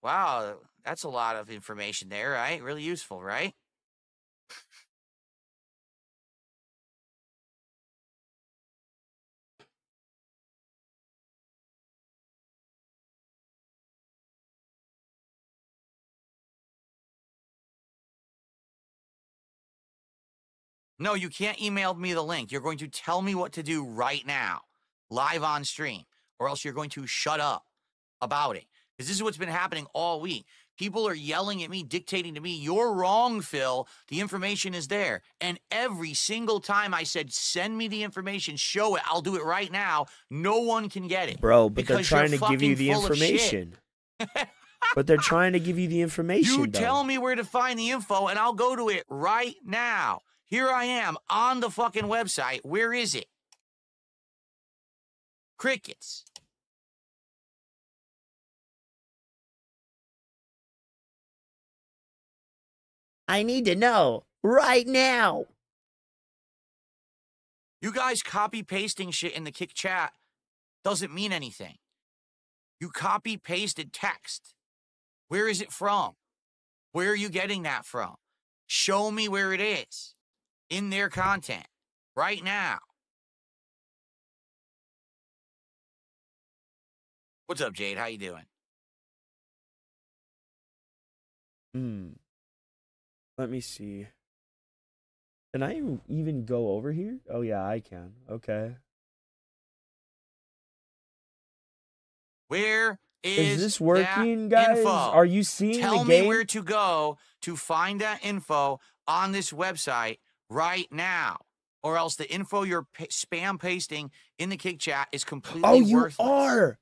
Wow, that's a lot of information there, right? Really useful, right? No, you can't email me the link. You're going to tell me what to do right now, live on stream, or else you're going to shut up about it. Because this is what's been happening all week. People are yelling at me, dictating to me, you're wrong, Phil. The information is there. And every single time I said, send me the information, show it, I'll do it right now, no one can get it. Bro, but they're trying to give you the information. But they're trying to give you the information, You tell me where to find the info, and I'll go to it right now. Here I am on the fucking website. Where is it? Crickets. I need to know right now. You guys copy pasting shit in the Kick chat doesn't mean anything. You copy pasted text. Where is it from? Where are you getting that from? Show me where it is in their content right now. What's up, Jade? How you doing? Let me see. Can I even go over here? Oh, yeah, I can. Okay. Where is this working, that guys? info? Are you seeing Tell the game? me where to go to find that info on this website right now. Or else the info you're spam pasting in the Kick chat is completely worthless. Oh, you are!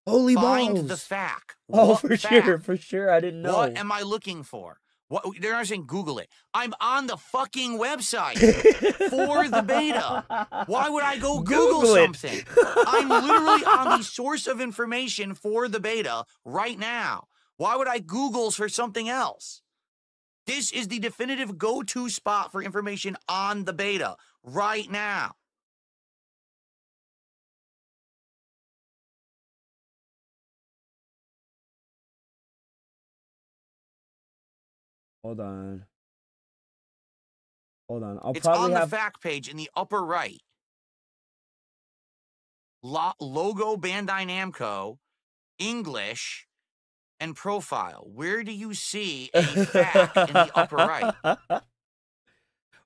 Holy Find balls! the fact. Oh, What for fact? sure. I didn't know. What am I looking for? What they're not saying Google it. I'm on the fucking website for the beta. Why would I go Google something? I'm literally on the source of information for the beta right now. Why would I Google for something else? This is the definitive go-to spot for information on the beta right now. Hold on. I'll It's probably on the have fact page in the upper right. Logo Bandai Namco, English, and profile. Where do you see a fact in the upper right?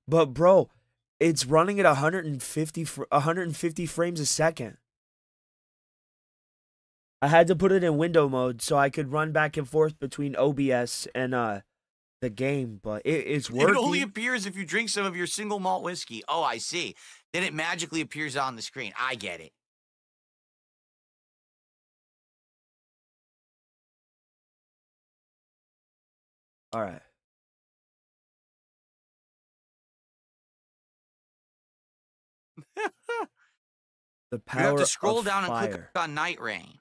But bro, it's running at 150 frames a second. I had to put it in window mode so I could run back and forth between OBS and the game, but it's working. It only appears if you drink some of your single malt whiskey. Oh, I see. Then it magically appears on the screen. I get it. All right. The power You have to scroll of down fire. and click on Night Rain.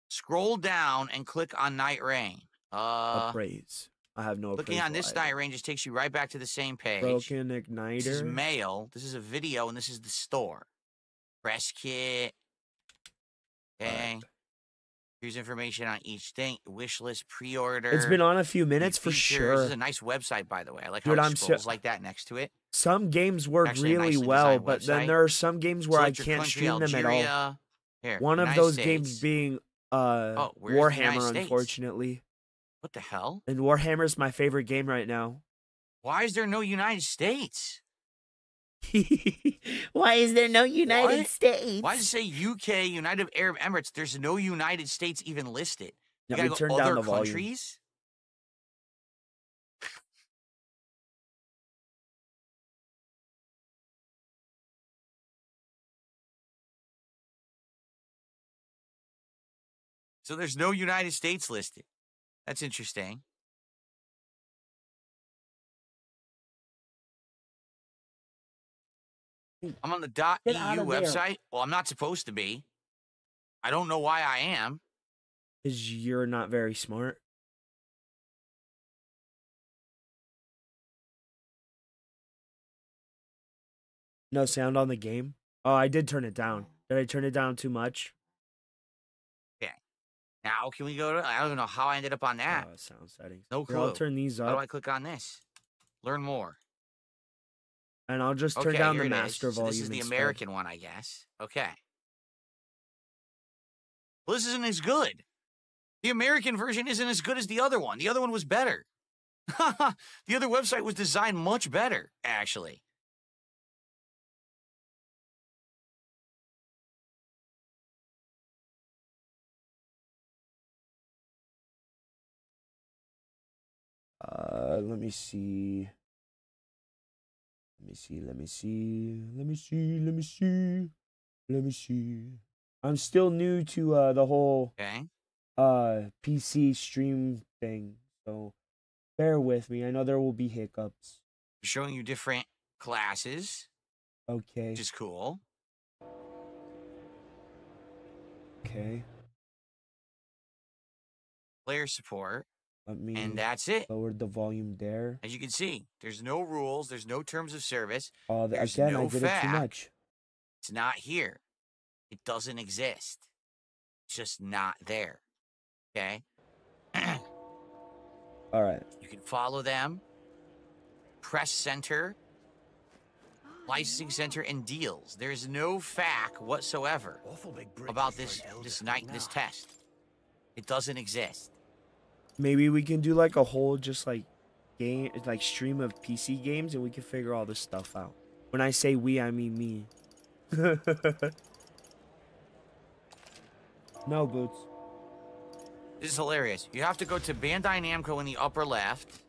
Scroll down and click on Night Rain. Appraise. I have no Looking on this appraisal Night Rain just takes you right back to the same page. Broken This is igniter. mail. This is a video, and this is the store. Press kit. Okay. Right. Here's information on each thing. Wish list, pre-order. It's been on a few minutes for features. sure. This is a nice website, by the way. I like Dude, how I'm it scrolls like that next to it. Some games work Actually, a really nicely well, designed but then website. there are some games where Select I your can't country, stream them at all. Algeria. Here, One of United those States. games being where's the United Warhammer, States? unfortunately. What the hell? And Warhammer's my favorite game right now. Why is there no United States? Why is there no United What? States? Why does it say UK, United Arab Emirates? There's no United States even listed. You Let me gotta turn go down other the volume. countries? So there's no United States listed. That's interesting. I'm on the Get .eu out of there. website. Well, I'm not supposed to be. I don't know why I am. Because you're not very smart. No sound on the game? Oh, I did turn it down. Did I turn it down too much? Okay. Now, can we go to... I don't even know how I ended up on that. Sound settings. No Here, clue. I'll turn these How do up. I click on this? Learn more. And I'll just turn Okay, down here the it is. master So volume. this is the instead. American one, I guess. Okay. Well, this isn't as good. The American version isn't as good as the other one. The other one was better. The other website was designed much better, actually. Let me see. Let me see. I'm still new to the whole Okay. PC stream thing, so bear with me. I know there will be hiccups. Showing you different classes, Okay. which is cool. Okay. Player support. Let me And that's it. lower the volume there. As you can see, there's no rules. There's no terms of service. Oh, There's again, no I did it too fact. much. It's not here. It doesn't exist. It's just not there. Okay? All right. You can follow them. Press center. Licensing center and deals. There's no fact whatsoever about this test. It doesn't exist. Maybe we can do like a whole just like game, like stream of PC games, and we can figure all this stuff out. When I say we, I mean me. No, Boots. This is hilarious. You have to go to Bandai Namco in the upper left.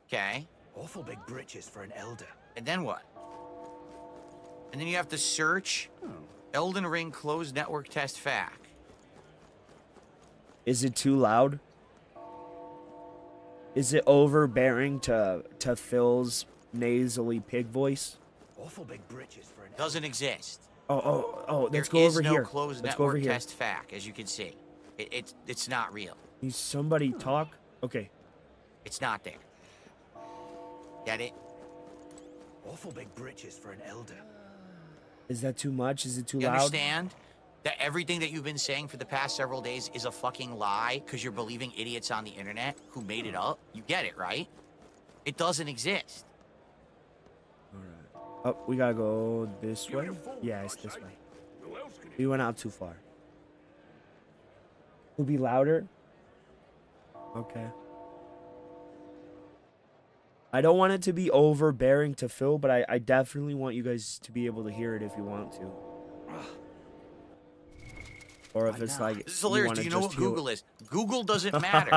Okay. Awful big britches for an elder. And then what? And then you have to search Elden Ring closed network test FAQ. Is it too loud? Is it overbearing to Phil's nasally pig voice? Awful big britches for an Doesn't exist. Oh, let's There go is over no here. closed Let's go over network here. test FAQ, as you can see. It's not real. Needs somebody talk? Okay. It's not there. Get it? awful big britches for an elder. Is that too much? Is it too You loud? understand that everything that you've been saying for the past several days is a fucking lie because you're believing idiots on the internet who made it up? You get it, right? It doesn't exist. Oh, we gotta go this way? Yeah, it's this way. We went out too far. Will be louder? Okay. I don't want it to be overbearing to Phil, but I definitely want you guys to be able to hear it if you want to. Or if it's like, This is hilarious. Do you know what Google is? Google doesn't matter.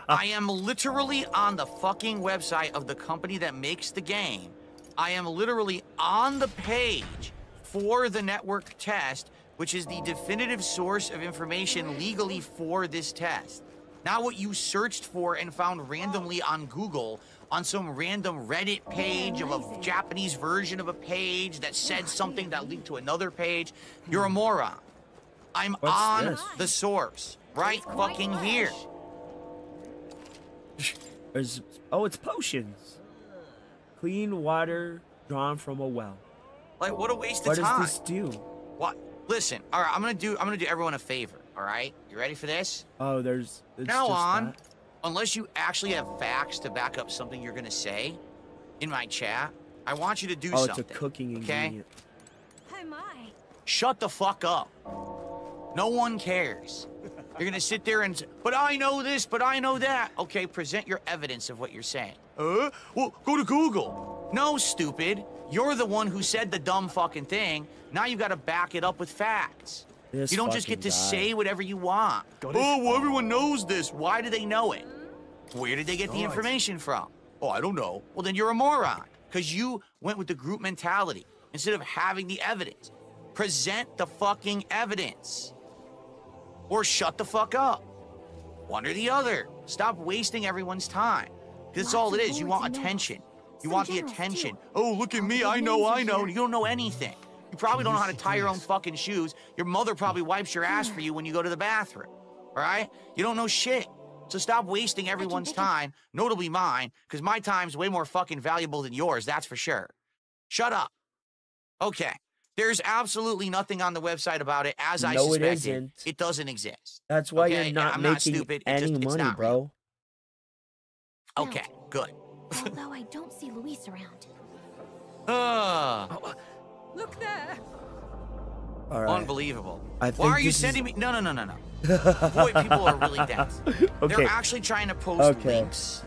I am literally on the fucking website of the company that makes the game. I am literally on the page for the network test, which is the definitive source of information legally for this test. Not what you searched for and found randomly on Google on some random Reddit page of a Japanese version of a page that said something that linked to another page. You're a moron. I'm What's on this? the source right fucking here. Oh, it's potions. Clean water drawn from a well. Like, what a waste What of time. does this do? What? Listen, all right, I'm gonna do everyone a favor, all right? You ready for this? Oh, there's... It's Now just on, that. unless you actually have facts to back up something you're gonna say in my chat, I want you to do Oh, something. it's a cooking okay? ingredient. Oh my. Shut the fuck up. No one cares. You're gonna sit there and say, but I know this, but I know that. Okay, present your evidence of what you're saying. Well, go to Google. No, stupid. You're the one who said the dumb fucking thing. Now you gotta back it up with facts. This You don't just get to fucking guy. say whatever you want. Oh, well, everyone knows this. Why do they know it? Where did they get the information from? Oh, I don't know. Well, then you're a moron, because you went with the group mentality instead of having the evidence. Present the fucking evidence. Or shut the fuck up. One or the other. Stop wasting everyone's time. Because that's all it is. You want attention. You want the attention. Oh, look at me. I know. You don't know anything. You probably don't know how to tie your own fucking shoes. Your mother probably wipes your ass for you when you go to the bathroom. All right? You don't know shit. So stop wasting everyone's time, notably mine, because my time's way more fucking valuable than yours, that's for sure. Shut up. Okay. There's absolutely nothing on the website about it, as I suspected. No, it isn't. It doesn't exist. That's why Okay? you're not I'm making not stupid. any it's money, not bro. real. Okay, good. Although I don't see Luis around. Look there. All right. Unbelievable. I Why think are you this is- sending me? No. Boy, people are really dense. Okay. They're actually trying to post Okay. links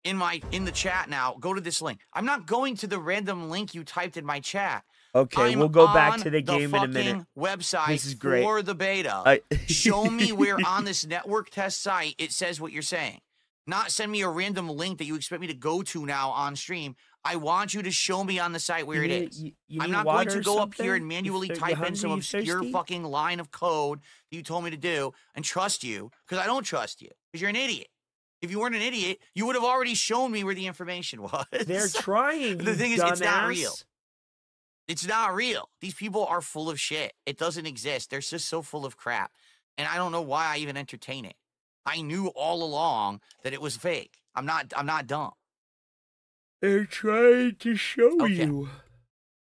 in the chat now. Go to this link. I'm not going to the random link you typed in my chat. Okay, I'm we'll go back on to the game in a minute. fucking website This is great. for the beta. Show me where on this network test site it says what you're saying. Not send me a random link that you expect me to go to now on stream. I want you to show me on the site where it is. I'm need not going water to or go up here something? and manually You type in hungry? some You obscure thirsty? fucking line of code that you told me to do and trust you, because I don't trust you, because you're an idiot. If you weren't an idiot, you would have already shown me where the information was. They're trying. The you thing is, it's not dumbass. real. It's not real. These people are full of shit. It doesn't exist. They're just so full of crap. And I don't know why I even entertain it. I knew all along that it was fake. I'm not dumb. They're trying to show Okay. you.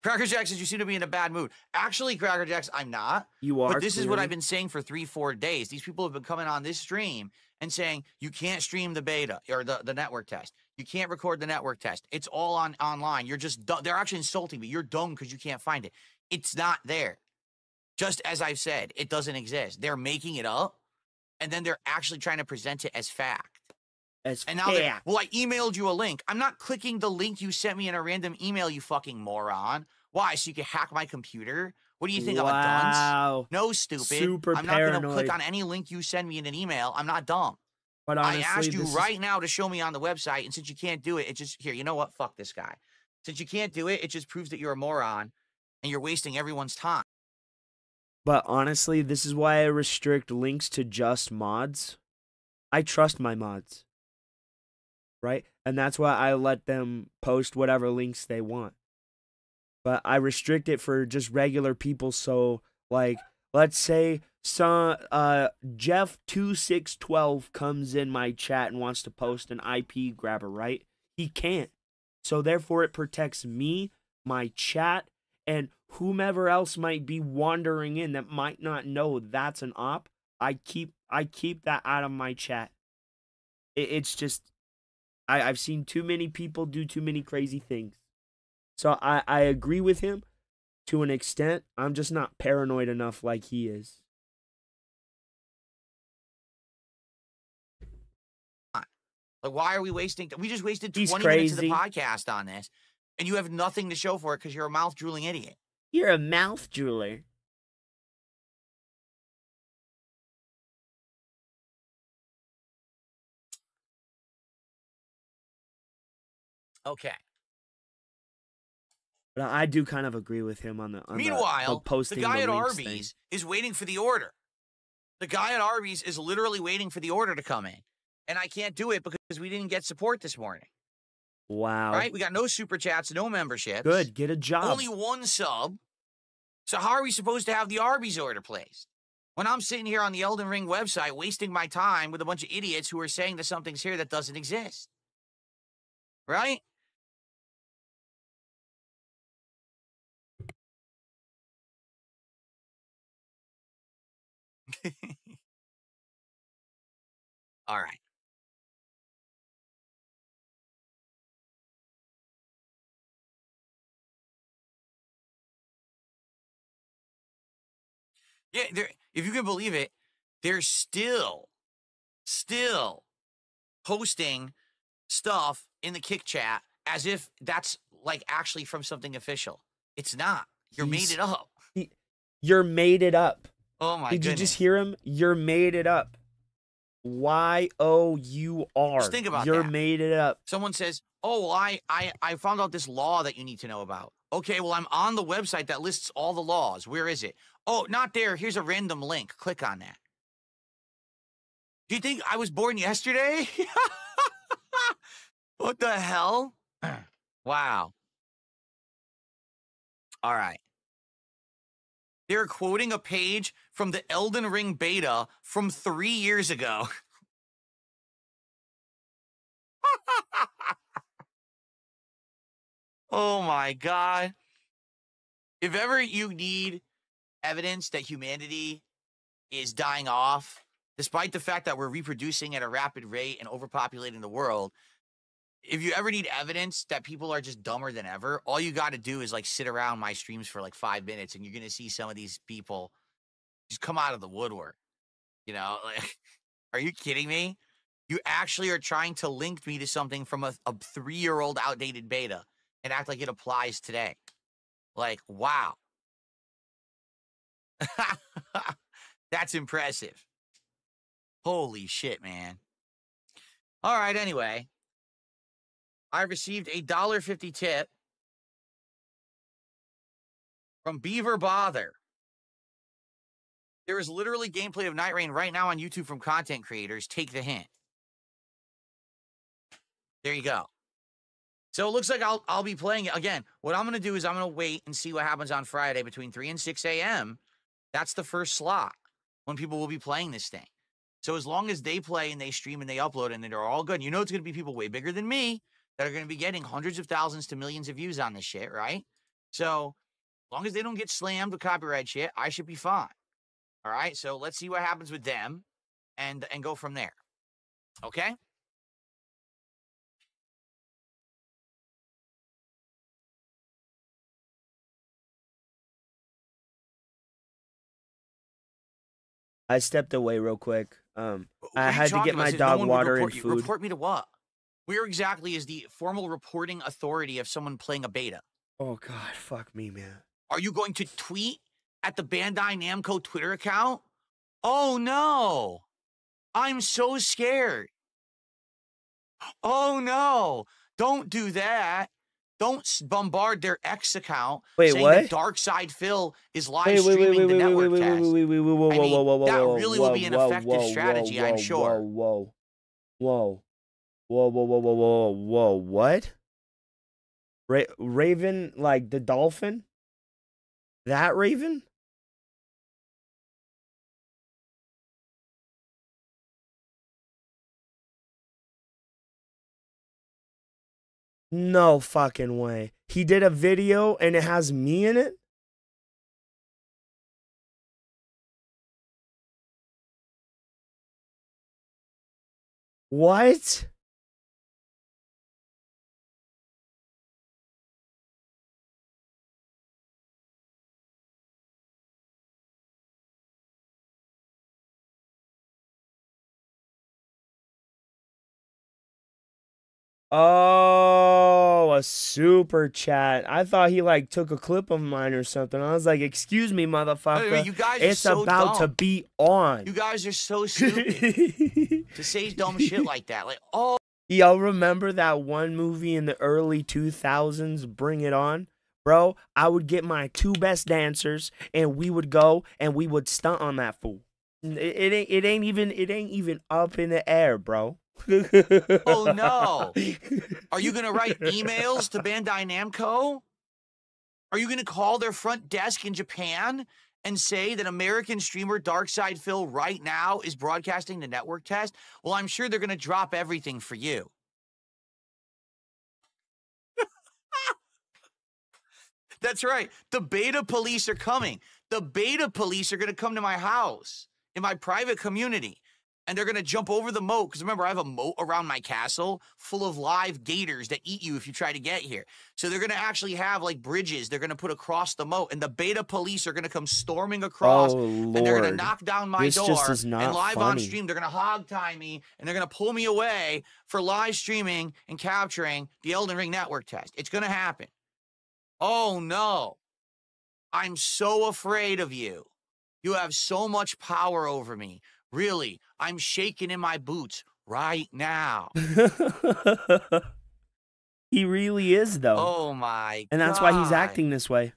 Cracker Jack says you seem to be in a bad mood. Actually, Cracker Jacks, I'm not. You are. But this is what clearly. I've been saying for 3-4 days. These people have been coming on this stream and saying you can't stream the beta or the network test. You can't record the network test. It's all online. You're just dumb. They're actually insulting me. You're dumb because you can't find it. It's not there. Just as I've said, it doesn't exist. They're making it up, and then they're actually trying to present it as fact. And now they're, well, I emailed you a link. I'm not clicking the link you sent me in a random email, you fucking moron. Why? So you can hack my computer? What do you think? I'm a dunce? Wow. No, stupid. Super I'm not going to click paranoid. on any link you send me in an email. I'm not dumb. But honestly, I asked you this is- right now to show me on the website, and since you can't do it, it just, here, you know what? Fuck this guy. Since you can't do it, it just proves that you're a moron, and you're wasting everyone's time. But honestly, this is why I restrict links to just mods. I trust my mods. Right? And that's why I let them post whatever links they want. But I restrict it for just regular people. So, like, let's say some Jeff2612 comes in my chat and wants to post an IP grabber, right? He can't. So therefore, it protects me, my chat, and whomever else might be wandering in that might not know that's an op. I keep that out of my chat. It's just I've seen too many people do too many crazy things. So I agree with him to an extent. I'm just not paranoid enough like he is. Like, why are we wasting? We just wasted He's 20 minutes of the crazy. podcast on this, and you have nothing to show for it because you're a mouth drooling idiot. You're a mouth drooler. Okay. But I do kind of agree with him on the Meanwhile, posting the guy at links Arby's thing. is waiting for the order. The guy at Arby's is literally waiting for the order to come in. And I can't do it because we didn't get support this morning. Wow. Right? We got no super chats, no memberships. Good. Get a job. Only one sub. So how are we supposed to have the Arby's order placed? When I'm sitting here on the Elden Ring website wasting my time with a bunch of idiots who are saying that something's here that doesn't exist. Right? All right. Yeah, if you can believe it, they're still posting stuff in the Kick chat as if that's like actually from something official. It's not. You're made it up. You're made it up. Oh my Did goodness. you just hear him? You're made it up. Y-O-U-R. Just think about You're that. made it up. Someone says, oh, well, I found out this law that you need to know about. Okay, well, I'm on the website that lists all the laws. Where is it? Oh, not there. Here's a random link. Click on that. Do you think I was born yesterday? What the hell? Wow. All right. They're quoting a page from the Elden Ring beta from 3 years ago. Oh my God. If ever you need evidence that humanity is dying off, despite the fact that we're reproducing at a rapid rate and overpopulating the world, if you ever need evidence that people are just dumber than ever, all you got to do is like sit around my streams for like 5 minutes and you're going to see some of these people just come out of the woodwork. You know, like, are you kidding me? You actually are trying to link me to something from a 3-year-old outdated beta and act like it applies today. Like, wow. That's impressive. Holy shit, man. All right, anyway. I received a $1.50 tip from Beaver Bother. There is literally gameplay of Night Rain right now on YouTube from content creators. Take the hint. There you go. So it looks like I'll be playing it. Again, what I'm going to do is I'm going to wait and see what happens on Friday between 3 and 6 a.m. That's the first slot when people will be playing this thing. So as long as they play and they stream and they upload and they're all good, you know it's going to be people way bigger than me that are going to be getting hundreds of thousands to millions of views on this shit, right? So as long as they don't get slammed with copyright shit, I should be fine. All right? So let's see what happens with them and go from there. Okay? I stepped away real quick. I had to get my No dog one would water and report you. food. Report me to what? Where exactly is the formal reporting authority of someone playing a beta? Oh, God. Fuck me, man. Are you going to tweet at the Bandai Namco Twitter account? Oh, no. I'm so scared. Oh, no. Don't do that. Don't bombard their X account saying that DarkSydeDrill is live streaming the network test. That really will be an effective strategy, I'm sure. Whoa. What? Raven, like the dolphin? That Raven? No fucking way. He did a video and it has me in it? What? Oh, a super chat. I thought he like took a clip of mine or something. I was like, excuse me, motherfucker. You guys are it's so about to dumb. be on. You guys are so stupid to say dumb shit like that. Like, oh. Y'all remember that one movie in the early 2000s, Bring It On? Bro, I would get my 2 best dancers and we would go and we would stunt on that fool. It ain't even up in the air, bro. Oh no. Are you going to write emails to Bandai Namco? Are you going to call their front desk in Japan and say that American streamer DarkSydeDrill right now is broadcasting the network test? Well, I'm sure they're going to drop everything for you. That's right. The beta police are coming. The beta police are going to come to my house in my private community. and they're going to jump over the moat. Because remember, I have a moat around my castle full of live gators that eat you if you try to get here. So they're going to actually have like bridges they're going to put across the moat. And the beta police are going to come storming across. Oh, and they're going to Lord. knock down my This door. just is not and live on funny. stream, they're going to hog tie me. And they're going to pull me away for live streaming and capturing the Elden Ring network test. It's going to happen. Oh, no. I'm so afraid of you. You have so much power over me. Really, I'm shaking in my boots right now. He really is, though. Oh, my And that's God. why he's acting this way.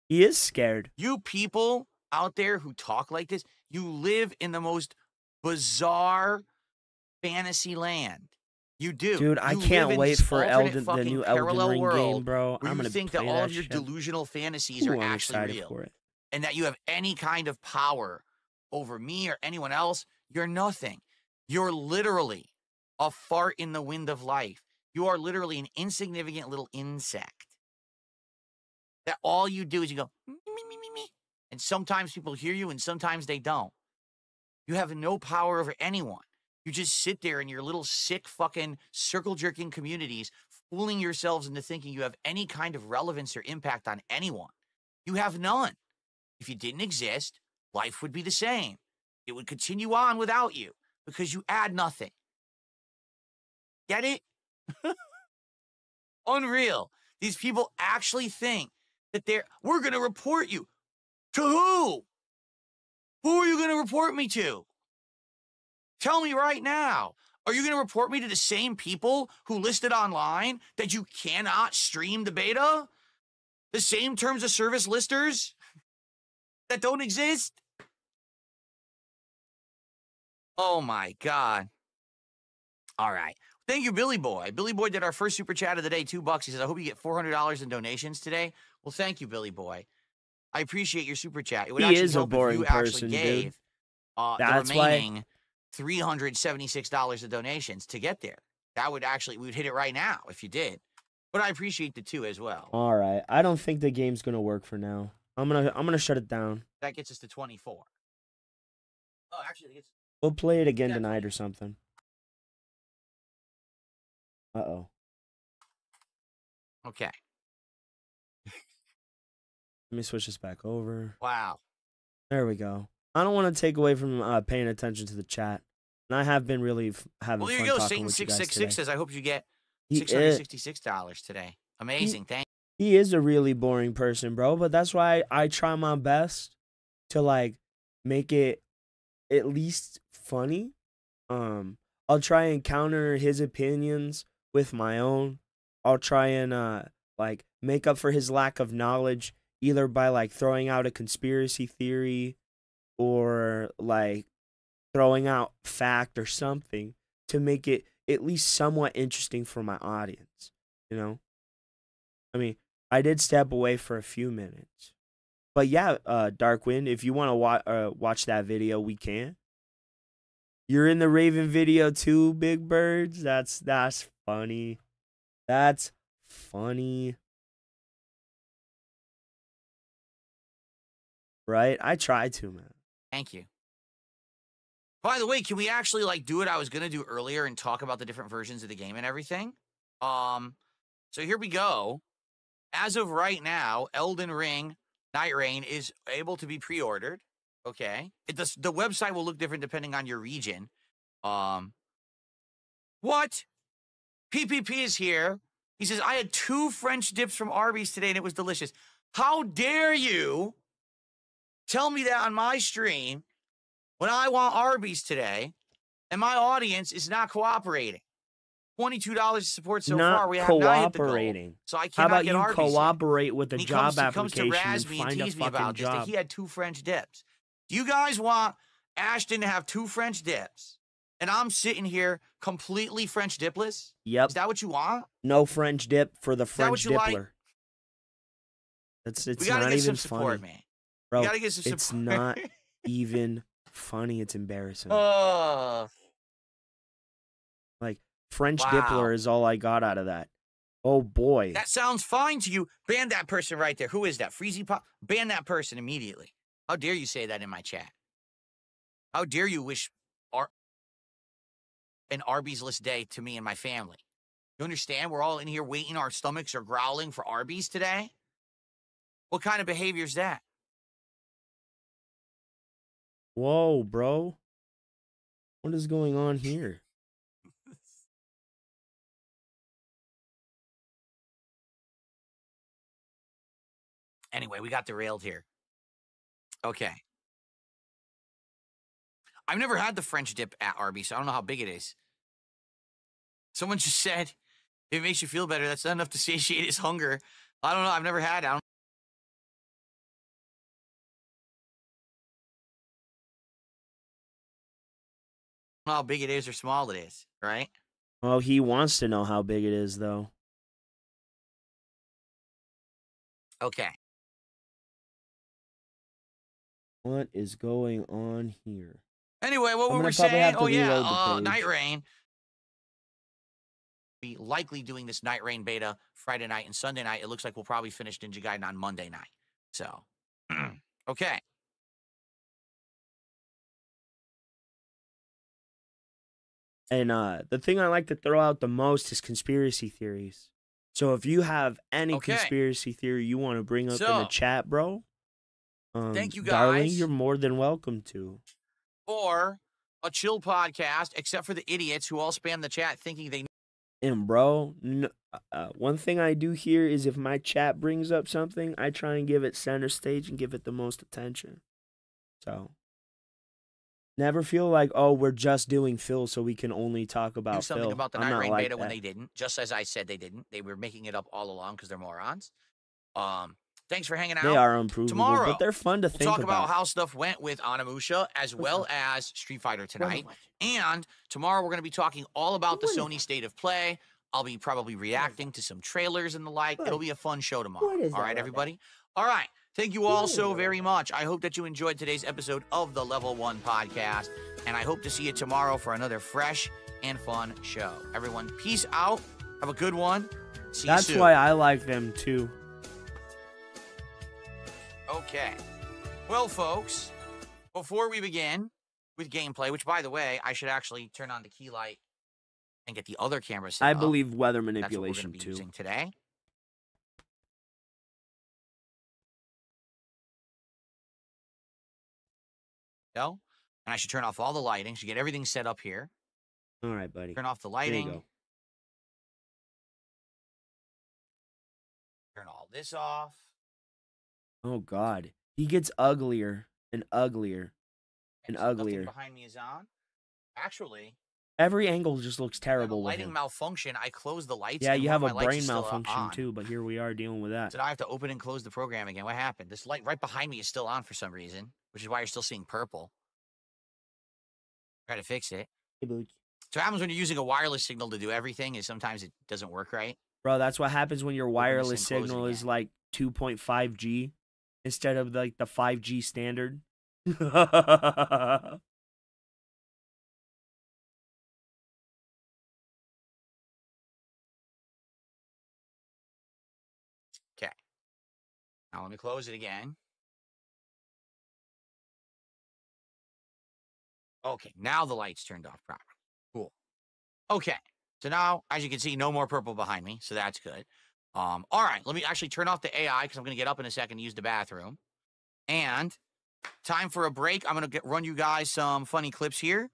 He is scared. You people out there who talk like this, you live in the most bizarre fantasy land. You do. Dude, I You can't live in wait this for alternate the fucking new Elden parallel Ring world game, bro. where I'm you gonna think play that all that of your shit. delusional fantasies Ooh, are I'm actually excited real. for it. And that you have any kind of power over me or anyone else. You're nothing. You're literally a fart in the wind of life. You are literally an insignificant little insect. That all you do is you go, me, me, me, me, me. And sometimes people hear you and sometimes they don't. You have no power over anyone. You just sit there in your little sick fucking circle jerking communities, fooling yourselves into thinking you have any kind of relevance or impact on anyone. You have none. If you didn't exist, life would be the same. It would continue on without you because you add nothing. Get it? Unreal. These people actually think that we're going to report you. To who? Who are you going to report me to? Tell me right now. Are you going to report me to the same people who listed online that you cannot stream the beta? The same terms of service listers that don't exist? Oh my God. All right. Thank you, Billy Boy. Billy Boy did our first super chat of the day, $2. He says, I hope you get $400 in donations today. Well, thank you, Billy Boy. I appreciate your super chat. It would He actually is a help boring if you person, actually dude. gave the That's why- remaining $376 of donations to get there. That would actually, we would hit it right now if you did. But I appreciate the two as well. All right. I don't think the game's gonna work for now. I'm gonna shut it down. That gets us to 24. Oh, actually, it's We'll play it again tonight or something. Uh-oh. okay. Let me switch this back over. Wow. There we go. I don't want to take away from paying attention to the chat. And I have been really having Well, there fun you go. talking with you guys today. Satan666 says, I hope you get He $666 today. Amazing. Thank you. He is a really boring person, bro. But that's why I try my best to like make it at least funny. I'll try and counter his opinions with my own. I'll try and like make up for his lack of knowledge either by like throwing out a conspiracy theory or like throwing out fact or something to make it at least somewhat interesting for my audience, you know? I mean, I did step away for a few minutes. But yeah, Darkwind, if you want to watch that video, we can. You're in the Raven video too, Big Birds. That's funny. That's funny. Right? I try to, man. Thank you. By the way, can we actually like do what I was going to do earlier and talk about the different versions of the game and everything? So here we go. As of right now, Elden Ring Night Rain is able to be pre-ordered. Okay. The website will look different depending on your region. What? PPP is here. He says, I had 2 French dips from Arby's today and it was delicious. How dare you tell me that on my stream when I want Arby's today and my audience is not cooperating? $22 to support so not far. We have not hit the goal. cooperating. So I How cannot about get you Arby's yet. cooperate with a And he job comes to application razz and me and find a tease me fucking about this, that job? he had 2 French dips. Do you guys want Ashton to have 2 French dips? And I'm sitting here completely French dipless? Yep. Is that what you want? No French dip for the that French what you like? Dippler. It's We gotta not get even some support, funny. man. Bro, We gotta get some it's support. not even funny. It's embarrassing. Oh, Like, French Wow. Dippler is all I got out of that. Oh, boy. that sounds fine to you. Ban that person right there. Who is that? Freezy Pop? Ban that person immediately. How dare you say that in my chat? How dare you wish an Arby's-less day to me and my family. You understand? We're all in here waiting. Our stomachs are growling for Arby's today. What kind of behavior is that? Whoa, bro. What is going on here? Anyway, we got derailed here. Okay. I've never had the French dip at Arby's, so I don't know how big it is. Someone just said, if it makes you feel better, that's not enough to satiate his hunger. I don't know. I've never had it. I don't know how big it is or small it is, right? Well, he wants to know how big it is, though. Okay. What is going on here? Anyway, what I'm were we gonna probably saying? have to Oh, yeah, reload the page. Night Rain. Be likely doing this Night Rain beta Friday night and Sunday night. It looks like we'll probably finish Ninja Gaiden on Monday night. So, okay. And the thing I like to throw out the most is conspiracy theories. So if you have any Okay. conspiracy theory you want to bring up in the chat, bro, thank you, darling, guys. you're more than welcome to. Or a chill podcast, except for the idiots who all spam the chat thinking they. And bro, one thing I do here is if my chat brings up something, I try and give it center stage and give it the most attention. So never feel like, oh, we're just doing Phil, so we can only talk about Do something Phil. about the I'm Night not Rain like beta when that. they didn't, just as I said they didn't. They were making it up all along because they're morons. Thanks for hanging out. They are improvable, Tomorrow, but they're fun to we'll think talk about about. how stuff went with Onimusha as well as Street Fighter tonight. And tomorrow we're going to be talking all about the Sony State of Play. I'll be probably reacting to some trailers and the like. It'll be a fun show tomorrow. All right, everybody? All right. Thank you all so very much. I hope that you enjoyed today's episode of the Level 1 podcast. And I hope to see you tomorrow for another fresh and fun show. Everyone, peace out. Have a good one. See you soon. That's why I like them too. Okay. Well, folks, before we begin with gameplay, which, by the way, I should actually turn on the key light and get the other camera set I up. believe weather That's what we're manipulation going to be too. using today. Go. And I should turn off all the lighting. Should get everything set up here. All right, buddy. Turn off the There lighting. you go. Turn all this off. Oh God, he gets uglier and uglier and So nothing uglier. behind me is on. Actually, Every angle just looks I have a terrible with lighting him. malfunction. I closed the lights. Yeah, and you one have of a my lights brain is still malfunction on. too, but here we are dealing with that. So now I have to open and close the program again. What happened? This light right behind me is still on for some reason, which is why you're still seeing purple. Try to fix it. Hey, Booch. So what happens when you're using a wireless signal to do everything is sometimes it doesn't work right. Bro, that's what happens when your wireless and close it signal is again. like 2.5G instead of like the 5G standard. Okay. Now let me close it again. Okay, now the light's turned off properly. Cool. Okay. So now, as you can see, no more purple behind me, so that's good. All right, let me actually turn off the AI because I'm going to get up in a second and use the bathroom. And time for a break. I'm going to run you guys some funny clips here.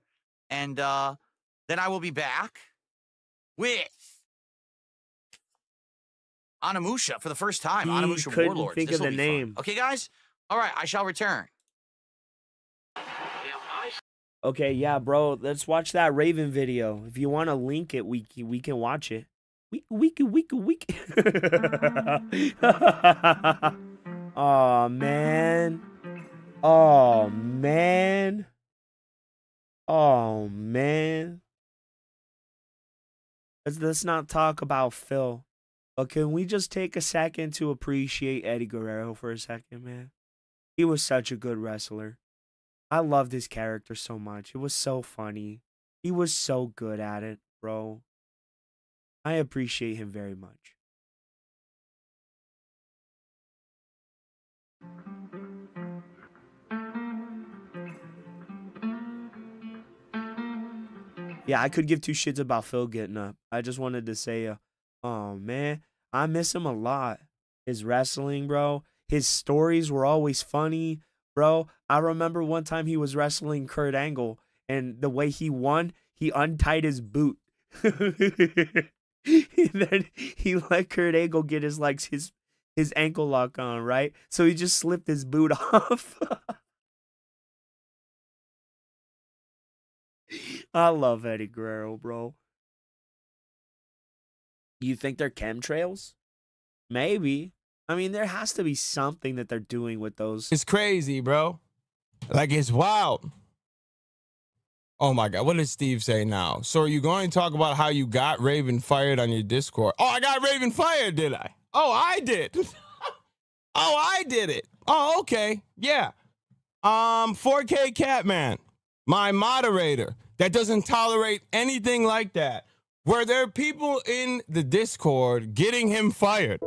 And then I will be back with Onimusha for the first time. He Onimusha couldn't Warlords. think This of will the be fun. name. Okay, guys? All right, I shall return. Okay, yeah, bro. Let's watch that Raven video. If you want to link it, we can watch it. We can. Oh man. Oh man. Oh man. Let's not talk about Phil. But can we just take a second to appreciate Eddie Guerrero for a second, man? He was such a good wrestler. I loved his character so much. It was so funny. He was so good at it, bro. I appreciate him very much. Yeah, I could give two shits about Phil getting up. I just wanted to say, oh man, I miss him a lot. His wrestling, bro. His stories were always funny, bro. I remember one time he was wrestling Kurt Angle, and the way he won, he untied his boot. And then he let Kurt Angle get his ankle lock on, right? So he just slipped his boot off. I love Eddie Guerrero, bro. You think they're chemtrails? Maybe. I mean, there has to be something that they're doing with those. It's crazy, bro. Like, it's wild. Oh, my God. What did Steve say now? So are you going to talk about how you got Raven fired on your Discord? Oh, I got Raven fired, did I? Oh, I did. Oh, I did it. Oh, okay. Yeah. 4K Catman, my moderator that doesn't tolerate anything like that. Were there people in the Discord getting him fired?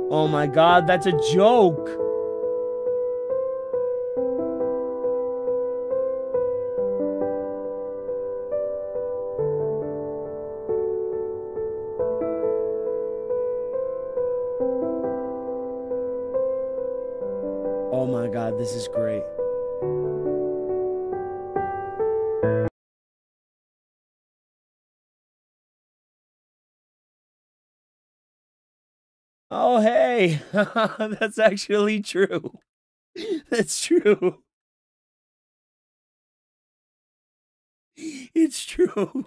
Oh my God, that's a joke. Oh my God, this is great. Oh, hey, that's actually true. That's true. It's true.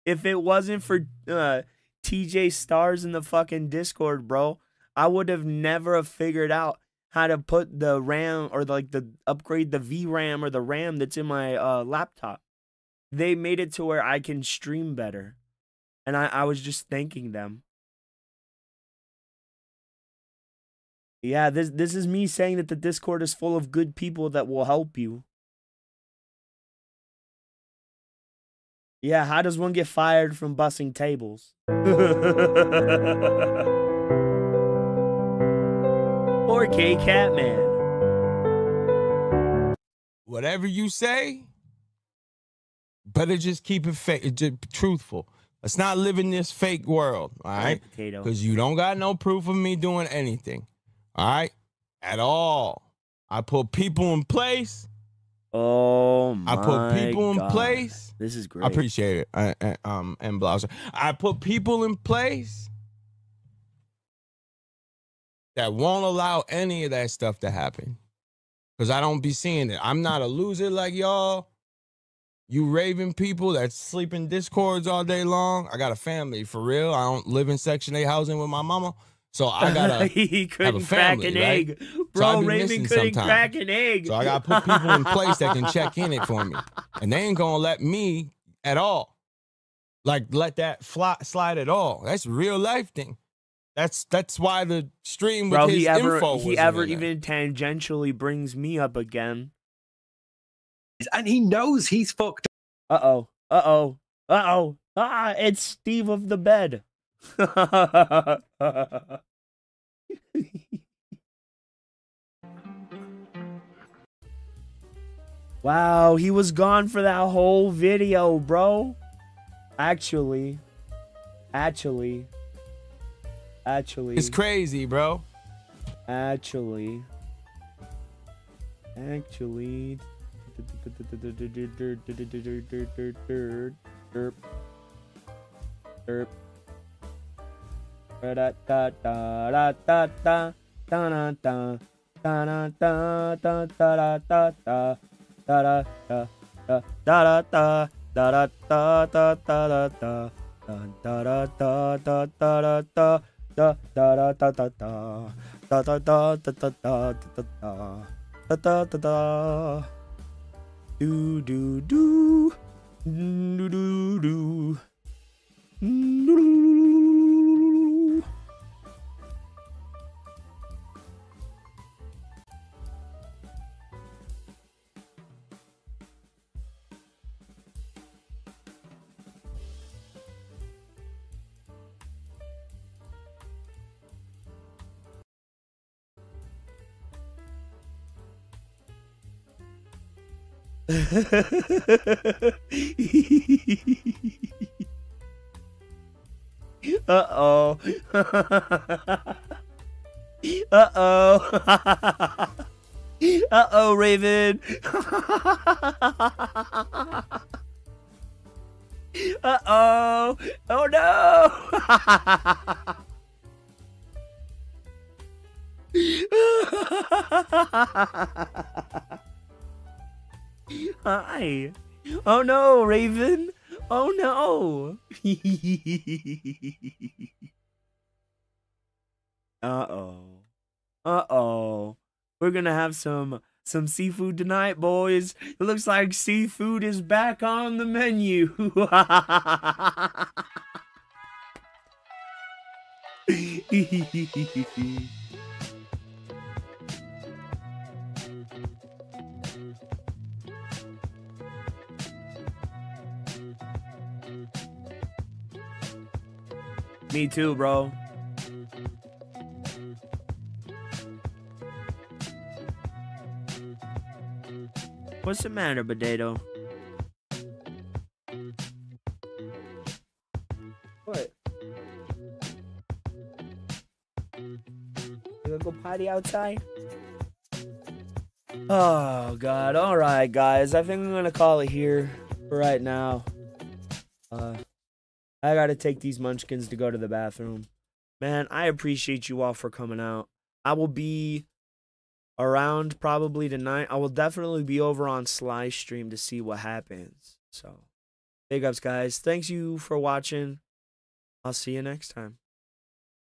If it wasn't for TJ Stars in the fucking Discord, bro, I would have never have figured out how to put the RAM or the upgrade the VRAM or the RAM that's in my laptop. They made it to where I can stream better. And I was just thanking them. Yeah, this is me saying that the Discord is full of good people that will help you. Yeah, how does one get fired from bussing tables? 4K Catman. Whatever you say, better just keep it fake, just truthful. Let's not live in this fake world, all right? Because you don't got no proof of me doing anything. All right, at all. I put people in place. Oh my! I put people God. in place. This is great. I appreciate it. And Blouser. I put people in place that won't allow any of that stuff to happen. Because I don't be seeing it. I'm not a loser like y'all. You raving people that sleep in Discords all day long. I got a family, for real. I don't live in Section 8 housing with my mama. So I gotta he couldn't have a family, crack an right? egg. So Bro, Raven couldn't crack an egg. So I gotta put people in place that can check in it for me. And they ain't gonna let me at all. Like, let that slide at all. That's real life thing. That's why the stream with his info was he ever even tangentially brings me up again. And he knows he's fucked. Uh-oh. Uh-oh. Uh-oh. Ah, it's Steve of the bed. Wow, he was gone for that whole video, bro. Actually. It's crazy, bro. Actually. Uh-oh. Uh-oh. Uh-oh, Raven. Uh-oh. Oh, no. Hi. Oh, no, Raven. Oh, no. Uh-oh. Uh-oh. We're gonna have some seafood tonight, boys. It looks like seafood is back on the menu. Me too, bro. What's the matter, Potato? What? You gonna go potty outside? Oh, God. All right, guys. I think I'm gonna call it here for right now. I gotta take these munchkins to go to the bathroom. Man, I appreciate you all for coming out. I will be around probably tonight. I will definitely be over on Sly's stream to see what happens. So, big ups, guys. Thanks you for watching. I'll see you next time.